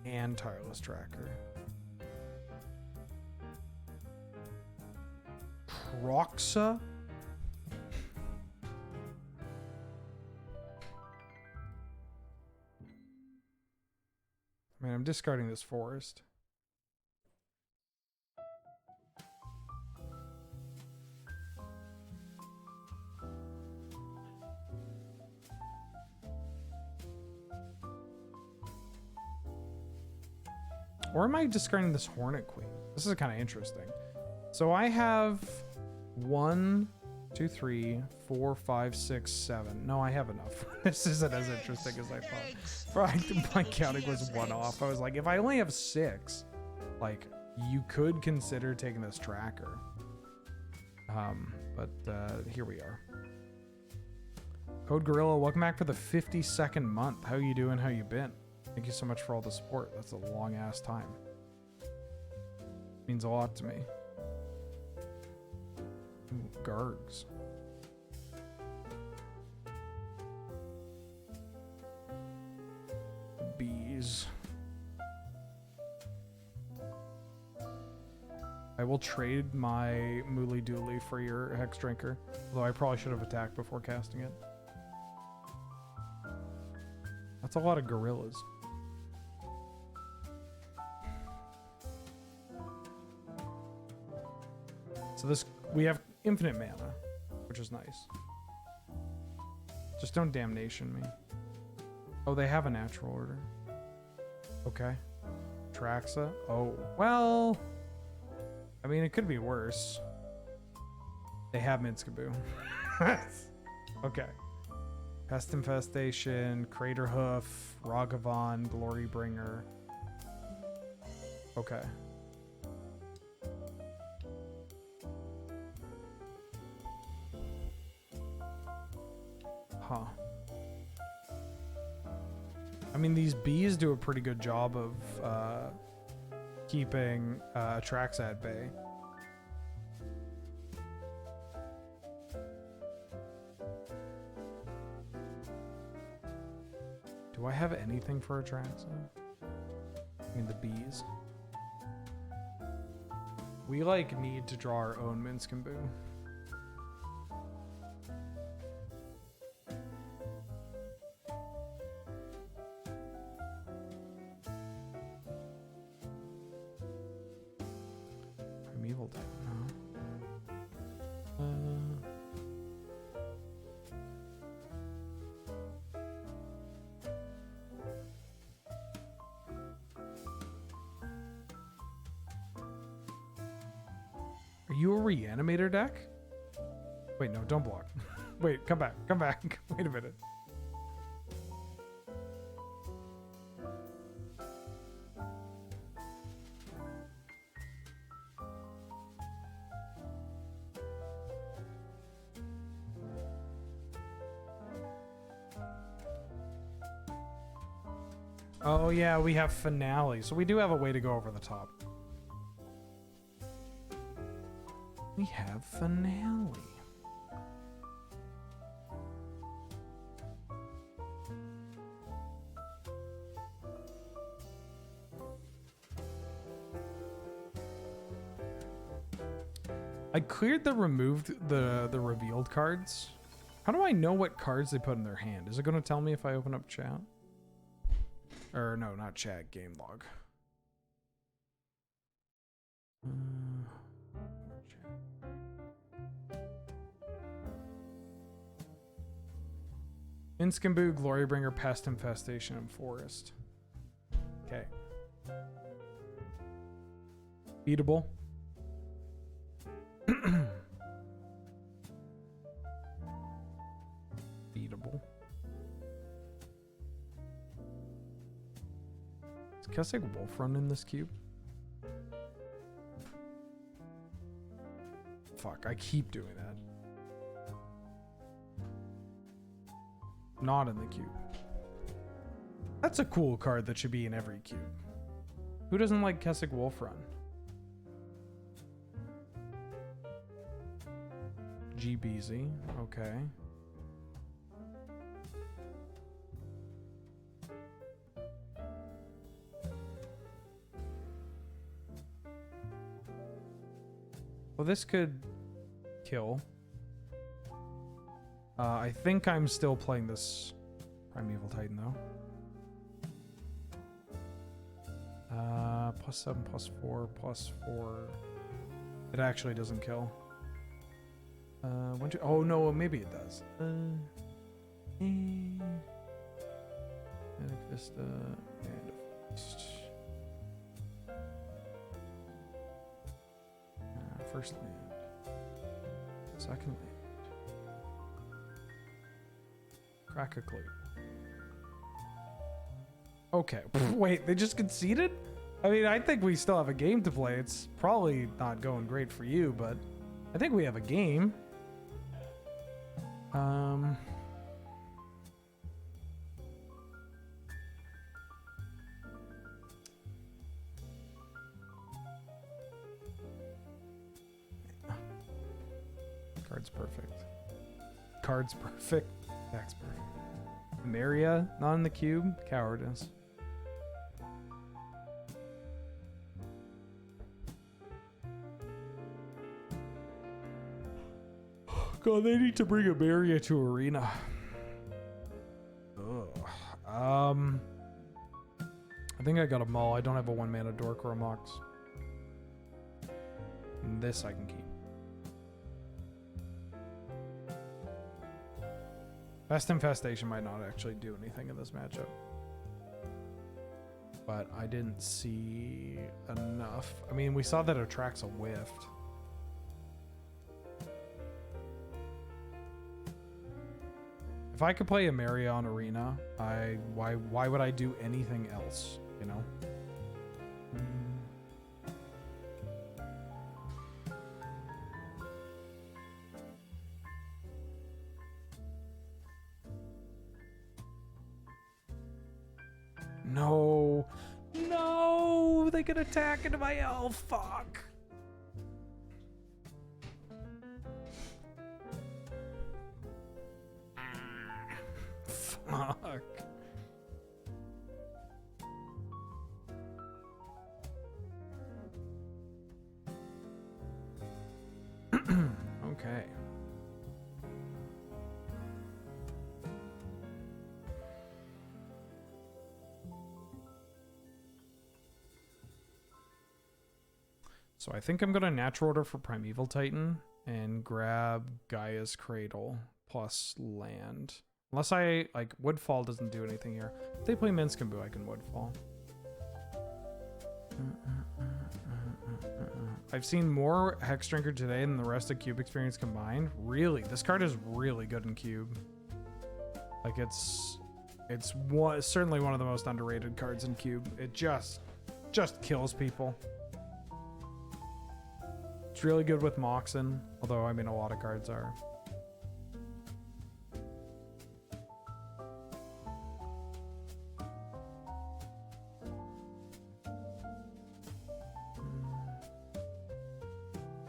and tireless tracker. Proxa? I mean, I'm discarding this forest. Or am I discarding this Hornet Queen? This is kind of interesting. So I have 1, 2, 3, 4, 5, 6, 7. No, I have enough. This isn't as interesting as I thought. My counting was 1 off. I was like, if I only have 6, like, you could consider taking this tracker. But here we are. Code Gorilla, welcome back for the 52nd month. How you doing? How you been? Thank you so much for all the support. That's a long ass time. Means a lot to me. Ooh, Gargs. Bees. I will trade my Mooly Dooley for your Hex Drinker. Although I probably should have attacked before casting it. That's a lot of gorillas. So this, we have infinite mana, which is nice. Just don't damnation me. Oh, they have a natural order. Okay. Traxa. Oh, well, I mean, it could be worse. They have Minskaboo. Okay. Pest Infestation, Crater Hoof, Ragavan, Glorybringer. Okay. Huh. I mean, these bees do a pretty good job of keeping Traxa at bay. Do I have anything for Traxa? I mean, the bees. We, like, need to draw our own Minskaboo. Primeval type, no. Are you a reanimator deck? Wait, no, don't block. Wait, come back, come back. Wait a minute. Oh yeah, we have Finale, so we do have a way to go over the top. We have Finale. I cleared the removed the revealed cards. How do I know what cards they put in their hand? Is it going to tell me if I open up chat? Or no, not chat, game log. Minskaboo, Glorybringer, Pest Infestation, and Forest. Okay. Beatable. Beatable. Is Kessig Wolf Run in this cube? Fuck, I keep doing that. Not in the cube. That's a cool card that should be in every cube. Who doesn't like Kessig Wolf Run? GBZ, okay. Well, this could kill. I think I'm still playing this Primeval Titan, though. +7, +4, +4. It actually doesn't kill. Oh, no, maybe it does. Magic Vista and first land. Second land. Crack a clue. Okay. Wait, they just conceded? I mean, I think we still have a game to play. It's probably not going great for you, but I think we have a game. Card's perfect. Card's perfect. That's perfect. Maria, not in the cube. Cowardice. God, they need to bring a Maria to Arena. Ugh. I think I got a Maul. I don't have a 1-mana Dork or a Mox. And this I can keep. Best Infestation might not actually do anything in this matchup. But I didn't see enough. I mean, we saw that Atraxa whiffed. If I could play a Maria on Arena, why would I do anything else, you know? No. No! They could attack into my elf. Fuck. Fuck. Okay. So I think I'm going to natural order for Primeval Titan and grab Gaia's Cradle plus land. Unless I, like, Woodfall doesn't do anything here. If they play Minskambu, I can Woodfall. I've seen more Hex Drinker today than the rest of Cube Experience combined. Really? This card is really good in Cube. Like, it's certainly one of the most underrated cards in Cube. It just kills people. It's really good with Moxen, although, I mean, a lot of cards are.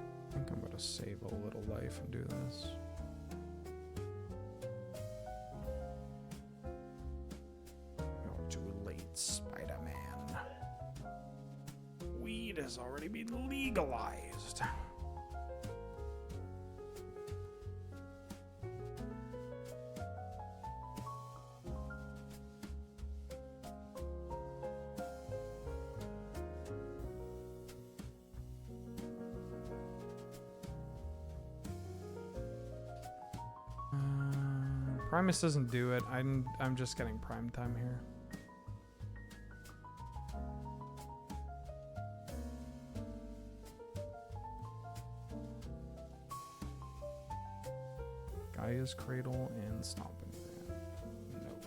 I think I'm going to save a little life and do this. You're too late, Spider-Man. Weed has already been legalized. Primus doesn't do it. I'm just getting prime time here. Gaia's Cradle and Stomping Ground. Nope.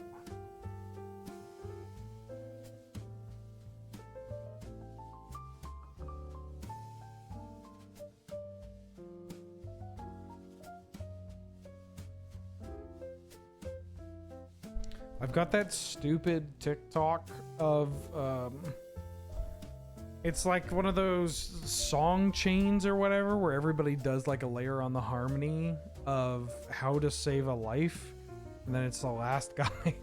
I've got that stupid TikTok of it's like one of those song chains or whatever where everybody does like a layer on the harmony of how to save a life, and then it's the last guy.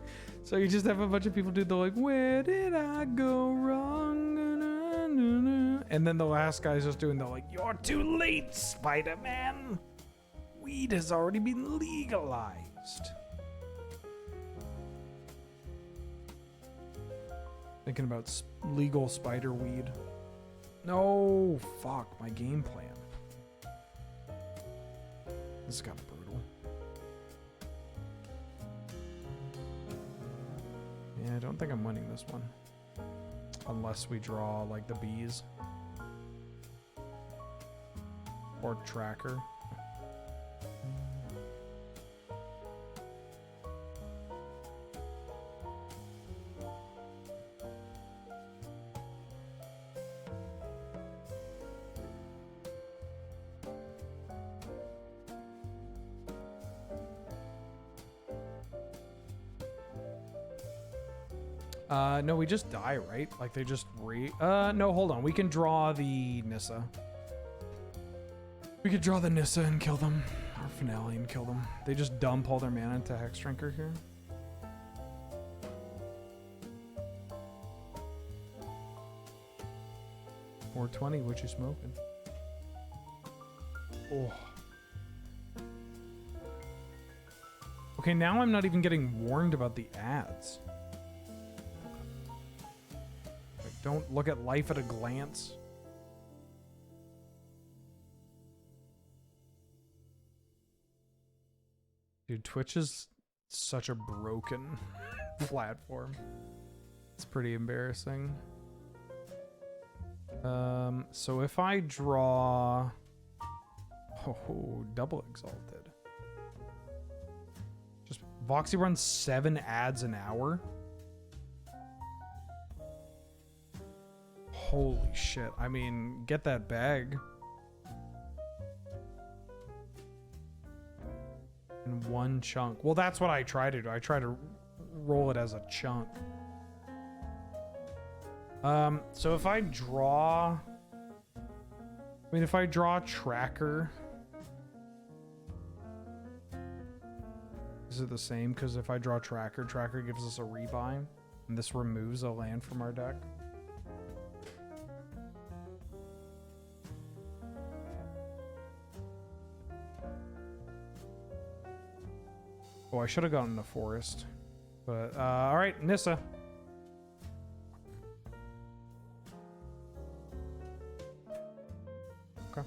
So you just have a bunch of people do the like, where did I go wrong? And then the last guy's just doing the like, you're too late, Spider-Man. Weed has already been legalized. Thinking about legal spider weed. No, fuck, my game plan. This got brutal. Yeah, I don't think I'm winning this one. Unless we draw, like, the bees. Or tracker. No, we just die, right? Like they just no, hold on. We can draw the Nissa. We could draw the Nissa and kill them. Or Finale and kill them. They just dump all their mana into Hex Drinker here. $420, what you smoking? Oh. Okay, now I'm not even getting warned about the ads. Don't look at life at a glance. Dude, Twitch is such a broken platform. It's pretty embarrassing. So if I draw... Oh, double exalted. Just Voxy runs 7 ads an hour. Holy shit. I mean, get that bag. In one chunk. Well, that's what I try to do. I try to roll it as a chunk. So if I draw... I mean, if I draw Tracker... Is it the same? Because if I draw Tracker, Tracker gives us a rebuy. And this removes a land from our deck. Oh, I should have gotten the forest. But, alright, Nissa. Okay.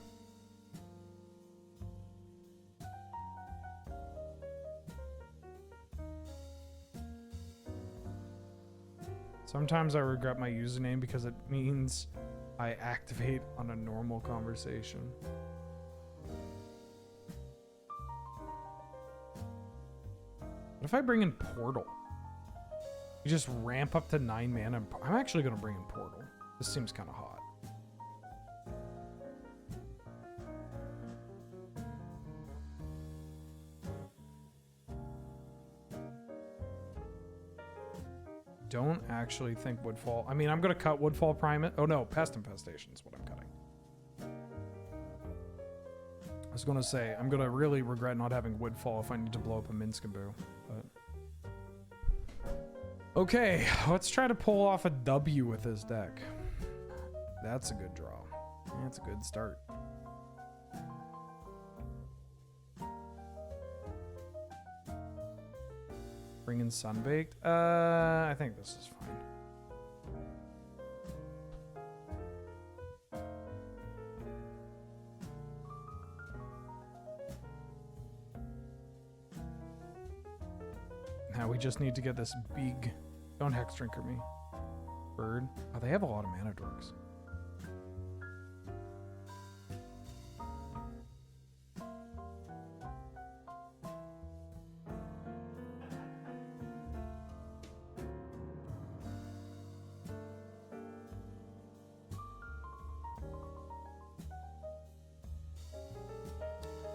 Sometimes I regret my username because it means I activate on a normal conversation. What if I bring in Portal? You just ramp up to 9 mana. I'm actually going to bring in Portal. This seems kind of hot. Don't actually think Woodfall. I mean, I'm going to cut Woodfall Prime. Oh no, Pest Infestation is what I'm cutting. I was going to say, I'm going to really regret not having Woodfall if I need to blow up a Minskaboo. But... Okay, let's try to pull off a W with this deck. That's a good draw. That's a good start. Bring in Sunbaked. I think this is fine. Now we just need to get this big... Don't Hex Drinker me. Bird. Oh, they have a lot of mana dorks.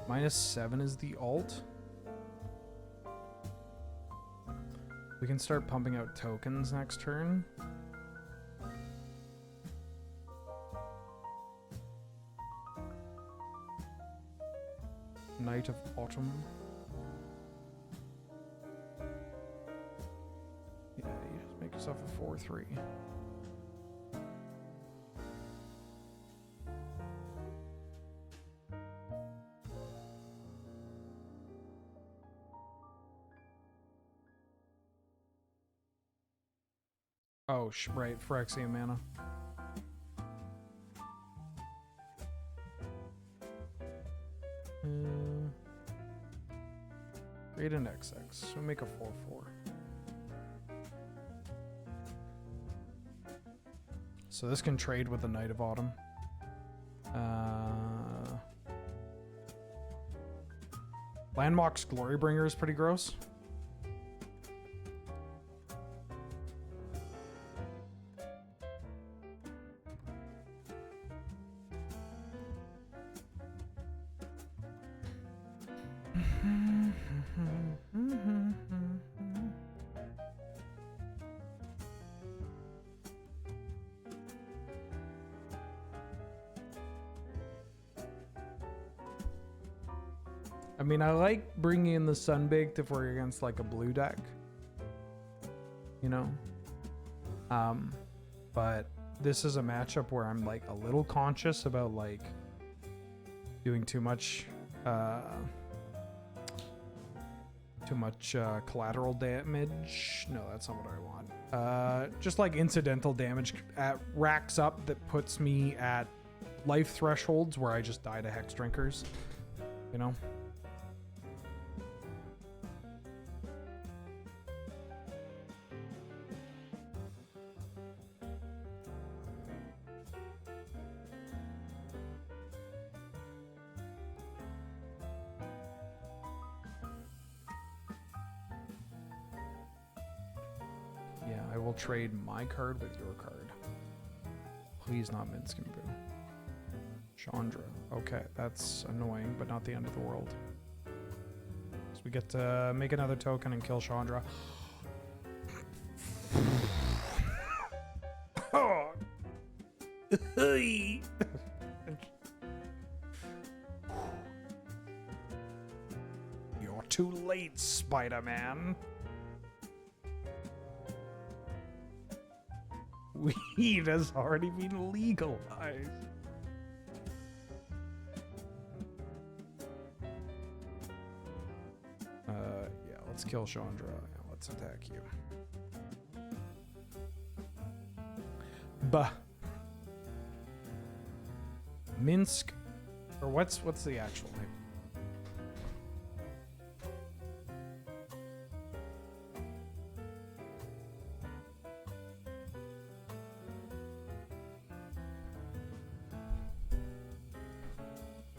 -7 is the alt. We can start pumping out tokens next turn. Night of Autumn. Yeah, you just make yourself a 4/3. Oh, right, Phyrexian mana. Create an XX. So make a 4/4. So this can trade with the Knight of Autumn. Landmock's Glorybringer is pretty gross. I mean, I like bringing in the Sunbaked if we're against like a blue deck, you know. But this is a matchup where I'm like a little conscious about like doing too much collateral damage. No, that's not what I want. Just like incidental damage racks up that puts me at life thresholds where I just die to Hex Drinkers, you know. Trade my card with your card. Please not Minsc and Boo. Chandra. Okay, that's annoying, but not the end of the world. So we get to make another token and kill Chandra. You're too late, Spider-Man. Weed has already been legalized. Yeah, let's kill Chandra. Let's attack you. Bah. Minsc, or what's the actual name?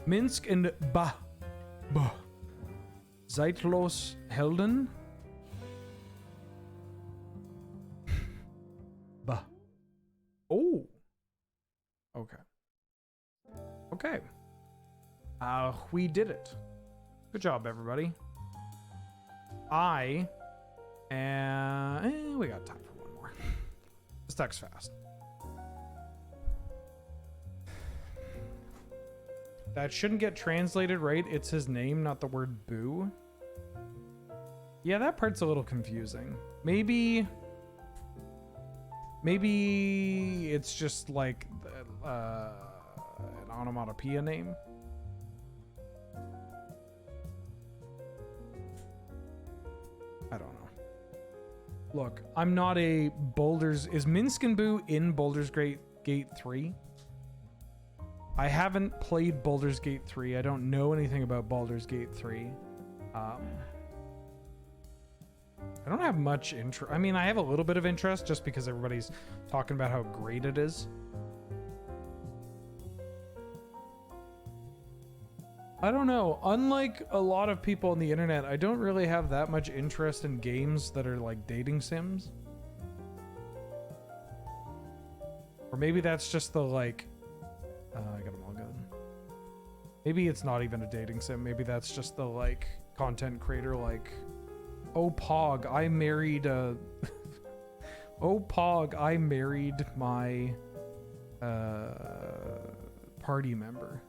Minsc and Bah. Zeitlos Helden. Bah. Oh. Okay. Okay. We did it. Good job, everybody. We got time for one more. This deck's fast. That shouldn't get translated right. It's his name, not the word boo. Yeah, that part's a little confusing. Maybe it's just like an onomatopoeia name. I don't know. Look, I'm not a Boulders... Is Minsc and Boo in Baldur's Gate 3? I haven't played Baldur's Gate 3. I don't know anything about Baldur's Gate 3. I don't have much interest. I mean, I have a little bit of interest just because everybody's talking about how great it is. I don't know. Unlike a lot of people on the internet, I don't really have that much interest in games that are like dating sims. Or maybe that's just the like... I got them all good. Maybe it's not even a dating sim. Maybe that's just the like content creator like, oh Pog, I married a oh Pog, I married my party member.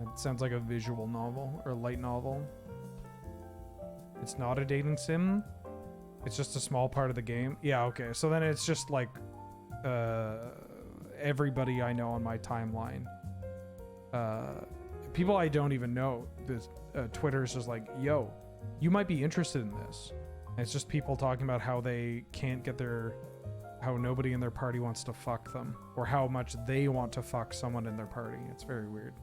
It sounds like a visual novel or a light novel. It's not a dating sim. It's just a small part of the game. Yeah, okay. So then it's just like everybody I know on my timeline. People I don't even know. This Twitter's just like, yo, you might be interested in this. And it's just people talking about how they can't get their how nobody in their party wants to fuck them, or how much they want to fuck someone in their party. It's very weird.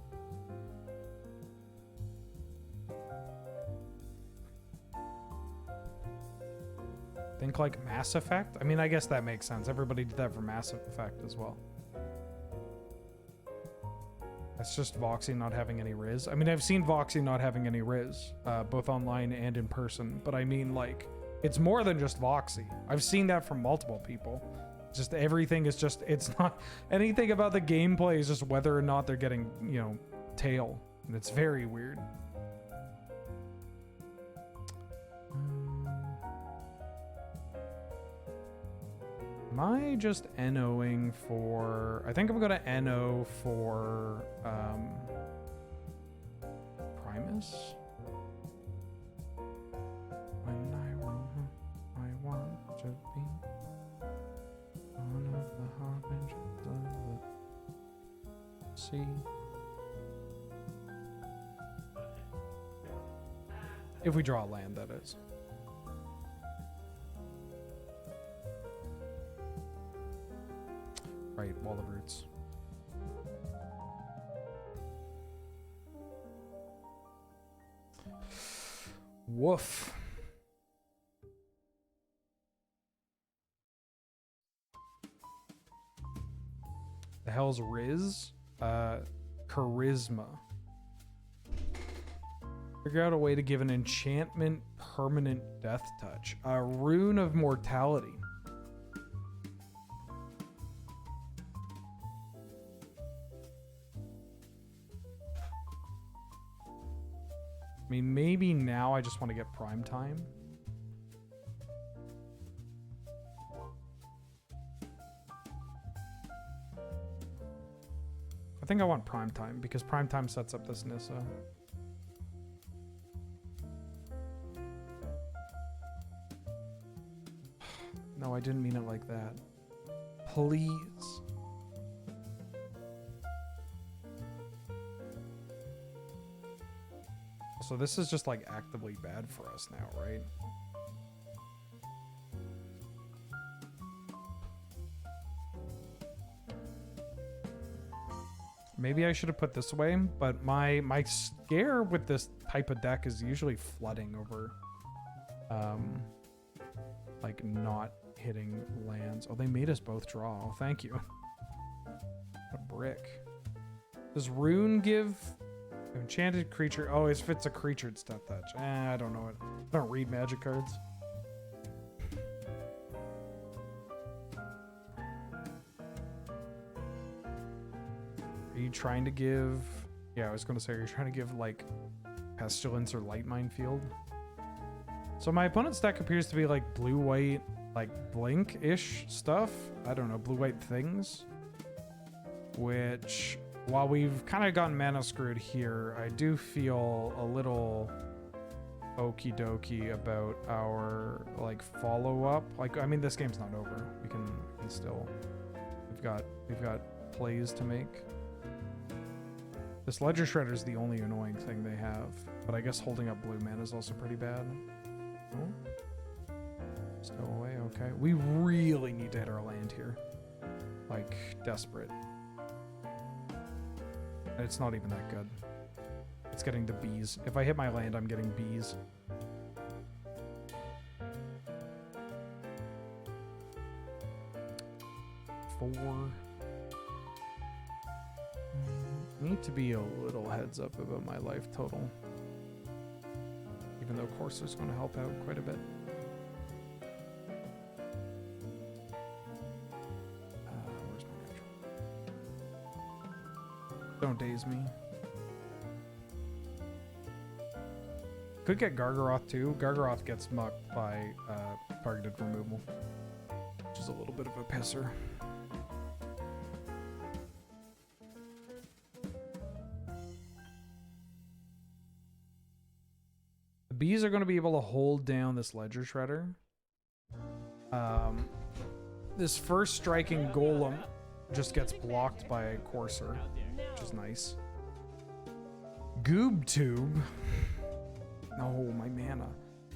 Think like Mass Effect? I mean, I guess that makes sense. Everybody did that for Mass Effect as well. That's just Voxy not having any Riz. I mean, I've seen Voxy not having any Riz, both online and in person, but I mean, like, it's more than just Voxy. I've seen that from multiple people. Just everything is just, it's not, anything about the gameplay is just whether or not they're getting, you know, tail. And it's very weird. Am I just NOing for... I think I'm going to NO for Primus. When I want to be one of the harbingers of the sea. If we draw land, that is. Right, Wall of Roots. Woof. The hell's Riz? Charisma. Figure out a way to give an enchantment permanent death touch. A rune of mortality. I mean, maybe now I just want to get prime time. I think I want prime time because prime time sets up this Nissa. No, I didn't mean it like that. Please. So this is just like actively bad for us now, right? Maybe I should have put this away, but my scare with this type of deck is usually flooding over like not hitting lands. Oh, they made us both draw. Oh, thank you. What a brick. Does Rune give enchanted creature? Oh, if it's a creature, it's death touch. I don't know it. I don't read magic cards. Are you trying to give... Yeah, I was going to say, are you trying to give, like, Pestilence or Light Minefield? So my opponent's deck appears to be, like, blue-white, like, Blink-ish stuff. I don't know, blue-white things. Which, while we've kind of gotten mana screwed here, I do feel a little okie dokie about our, like, follow-up. Like, I mean, this game's not over. We can still... We've got plays to make. This Ledger Shredder is the only annoying thing they have, but I guess holding up blue mana is also pretty bad. Oh. Still away, okay. We really need to hit our land here. Like, desperate. And it's not even that good. It's getting the bees. If I hit my land, I'm getting bees. Four. Need to be a little heads up about my life total. Even though Courser's going to help out quite a bit. Where's my natural? Don't daze me. Could get Gargaroth too. Gargaroth gets mucked by targeted removal, which is a little bit of a pisser. Bees are going to be able to hold down this Ledger Shredder. This first striking Golem just gets blocked by a Courser, which is nice. Goob Tube. Oh, my mana.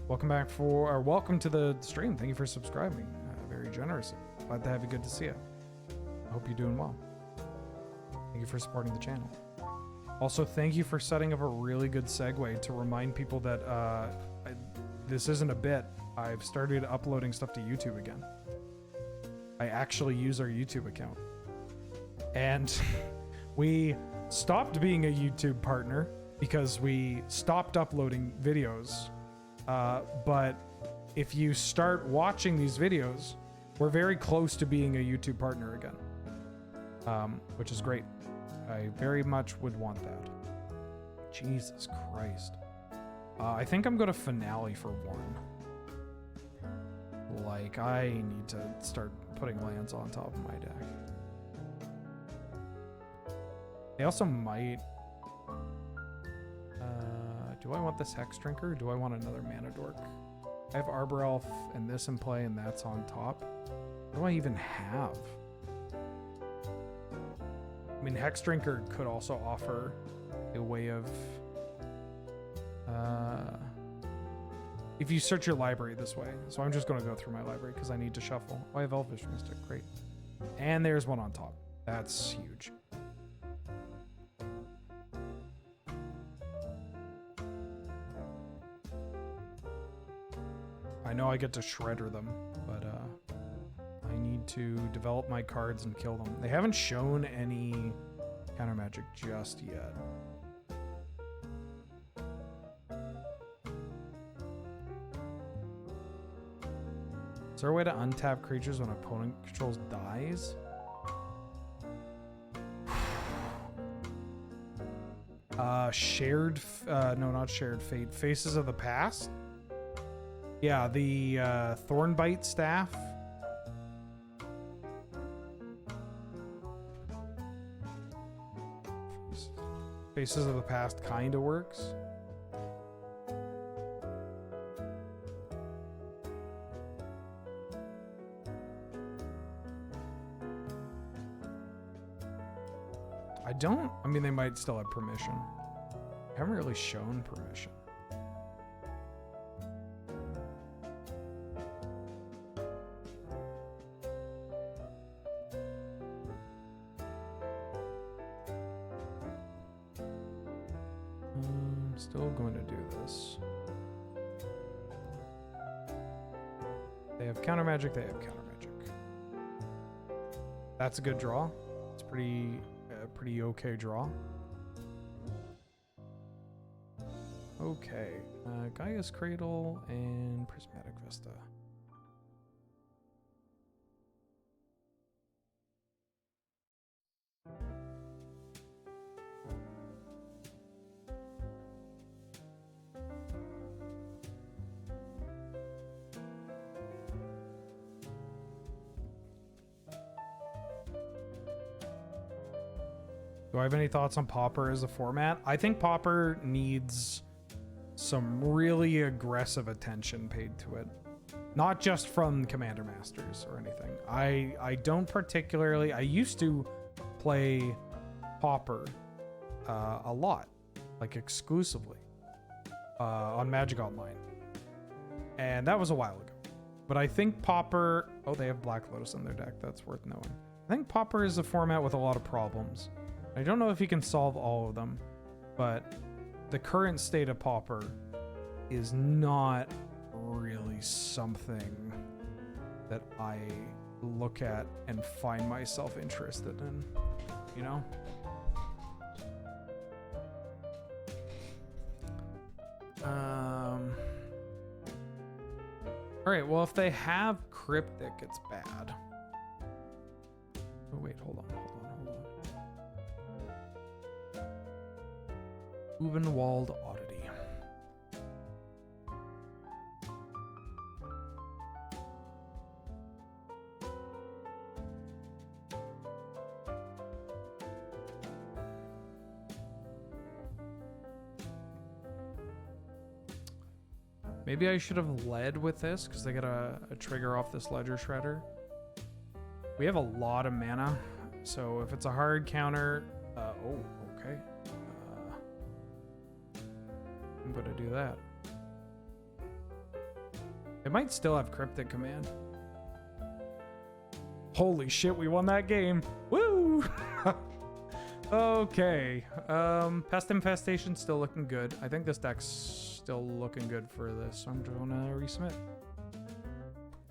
Welcome back welcome to the stream. Thank you for subscribing. Very very generous. Glad to have you. Good to see you. I hope you're doing well. Thank you for supporting the channel. Also, thank you for setting up a really good segue to remind people that this isn't a bit. I've started uploading stuff to YouTube again. I actually use our YouTube account. And we stopped being a YouTube partner because we stopped uploading videos. But if you start watching these videos, we're very close to being a YouTube partner again, which is great. I very much would want that. Jesus Christ. I think I'm going to finale for one. Like, I need to start putting lands on top of my deck. They also might... do I want this Hex Drinker? Or do I want another Mana Dork? I have Arbor Elf and this in play, and that's on top. What do I even have? I mean, Hex Drinker could also offer a way of... if you search your library this way. So I'm just going to go through my library because I need to shuffle. Oh, I have Elvish Mystic. Great. And there's one on top. That's huge. I know I get to shredder them, but I need to develop my cards and kill them. They haven't shown any counter magic just yet. Is there a way to untap creatures when opponent controls dies? No, not shared fate. Faces of the Past? Yeah, the Thornbite Staff. Faces of the Past kind of works. I mean, they might still have permission. I haven't really shown permission. I'm still going to do this. They have counter magic, they have counter magic. That's a good draw. It's pretty okay draw. Okay, Gaia's Cradle and Prismatic Vista. Do I have any thoughts on Pauper as a format? I think Pauper needs some really aggressive attention paid to it. Not just from Commander Masters or anything. I don't particularly... I used to play Pauper a lot. Like exclusively. On Magic Online. And that was a while ago. But I think Pauper... Oh, they have Black Lotus in their deck. That's worth knowing. I think Pauper is a format with a lot of problems. I don't know if he can solve all of them, but the current state of Pauper is not really something that I look at and find myself interested in, you know? All right, well, if they have Cryptic, it's bad. Oh, wait, hold on. Ubenwald Oddity. Maybe I should have led with this because they get a trigger off this Ledger Shredder. We have a lot of mana, so if it's a hard counter... oh, okay. I'm gonna do that. It might still have Cryptic Command. Holy shit, we won that game. Woo! Okay. Pest Infestation still looking good. I think this deck's still looking good for this, so I'm just gonna resubmit.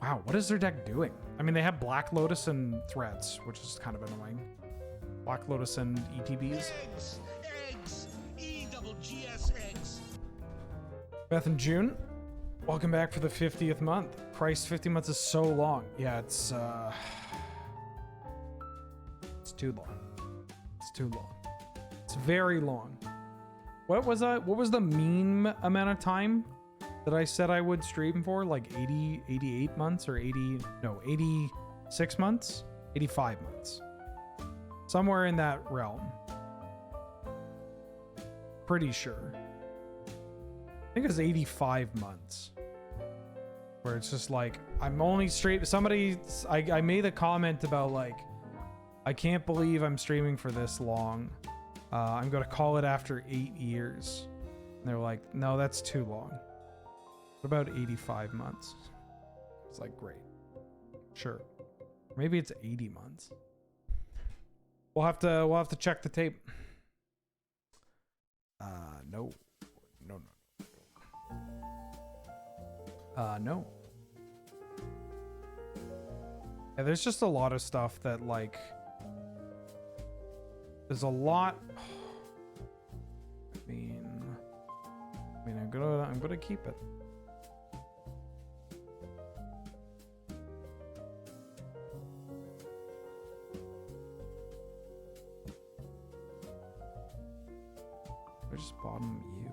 Wow, what is their deck doing? I mean, they have Black Lotus and Threats, which is kind of annoying. Black Lotus and ETBs. Eggs! E-double-G-S eggs! Beth and June, welcome back for the 50th month. Christ, 50 months is so long. Yeah, it's too long. It's too long. It's very long. What was the mean amount of time that I said I would stream for? Like 88 months or 86 months? 85 months. Somewhere in that realm. Pretty sure. I think it's 85 months. Where it's just like, I'm only I made a comment about like, I can't believe I'm streaming for this long. I'm gonna call it after 8 years. And they're like, no, that's too long. What about 85 months? It's like, great. Sure. Maybe it's 80 months. We'll have to check the tape. No. No. Yeah, there's just a lot of stuff that like there's a lot. I mean I'm gonna keep it. I just bottom you.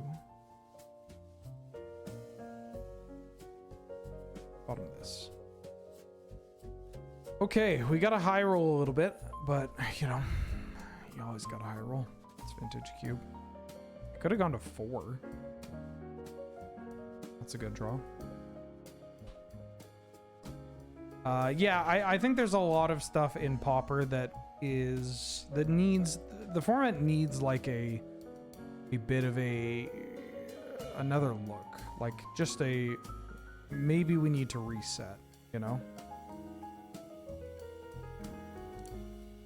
Bottom this. Okay, we got a high roll a little bit, but you know, you always got a high roll. It's vintage cube. Could have gone to 4. That's a good draw. Yeah, I think there's a lot of stuff in Pauper that needs the format needs like a bit of another look, like just maybe we need to reset, you know.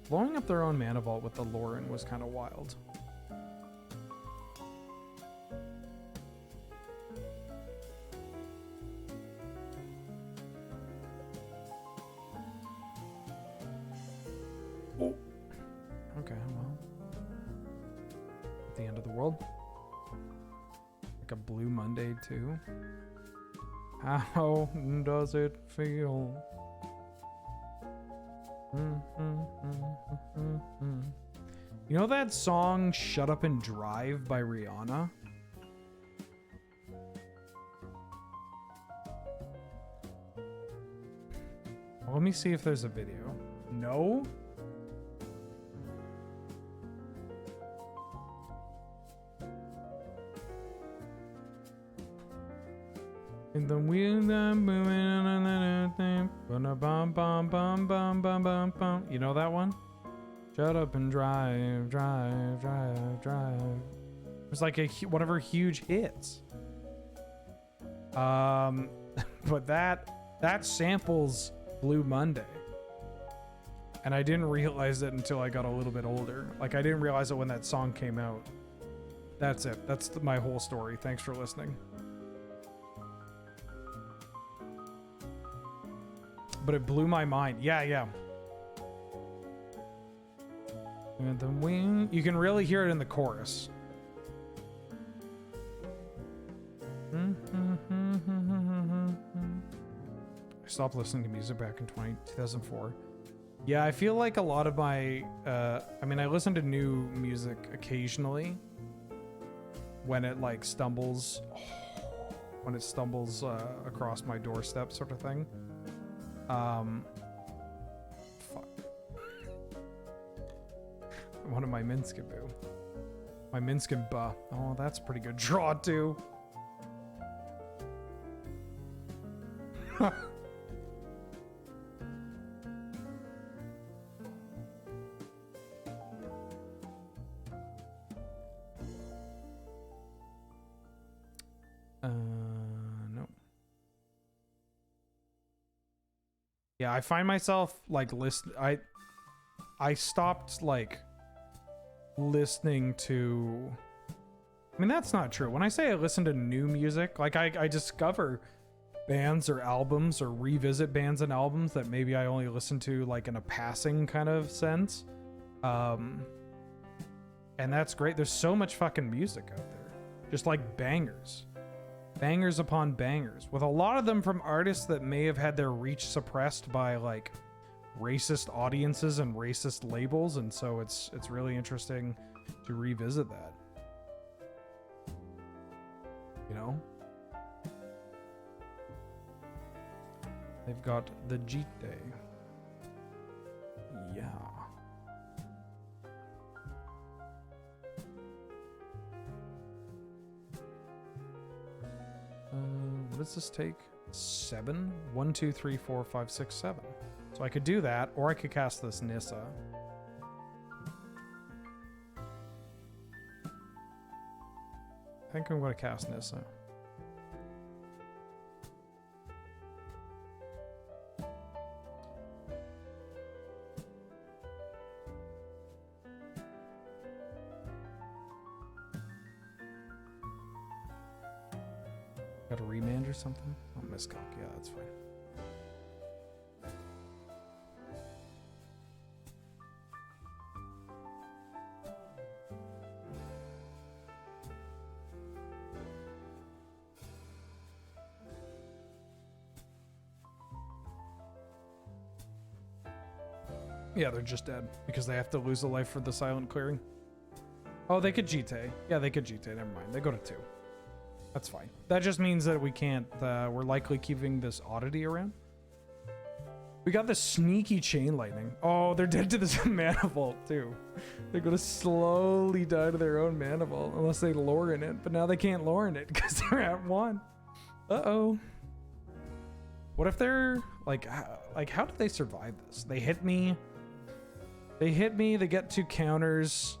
Blowing up their own mana vault with the Lauren was kind of wild. Oh. Okay, well. At the end of the world. Like a Blue Monday too. How does it feel? You know that song Shut Up and Drive by Rihanna? Well, let me see if there's a video. No? And the wheels are moving on another thing. Bum bum bum bum bum bum bum. You know that one? Shut up and drive, drive, drive, drive. It's like one of her huge hits. But that samples Blue Monday. And I didn't realize it until I got a little bit older. Like I didn't realize it when that song came out. That's it. That's my whole story. Thanks for listening. But it blew my mind. Yeah. And the wing, you can really hear it in the chorus. I stopped listening to music back in 2004. Yeah, I feel like a lot of my, I mean, I listen to new music occasionally when it like stumbles, across my doorstep sort of thing. Fuck. I wanted my Minskaboo. My Minskaba. Oh, that's a pretty good draw too. No. Yeah, I find myself like I stopped like listening to, I mean, that's not true. When I say I listen to new music, like I discover bands or albums or revisit bands and albums that maybe I only listen to like in a passing kind of sense. And that's great. There's so much fucking music out there. Just like bangers. Bangers upon bangers. With a lot of them from artists that may have had their reach suppressed by like racist audiences and racist labels, and so it's really interesting to revisit that. You know? They've got the Jite. Yeah. What does this take? 7? 1, 2, 3, 4, 5, 6, 7. So I could do that, or I could cast this Nissa. I think I'm going to cast Nissa. Got a remand or something? Oh, miscock. Yeah, that's fine. Yeah, they're just dead because they have to lose a life for the silent clearing. Oh, they could Jite. Yeah, they could Jite. Never mind. They go to 2. That's fine. That just means that we can't, we're likely keeping this oddity around. We got this sneaky chain lightning. Oh, they're dead to this mana vault too. They're gonna slowly die to their own mana vault unless they lore in it, but now they can't lore in it because they're at 1. Uh-oh. What if they're, like how did they survive this? They hit me, they get 2 counters,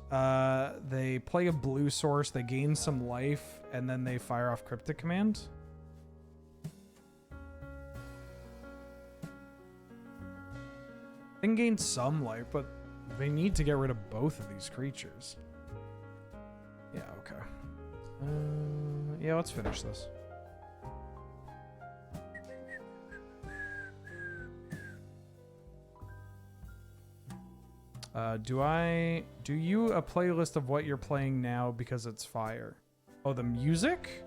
they play a blue source, they gain some life, and then they fire off Cryptic Command. They can gain some life, but they need to get rid of both of these creatures. Yeah, okay. Yeah, let's finish this. Do you a playlist of what you're playing now because it's fire? Oh, the music?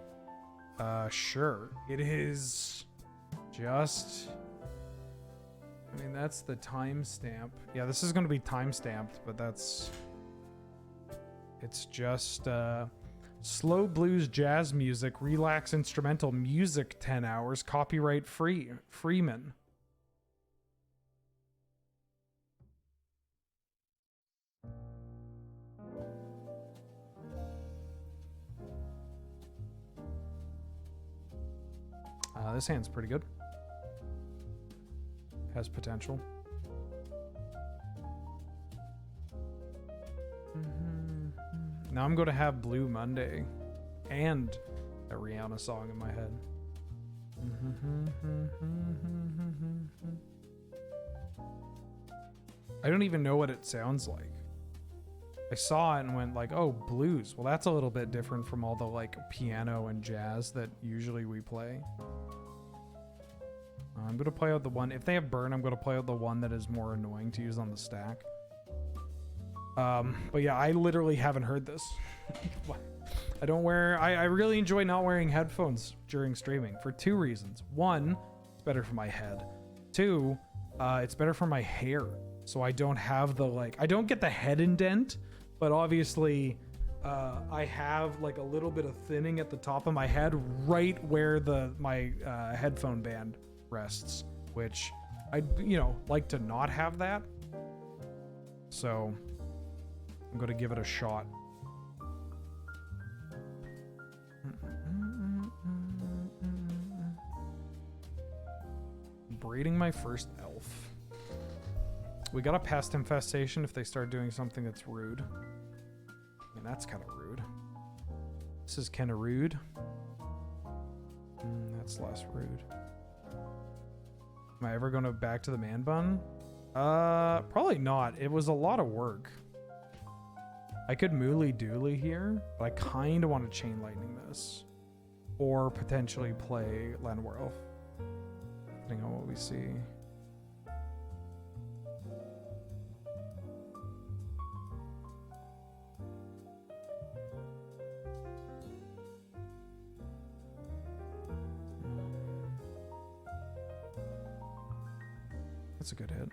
Sure. It is just, I mean, that's the timestamp. Yeah, this is going to be time-stamped, but it's just, slow blues jazz music, relax instrumental music 10 hours, copyright free, Freeman. This hand's pretty good. Has potential. Now I'm going to have Blue Monday and a Rihanna song in my head. I don't even know what it sounds like. I saw it and went like, oh, blues. Well, that's a little bit different from all the like piano and jazz that usually we play. I'm going to play out the one. If they have burn, I'm going to play out the one that is more annoying to use on the stack. But yeah, I literally haven't heard this. I don't wear, I really enjoy not wearing headphones during streaming for 2 reasons. 1, it's better for my head. 2, it's better for my hair. So I don't have the like, I don't get the head indent, but obviously I have like a little bit of thinning at the top of my head right where my headphone band rests, which I'd, like to not have that. So I'm going to give it a shot. Breeding my first elf. We got a pest infestation if they start doing something that's rude. I mean, that's kind of rude. This is kind of rude. That's less rude. Am I ever going to back to the man bun? Probably not. It was a lot of work. I could mooly dooly here, but I kind of want to chain lightning this. Or potentially play Lenwerelf. Depending on what we see. That's a good hit.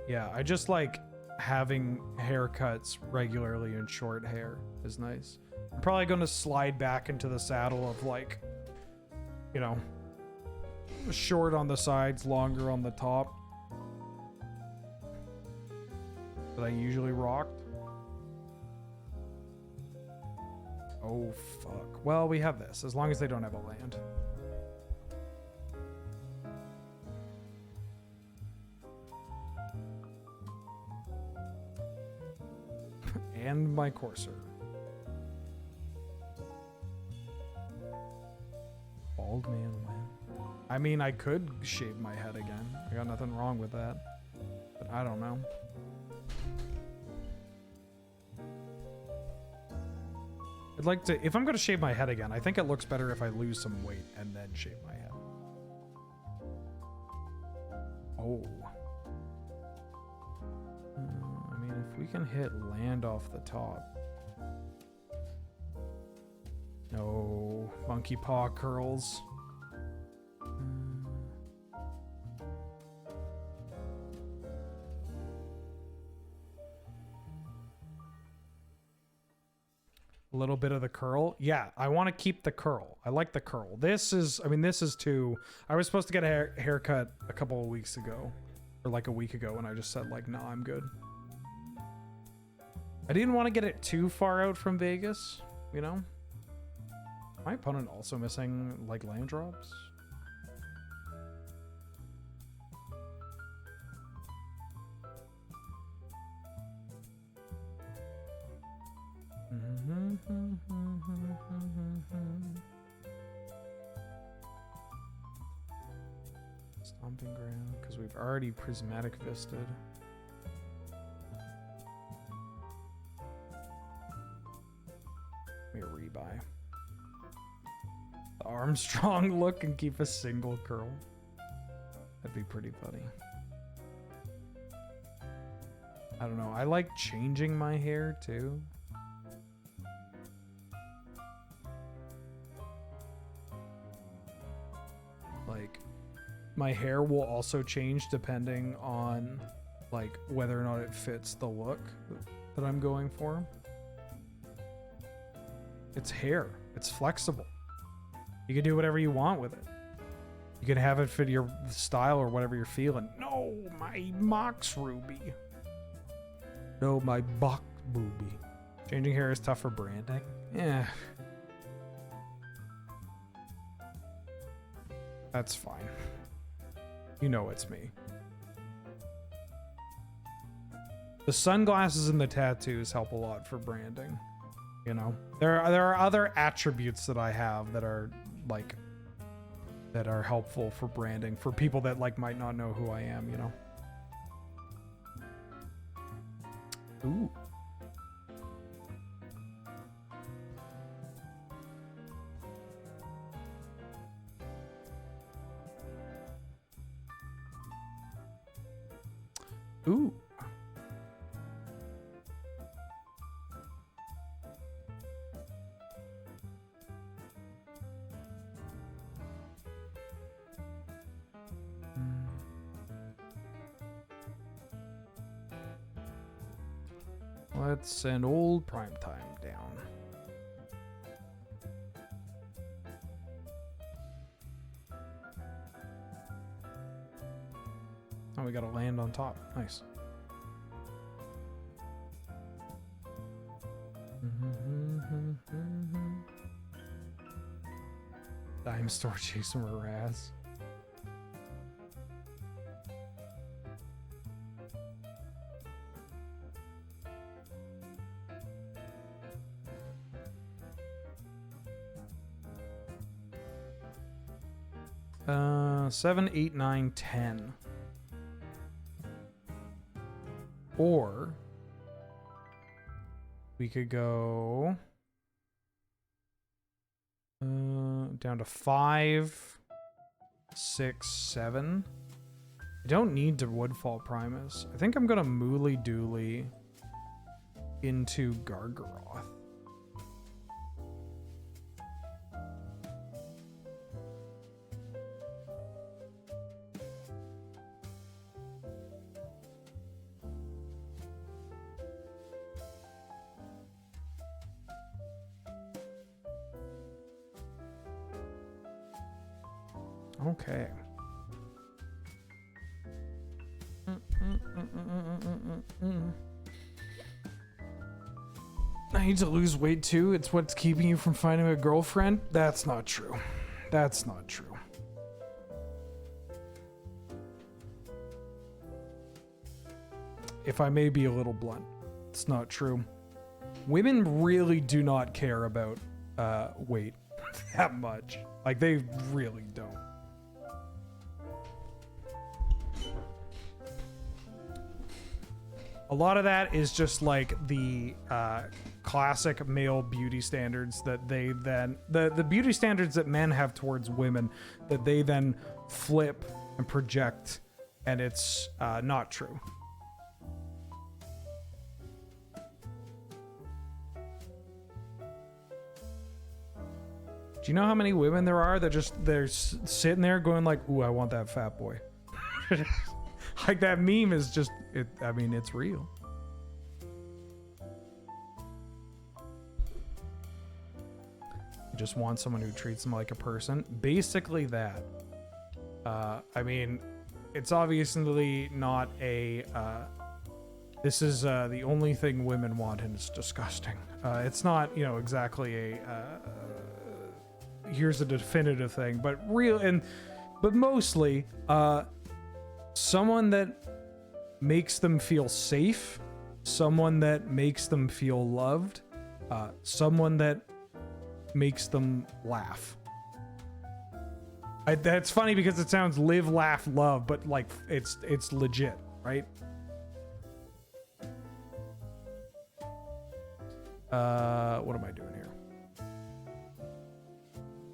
Yeah, I just like having haircuts regularly and short hair is nice. I'm probably going to slide back into the saddle of like, you know, short on the sides, longer on the top that I usually rocked. Oh, fuck. Well, we have this, as long as they don't have a land. And my Courser. Bald man win. I mean, I could shave my head again. I got nothing wrong with that. But I don't know. I'd like to, if I'm going to shave my head again, I think it looks better if I lose some weight and then shave my head. Oh. I mean, if we can hit land off the top. No, monkey paw curls. A little bit of the curl. Yeah, I want to keep the curl. I like the curl. This is, I mean, this is too, I was supposed to get a haircut a couple of weeks ago, or like a week ago, and I just said like, nah, I'm good. I didn't want to get it too far out from Vegas, you know? My opponent also missing like land drops. Stomping ground, because we've already prismatic visted. Let me rebuy. The Armstrong look and keep a single curl. That'd be pretty funny. I don't know. I like changing my hair too. Like, my hair will also change depending on like whether or not it fits the look that I'm going for. It's hair. It's flexible. You can do whatever you want with it. You can have it fit your style or whatever you're feeling. No, my Mox Ruby. No, my Bach Booby. Changing hair is tough for branding. Yeah. That's fine. You know it's me. The sunglasses and the tattoos help a lot for branding. You know, there are other attributes that I have that are like that are helpful for branding for people that like might not know who I am, you know. Ooh. Ooh. Let's send old Primetime down. Oh, we got to land on top. Nice. Dime store Jason Mraz. 7, 8, 9, 10. Or we could go down to 5, 6, 7. I don't need to Woodfall Primus. I think I'm gonna Mooly Dooly into Gargaroth. Okay. I need to lose weight too. It's what's keeping you from finding a girlfriend. That's not true. That's not true. If I may be a little blunt, it's not true. Women really do not care about weight that much. Like, they really don't. A lot of that is just like the classic male beauty standards that they then the beauty standards that men have towards women that they then flip and project, and it's not true. Do you know how many women there are that just they're sitting there going like, "Ooh, I want that fat boy." Like, that meme is just it. I mean, it's real. You just want someone who treats them like a person. Basically that. I mean, it's obviously not a. This is the only thing women want, and it's disgusting. It's not, you know, exactly a. Here's a definitive thing, but mostly someone that makes them feel safe, someone that makes them feel loved, someone that makes them laugh. That's funny because it sounds live, laugh, love, but like it's legit, right? What am I doing here?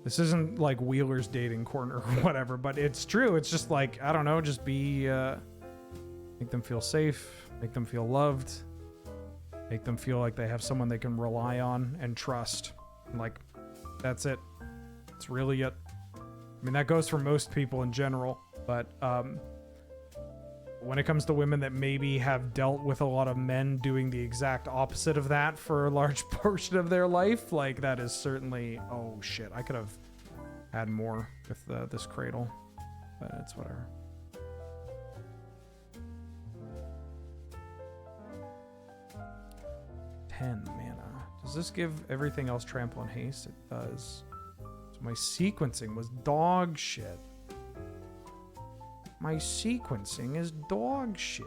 This isn't like Wheeler's dating corner or whatever, but it's true. It's just like, I don't know, just be, make them feel safe, make them feel loved, make them feel like they have someone they can rely on and trust. And like, that's it. It's really it. I mean, that goes for most people in general, but when it comes to women that maybe have dealt with a lot of men doing the exact opposite of that for a large portion of their life, like, that is certainly, oh shit, I could have had more with this cradle, but it's whatever. Ten mana. Does this give everything else trample and haste? It does. So my sequencing was dog shit. My sequencing is dog shit.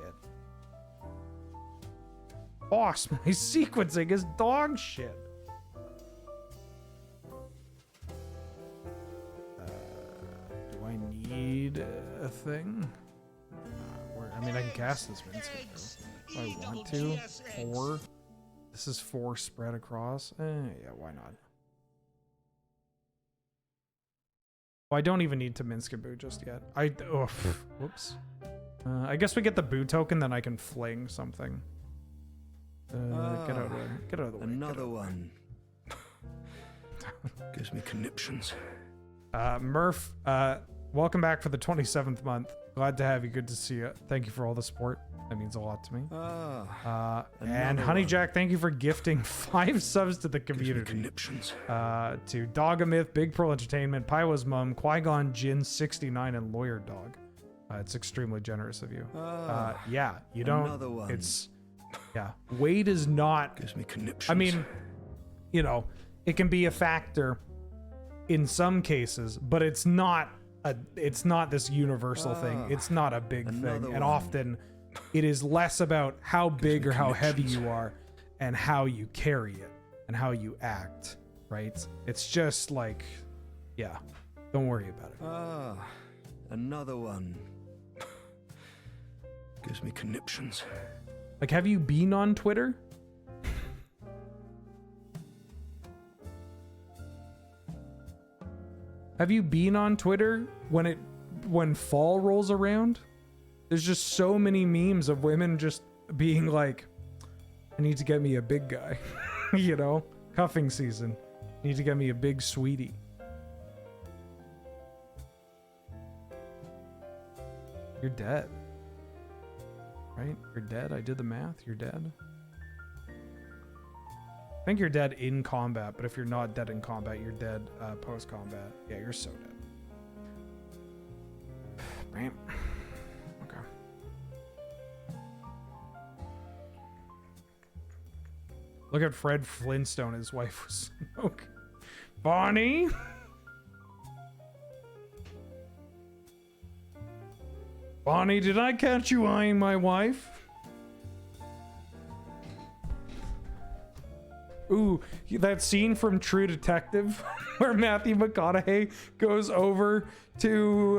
Boss, my sequencing is dog shit. Do I need a thing? I mean, I can cast this Minsc if I want to. 4. This is 4 spread across. Yeah, why not? Well, I don't even need to Minsc a Boo just yet. Whoops. I guess we get the Boo token, then I can fling something. Get out of there. Get out of the way. Another one. Gives me conniptions. Murph, welcome back for the 27th month. Glad to have you. Good to see you. Thank you for all the support. That means a lot to me. And Honey Jack, thank you for gifting 5 subs to the community. To Dogamyth, Big Pearl Entertainment, Pywa's Mum, Qui-Gon Jinn 69, and Lawyer Dog. It's extremely generous of you. Yeah, you don't. It's yeah. Weight is not. Gives me conniptions. I mean, you know, it can be a factor in some cases, but it's not this universal thing. It's not a big thing, and often it is less about how big or how heavy you are and how you carry it and how you act, right? It's just like, yeah. Don't worry about it. Ah, another one. Gives me conniptions. Like, have you been on Twitter? Have you been on Twitter when fall rolls around? There's just so many memes of women just being like, I need to get me a big guy. You know? Cuffing season. Need to get me a big sweetie. You're dead. Right? You're dead. I did the math. You're dead. I think you're dead in combat, but if you're not dead in combat, you're dead post-combat. Yeah, you're so dead. Right? Okay. Look at Fred Flintstone. His wife was smoke. Bonnie? Bonnie, did I catch you eyeing my wife? Ooh, that scene from True Detective where Matthew McConaughey goes over to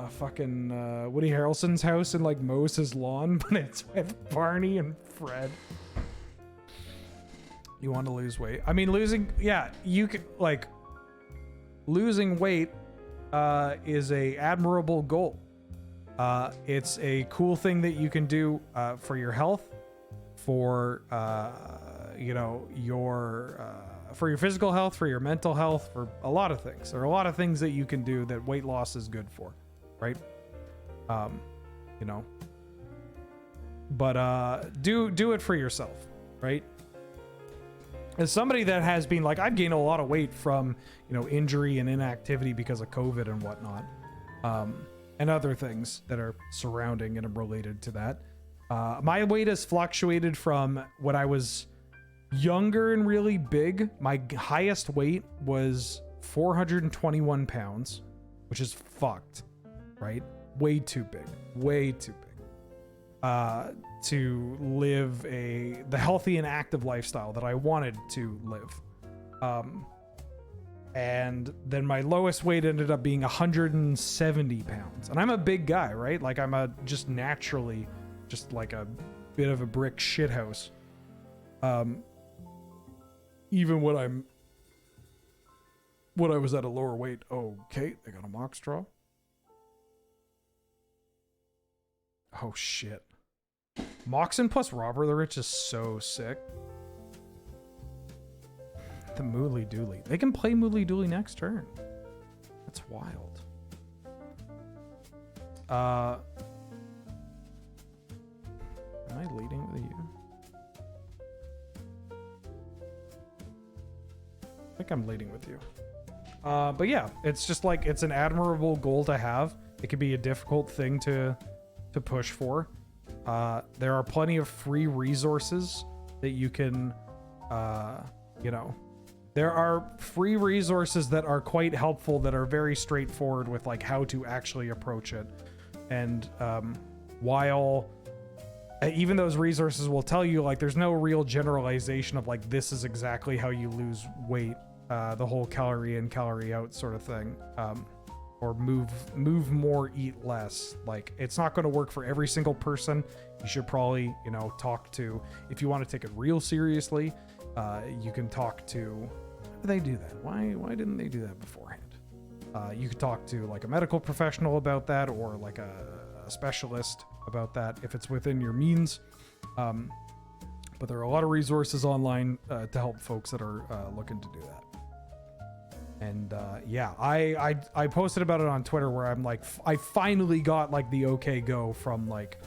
fucking Woody Harrelson's house and like mows his lawn, but it's with Barney and Fred. You want to lose weight? I mean, you could like losing weight is a admirable goal. It's a cool thing that you can do for your health, for for your physical health, for your mental health, for a lot of things. There are a lot of things that you can do that weight loss is good for, right? But do it for yourself, right? As somebody that has been like, I've gained a lot of weight from, injury and inactivity because of COVID and whatnot, and other things that are surrounding and related to that. My weight has fluctuated from when I was younger and really big. My highest weight was 421 pounds, which is fucked, right? Way too big, to live the healthy and active lifestyle that I wanted to live. And then my lowest weight ended up being 170 pounds. And I'm a big guy, right? Like I'm just naturally just like a bit of a brick shithouse. Even when I was at a lower weight. Okay, they got a mock straw. Oh shit. Moxon plus Robber the Rich is so sick. The Mooly Dooley. They can play Mooly Dooley next turn. That's wild. Am I leading with you? I think I'm leading with you. But yeah, it's just like, it's an admirable goal to have. It could be a difficult thing to push for. There are plenty of free resources that you can, there are free resources that are quite helpful, that are very straightforward with like how to actually approach it. And while even those resources will tell you like there's no real generalization of like this is exactly how you lose weight, the whole calorie in, calorie out sort of thing, or move more, eat less. Like it's not going to work for every single person. You should probably talk to, if you want to take it real seriously, you can talk to, how do they do that? Why didn't they do that beforehand? You could talk to like a medical professional about that, or like a specialist about that if it's within your means. But there are a lot of resources online to help folks that are looking to do that. And yeah, I posted about it on Twitter where I'm like, I finally got like the okay go from like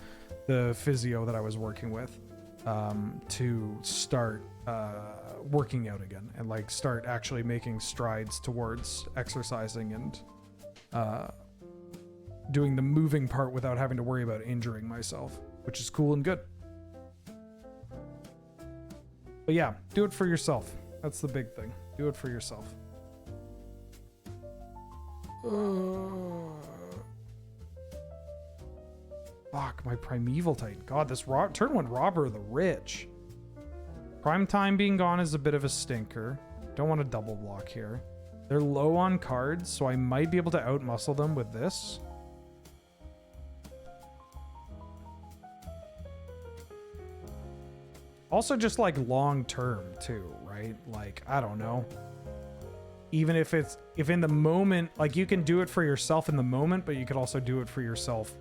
the physio that I was working with to start working out again and like start actually making strides towards exercising and doing the moving part without having to worry about injuring myself, which is cool and good. But yeah, do it for yourself. That's the big thing. Do it for yourself. Fuck, my Primeval Titan. God, this turn one Robber the Rich. Prime time being gone is a bit of a stinker. Don't want to double block here. They're low on cards, so I might be able to outmuscle them with this. Also just like long term too, right? Like, I don't know. Even if in the moment, like you can do it for yourself in the moment, but you could also do it for yourself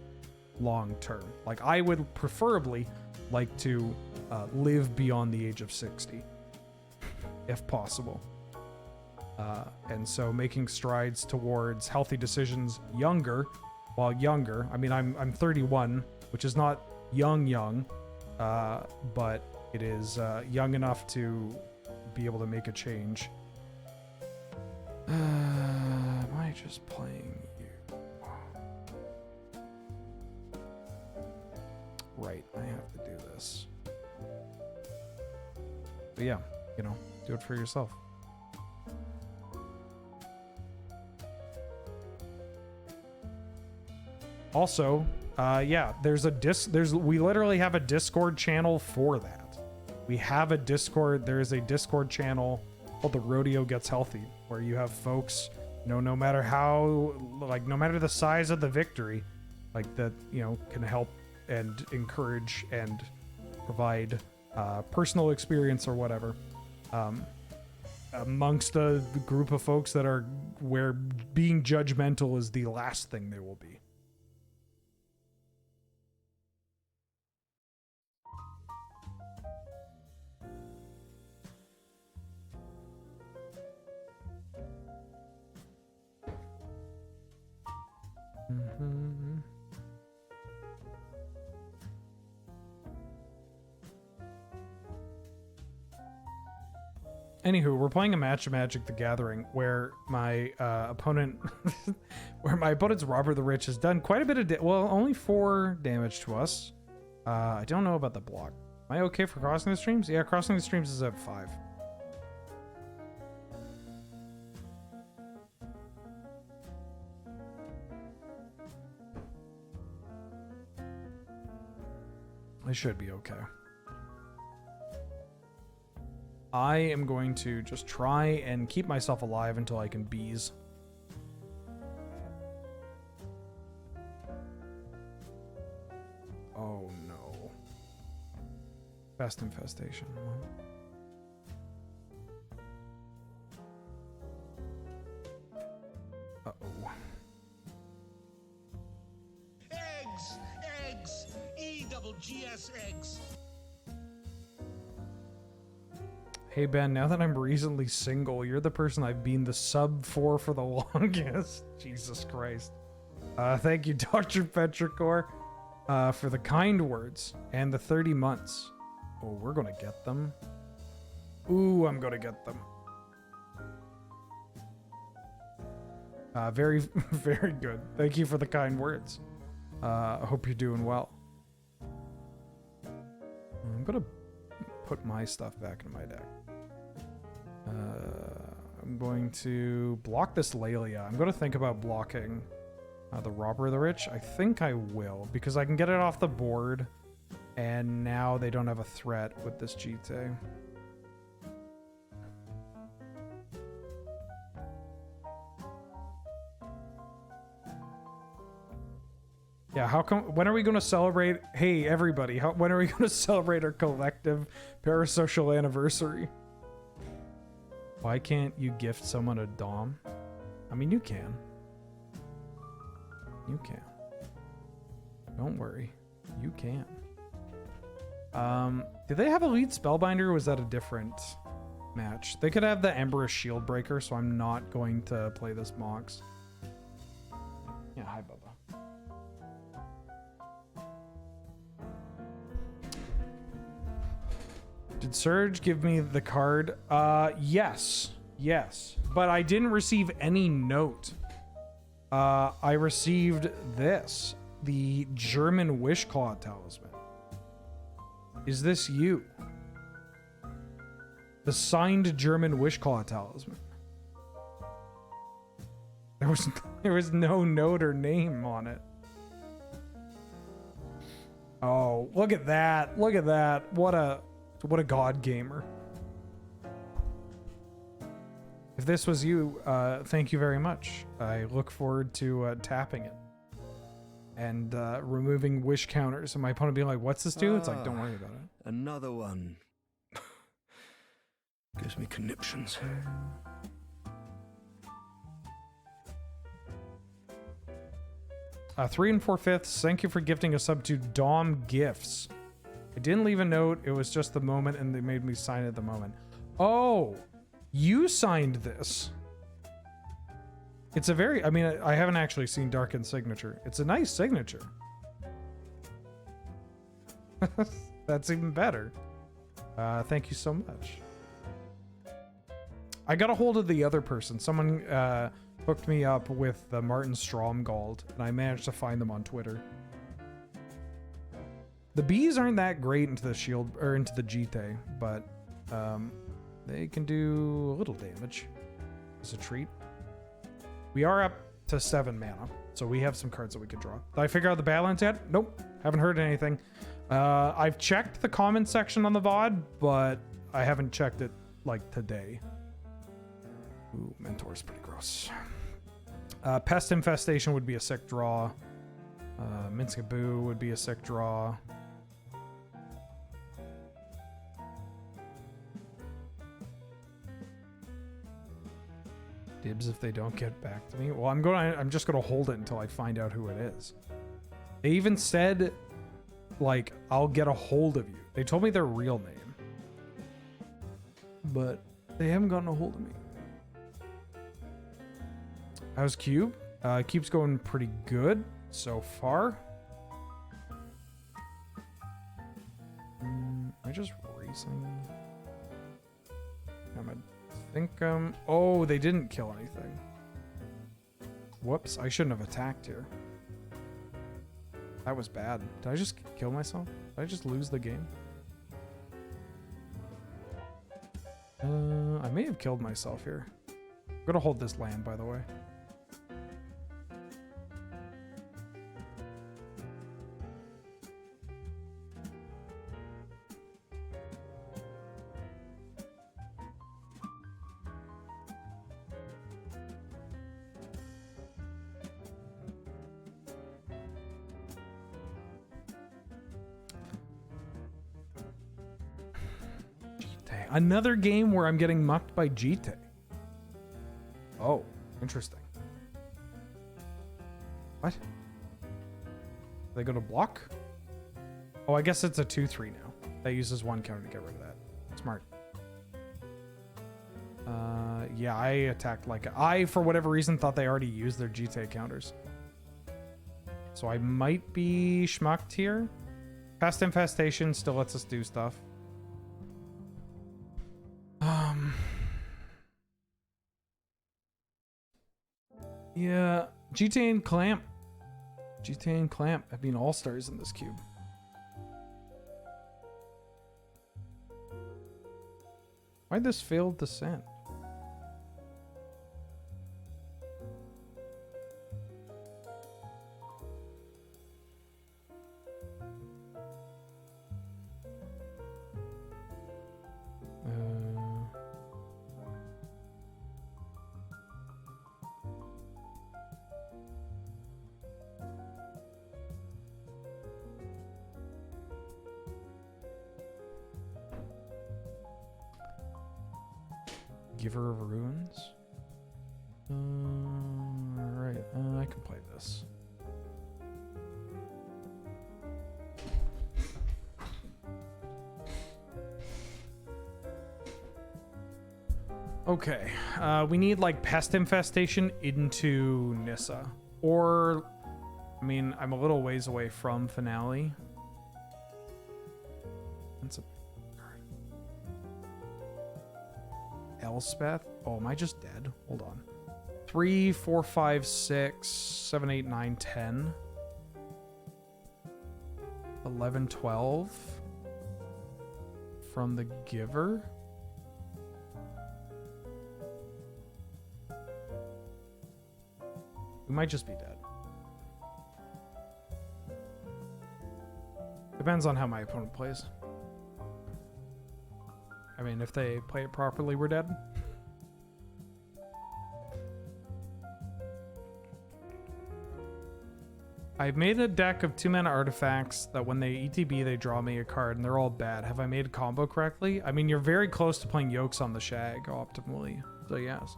long term. Like I would preferably like to live beyond the age of 60 if possible. And so making strides towards healthy decisions while younger. I mean, I'm 31, which is not young, but it is young enough to be able to make a change. Am I just playing you? Right, I have to do this. But yeah, you know, do it for yourself. Also, yeah, we literally have a Discord channel for that. We have a Discord, there is a Discord channel called The Rodeo Gets Healthy, where you have folks, you know, no matter the size of the victory, like that, you know, can help and encourage and provide personal experience or whatever. Amongst a group of folks that are where being judgmental is the last thing they will be. Mm-hmm. Anywho, we're playing a match of Magic the Gathering where my opponent's Robert the Rich has done quite a bit of only 4 damage to us. I don't know about the block. Am I okay for crossing the streams? Yeah, crossing the streams is at 5. I should be okay. I am going to just try and keep myself alive until I can bees. Oh no. Pest infestation. Uh-oh. Eggs! EGGS eggs! Hey Ben, now that I'm recently single, you're the person I've been the sub for the longest. Jesus Christ. Thank you, Dr. Petrichor, for the kind words and the 30 months. Oh, we're gonna get them. Ooh, I'm gonna get them. Very, very good. Thank you for the kind words. I hope you're doing well. I'm gonna put my stuff back in my deck. I'm going to block this Lelia. I'm going to think about blocking the Robber of the Rich. I think I will, because I can get it off the board, and now they don't have a threat with this GT. Yeah, how come, when are we going to celebrate, hey everybody, when are we going to celebrate our collective parasocial anniversary? Why can't you gift someone a Dom? I mean, you can. You can. Don't worry. You can. Did they have a lead Spellbinder, or was that a different match? They could have the Emberous Shieldbreaker, so I'm not going to play this Mox. Yeah, hi, Bubba. Did Surge give me the card? Yes. Yes. But I didn't receive any note. I received this. The German Wishclaw Talisman. Is this you? The signed German Wishclaw Talisman. There was no note or name on it. Oh, look at that. Look at that. What a god gamer. If they have a lead Spellbinder, was that a different match? They could have the Emberous Shieldbreaker, so I'm not going to play this Mox. Yeah, hi, Bubba. Did Surge give me the card? Yes. Yes. But I didn't receive any note. I received this. The German Wishclaw Talisman. Is this you? The signed German Wishclaw Talisman. Oh, look at that. Look at that. What a god gamer. If this was you, thank you very much. I look forward to tapping it and removing wish counters. And my opponent being like, what's this do? It's like, don't worry about it. Another one. Gives me conniptions. 3 4/5. Thank you for gifting a sub to Dom Gifts. I didn't leave a note. It was just the moment, and they made me sign it at the moment. Oh, you signed this. It's a very, I mean, I haven't actually seen Darken's signature. It's a nice signature. That's even better. Thank you so much. I got a hold of the other person. Someone hooked me up with the Martin Stromgold, and I managed to find them on Twitter. The bees aren't that great into the shield or into the Jite, but they can do a little damage as a treat. We are up to 7 mana, so we have some cards that we could draw. Did I figure out the balance yet? Nope, haven't heard anything. I've checked the comment section on the VOD, but I haven't checked it like today. Ooh, Mentor's pretty gross. Pest Infestation would be a sick draw. Minskaboo would be a sick draw. Dibs if they don't get back to me. Well, I'm just gonna hold it until I find out who it is. They even said, like, I'll get a hold of you. They told me their real name, but they haven't gotten a hold of me. How's Cube? Cube's going pretty good so far. Am I just racing? I think, oh, they didn't kill anything. Whoops, I shouldn't have attacked here. That was bad. Did I just kill myself? Did I just lose the game? I may have killed myself here. I'm gonna hold this land, by the way. Another game where I'm getting mucked by Jite. Oh, interesting. What? They go to block? Oh, I guess it's a 2/3 now. That uses 1 counter to get rid of that. Smart. Yeah, I attacked like I, for whatever reason, thought they already used their Jite counters. So I might be schmucked here. Pest Infestation still lets us do stuff. Yeah, GTA and Clamp. GTA and Clamp have been all-stars in this cube. Why'd this fail descent? Giver of Ruins. Alright, I can play this. Okay, we need like Pest Infestation into Nissa. Or, I mean, I'm a little ways away from Finale. That's a Elspeth. Oh, am I just dead? Hold on. 3, 4, 5, 6, 7, 8, 9, 10. 11, 12. From the Giver. We might just be dead. Depends on how my opponent plays. I mean, if they play it properly, we're dead. I've made a deck of 2-mana artifacts that when they ETB, they draw me a card, and they're all bad. Have I made a combo correctly? I mean, you're very close to playing Yokes on the Shag optimally, so yes.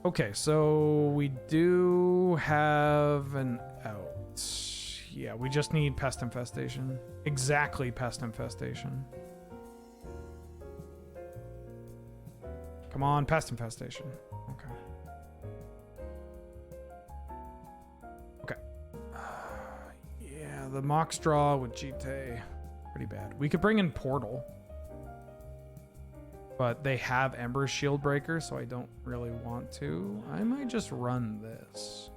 Okay, so we do have an out. Yeah, we just need Pest Infestation. Exactly Pest Infestation. Come on, Pest Infestation. Okay. Okay. Yeah, the Mox draw with Jite. Pretty bad. We could bring in Portal. But they have Ember Shield Breaker, so I don't really want to. I might just run this.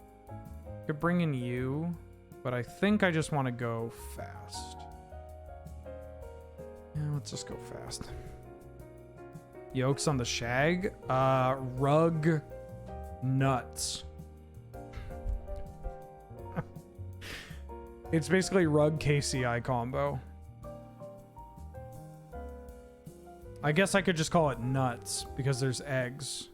Could bring in you, but I think I just want to go fast. Yeah, let's just go fast. Yokes on the Shag. Rug nuts. It's basically Rug KCI combo. I guess I could just call it nuts because there's eggs.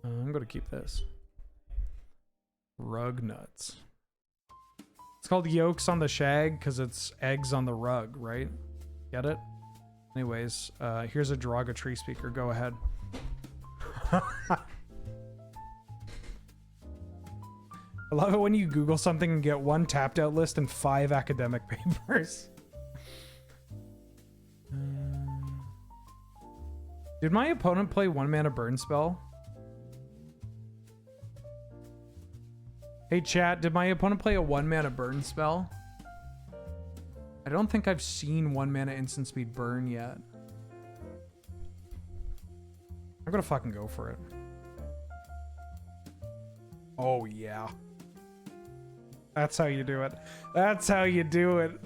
I'm going to keep this. Rug nuts. It's called Yolks on the Shag because it's eggs on the rug, right? Get it? Anyways, here's a Draga Tree Speaker. Go ahead. I love it when you Google something and get 1 tapped out list and 5 academic papers. Did my opponent play 1-mana burn spell? Hey chat, did my opponent play a 1-mana burn spell? I don't think I've seen 1-mana instant speed burn yet. I'm gonna fucking go for it. Oh yeah. That's how you do it. That's how you do it.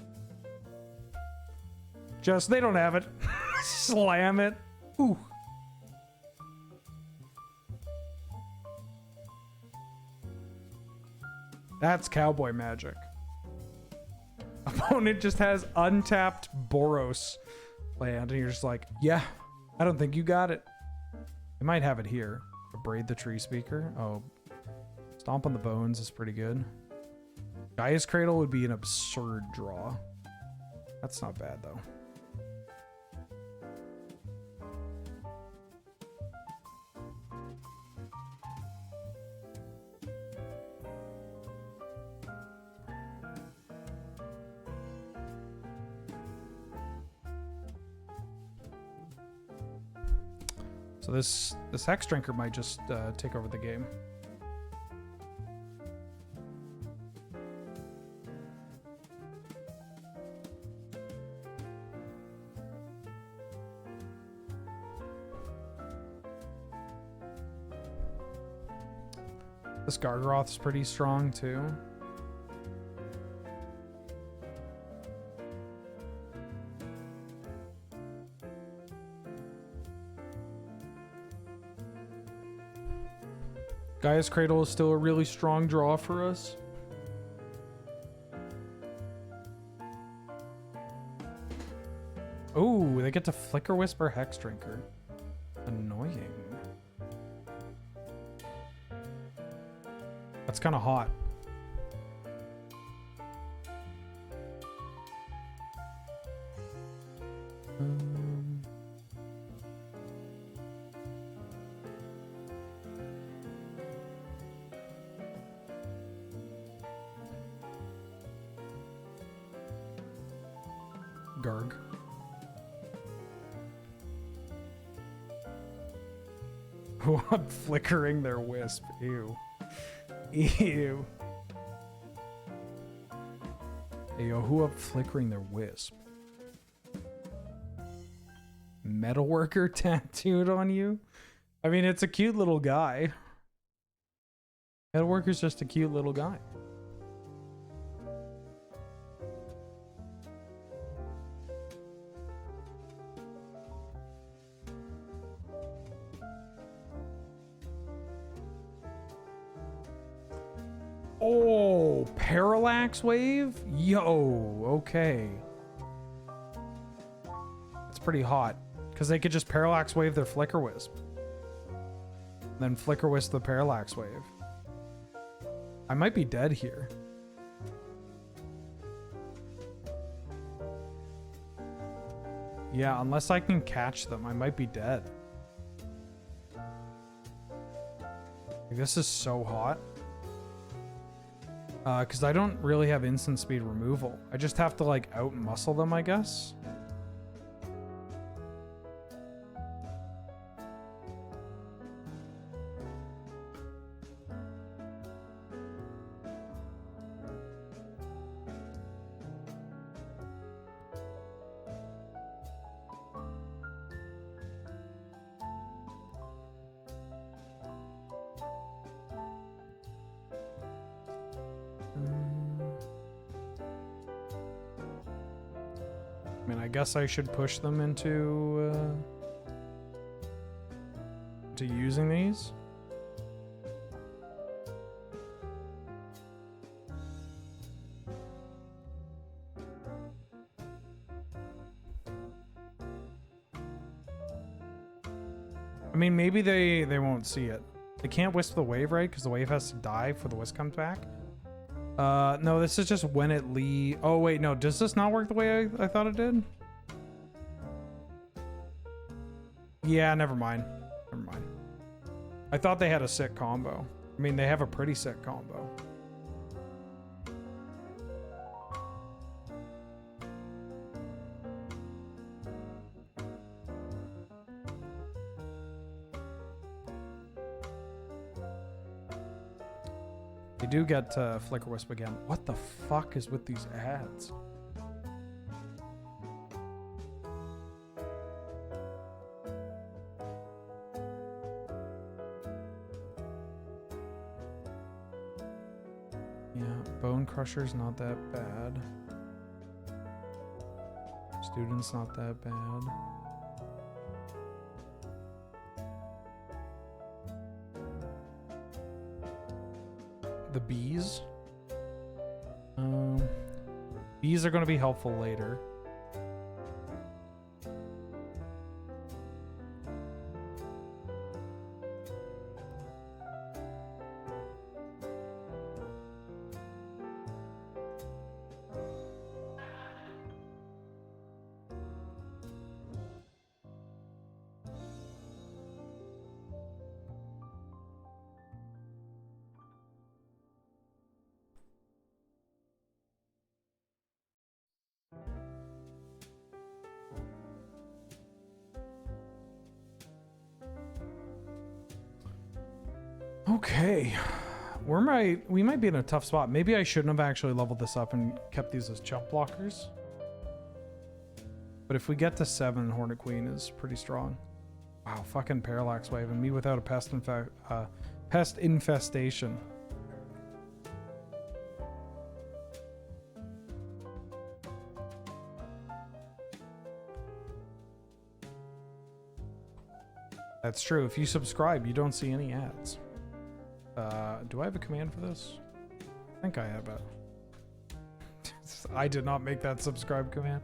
Just, they don't have it. Slam it. Ooh. That's cowboy magic. Opponent just has untapped Boros land, and you're just like, yeah, I don't think you got it. I might have it here. Braid the Tree Speaker. Oh, Stomp on the Bones is pretty good. Gaia's Cradle would be an absurd draw. That's not bad, though. So this Hex Drinker might just take over the game. This Gargaroth's pretty strong too. Gaia's Cradle is still a really strong draw for us. Oh, they get to Flicker Whisper Hex Drinker. Annoying. That's kind of hot. Garg. I'm flickering their wisp. Ew. Ew. Hey, yo, who up flickering their wisp? Metalworker tattooed on you? I mean, it's a cute little guy. Metalworker's just a cute little guy. Parallax wave? Yo, okay. It's pretty hot. Because they could just parallax wave their flicker wisp. Then flicker wisp the parallax wave. I might be dead here. Yeah, unless I can catch them, I might be dead. This is so hot. Because I don't really have instant speed removal. I just have to like out muscle them, I guess. I mean, I guess I should push them into using these. I mean, maybe they won't see it. They can't wisp the wave, right? Because the wave has to die before the wisp comes back. No, this is just when it oh, wait, no. Does this not work the way I thought it did? Yeah, never mind. Never mind. I thought they had a sick combo. I mean, they have a pretty sick combo. They do get Flicker Wisp again. What the fuck is with these ads? Yeah, Bone Crusher's not that bad. Student's not that bad. The bees. Bees are going to be helpful later. Okay, we might be in a tough spot. Maybe I shouldn't have actually leveled this up and kept these as jump blockers. But if we get to 7, Hornet Queen is pretty strong. Wow, fucking Parallax Wave and me without a pest infestation. That's true. If you subscribe, you don't see any ads. Do I have a command for this? I think I have it. I did not make that subscribe command.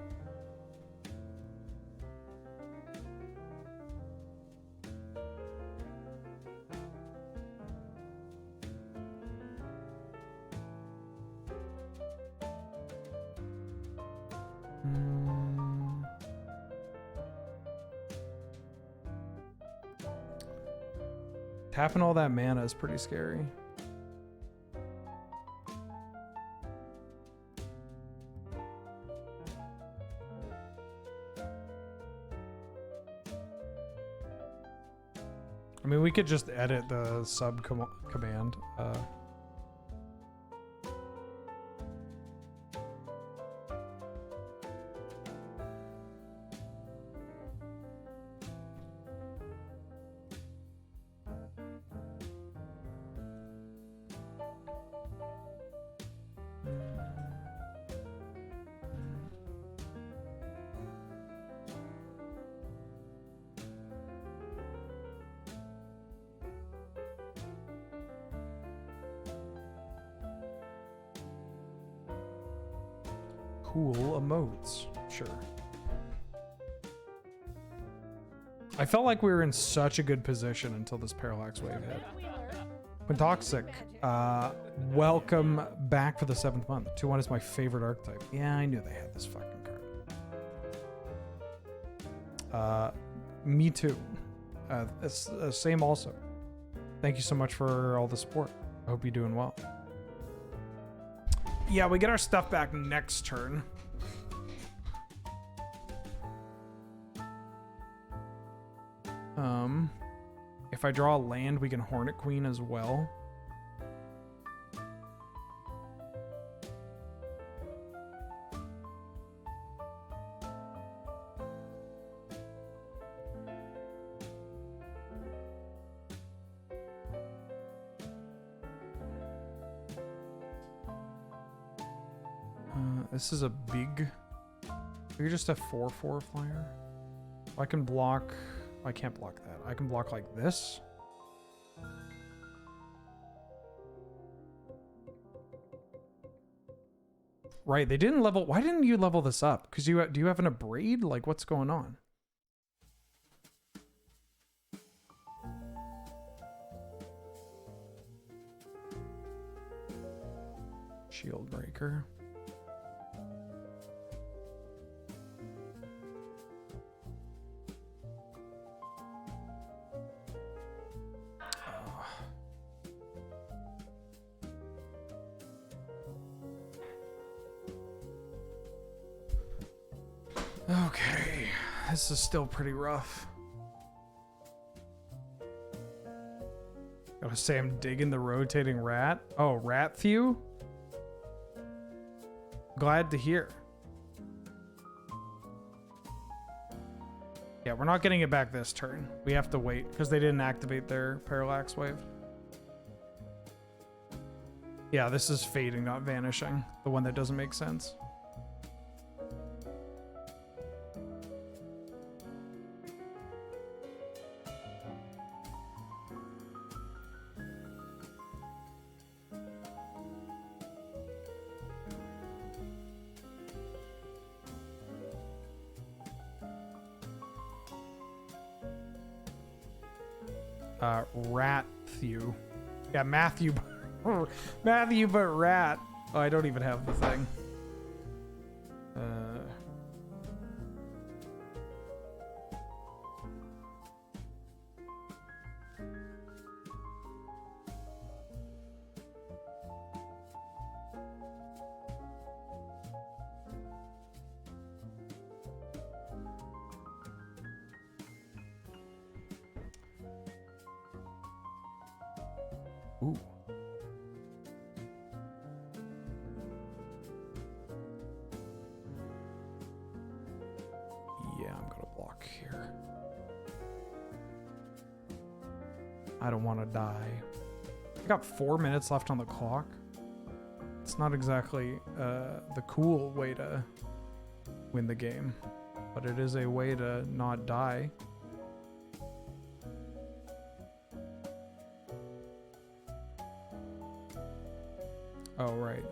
Tapping all that mana is pretty scary. I mean, we could just edit the sub command. cool emotes. Sure. I felt like we were in such a good position until this parallax wave hit. Quintoxic, welcome back for the 7th month. 2-1 is my favorite archetype. Yeah, I knew they had this fucking card. Me too. It's same also. Thank you so much for all the support. I hope you're doing well. Yeah, we get our stuff back next turn. If I draw a land, we can Hornet Queen as well. This is a big... We could just have 4/4 flyer. I can block... I can't block that. I can block like this. Right, they didn't level... Why didn't you level this up? Because do you have an abrade? Like, what's going on? Shield breaker. Okay, this is still pretty rough. Gotta say I'm digging the rotating rat. Oh, rat few? Glad to hear. Yeah, we're not getting it back this turn. We have to wait because they didn't activate their parallax wave. Yeah, this is fading, not vanishing. The one that doesn't make sense. Ratthew. Yeah, Matthew. Matthew, but rat. Oh, I don't even have the thing. Ooh. Yeah, I'm gonna block here. I don't want to die. I got 4 minutes left on the clock. It's not exactly the cool way to win the game, but it is a way to not die. Oh, right.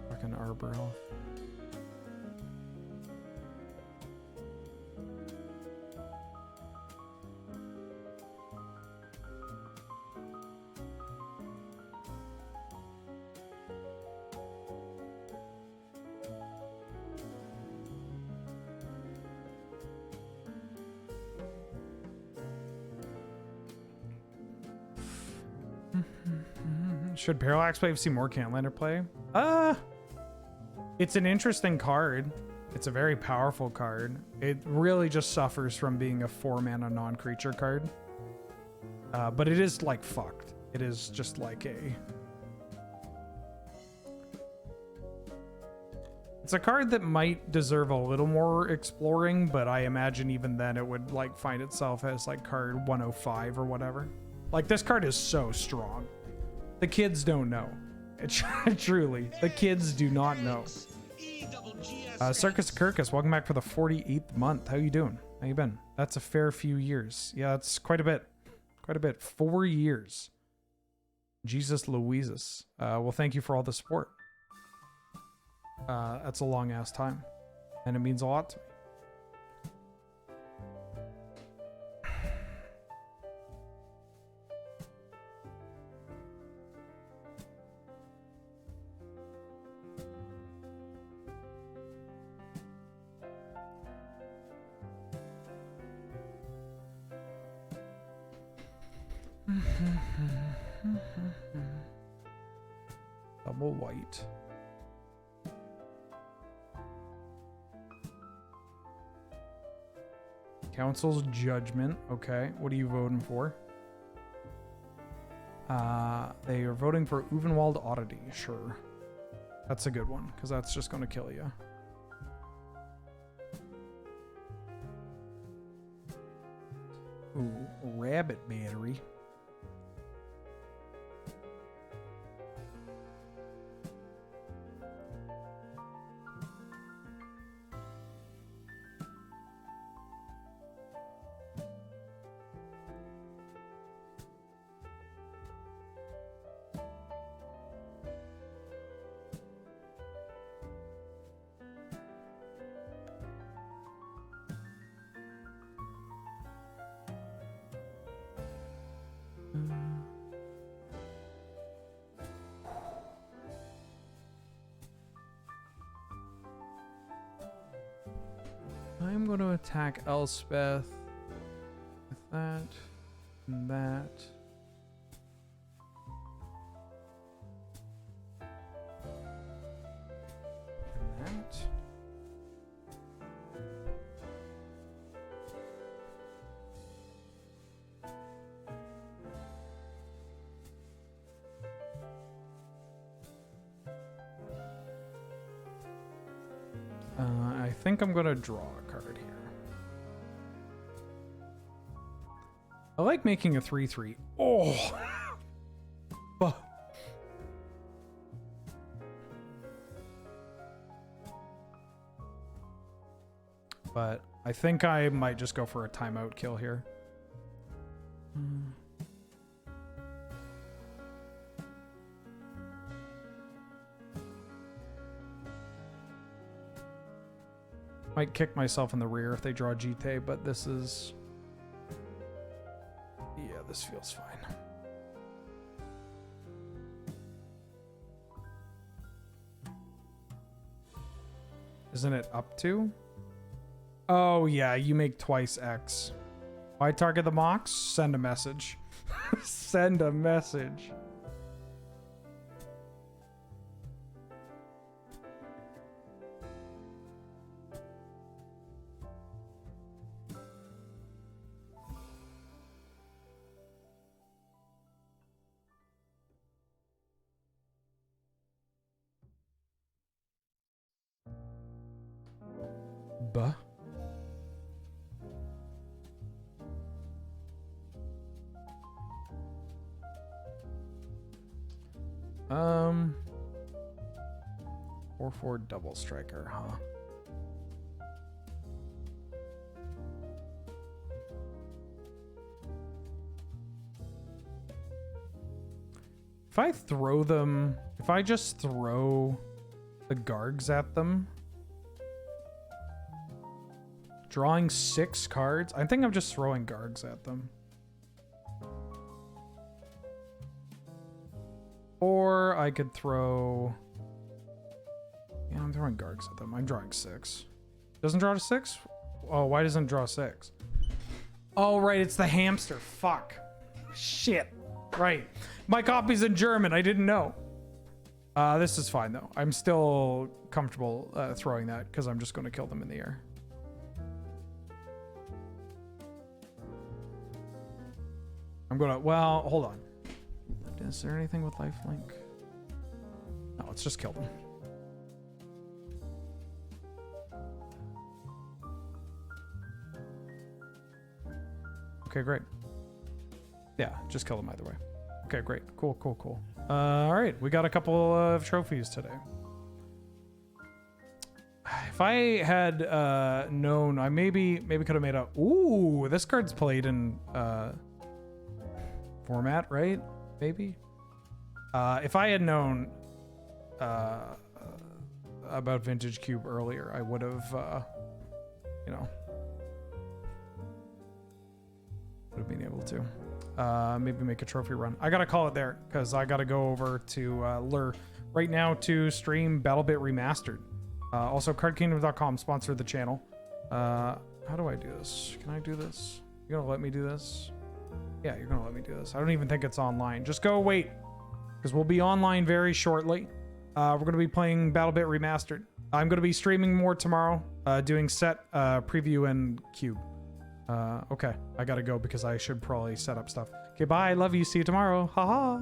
Fucking Arbor Elf. Should Parallax Wave see more Cantlander play? It's an interesting card. It's a very powerful card. It really just suffers from being a 4-mana non-creature card. But it is like fucked. It is just like a... It's a card that might deserve a little more exploring, but I imagine even then it would like find itself as like card 105 or whatever. Like this card is so strong. The kids don't know. Truly, the kids do not know. Circus Kirkus, welcome back for the 48th month. How you doing? How you been? That's a fair few years. Yeah, that's quite a bit. Quite a bit. 4 years. Jesus Louises. Well, thank you for all the support. That's a long ass time, and it means a lot to me. Double white. Council's judgment. Okay, what are you voting for? They are voting for Uvenwald oddity. Sure, that's a good one because that's just going to kill you. Ooh, rabbit battery. I'm going to attack Elspeth with that and that. And that. I think I'm going to draw a card here. I like making a 3/3. Oh! But I think I might just go for a timeout kill here. Might kick myself in the rear if they draw GT, but this is... Yeah, this feels fine. Isn't it up to? Oh, yeah, you make twice X. Why target the Mox? Send a message. Send a message. Buh. Um, 4/4 double striker, huh? If I throw them, if I just throw the Gargs at them, drawing 6 cards, I think I'm just throwing Gargs at them. Or I could throw... Yeah, I'm throwing Gargs at them. I'm drawing 6. Doesn't draw to 6? Oh, why doesn't it draw 6? Oh, right, it's the hamster. Fuck. Shit. Right. My copy's in German. I didn't know. This is fine, though. I'm still comfortable throwing that because I'm just going to kill them in the air. I'm going to... Well, hold on. Is there anything with lifelink? No, let's just kill them. Okay, great. Yeah, just kill them either way. Okay, great. Cool, cool, cool. All right, we got a couple of trophies today. If I had known, I maybe could have made a... Ooh, this card's played in format, right? Maybe. If I had known about Vintage Cube earlier, I would have, you know, would have been able to. Maybe make a trophy run. I gotta call it there because I gotta go over to Lure right now to stream BattleBit Remastered. Also, CardKingdom.com sponsored the channel. How do I do this? Can I do this? You're gonna let me do this? Yeah, you're gonna let me do this. I don't even think it's online. Just go wait, because we'll be online very shortly. We're gonna be playing BattleBit Remastered. I'm gonna be streaming more tomorrow, doing set preview and cube. Okay, I gotta go because I should probably set up stuff. Okay, bye. Love you. See you tomorrow. Haha.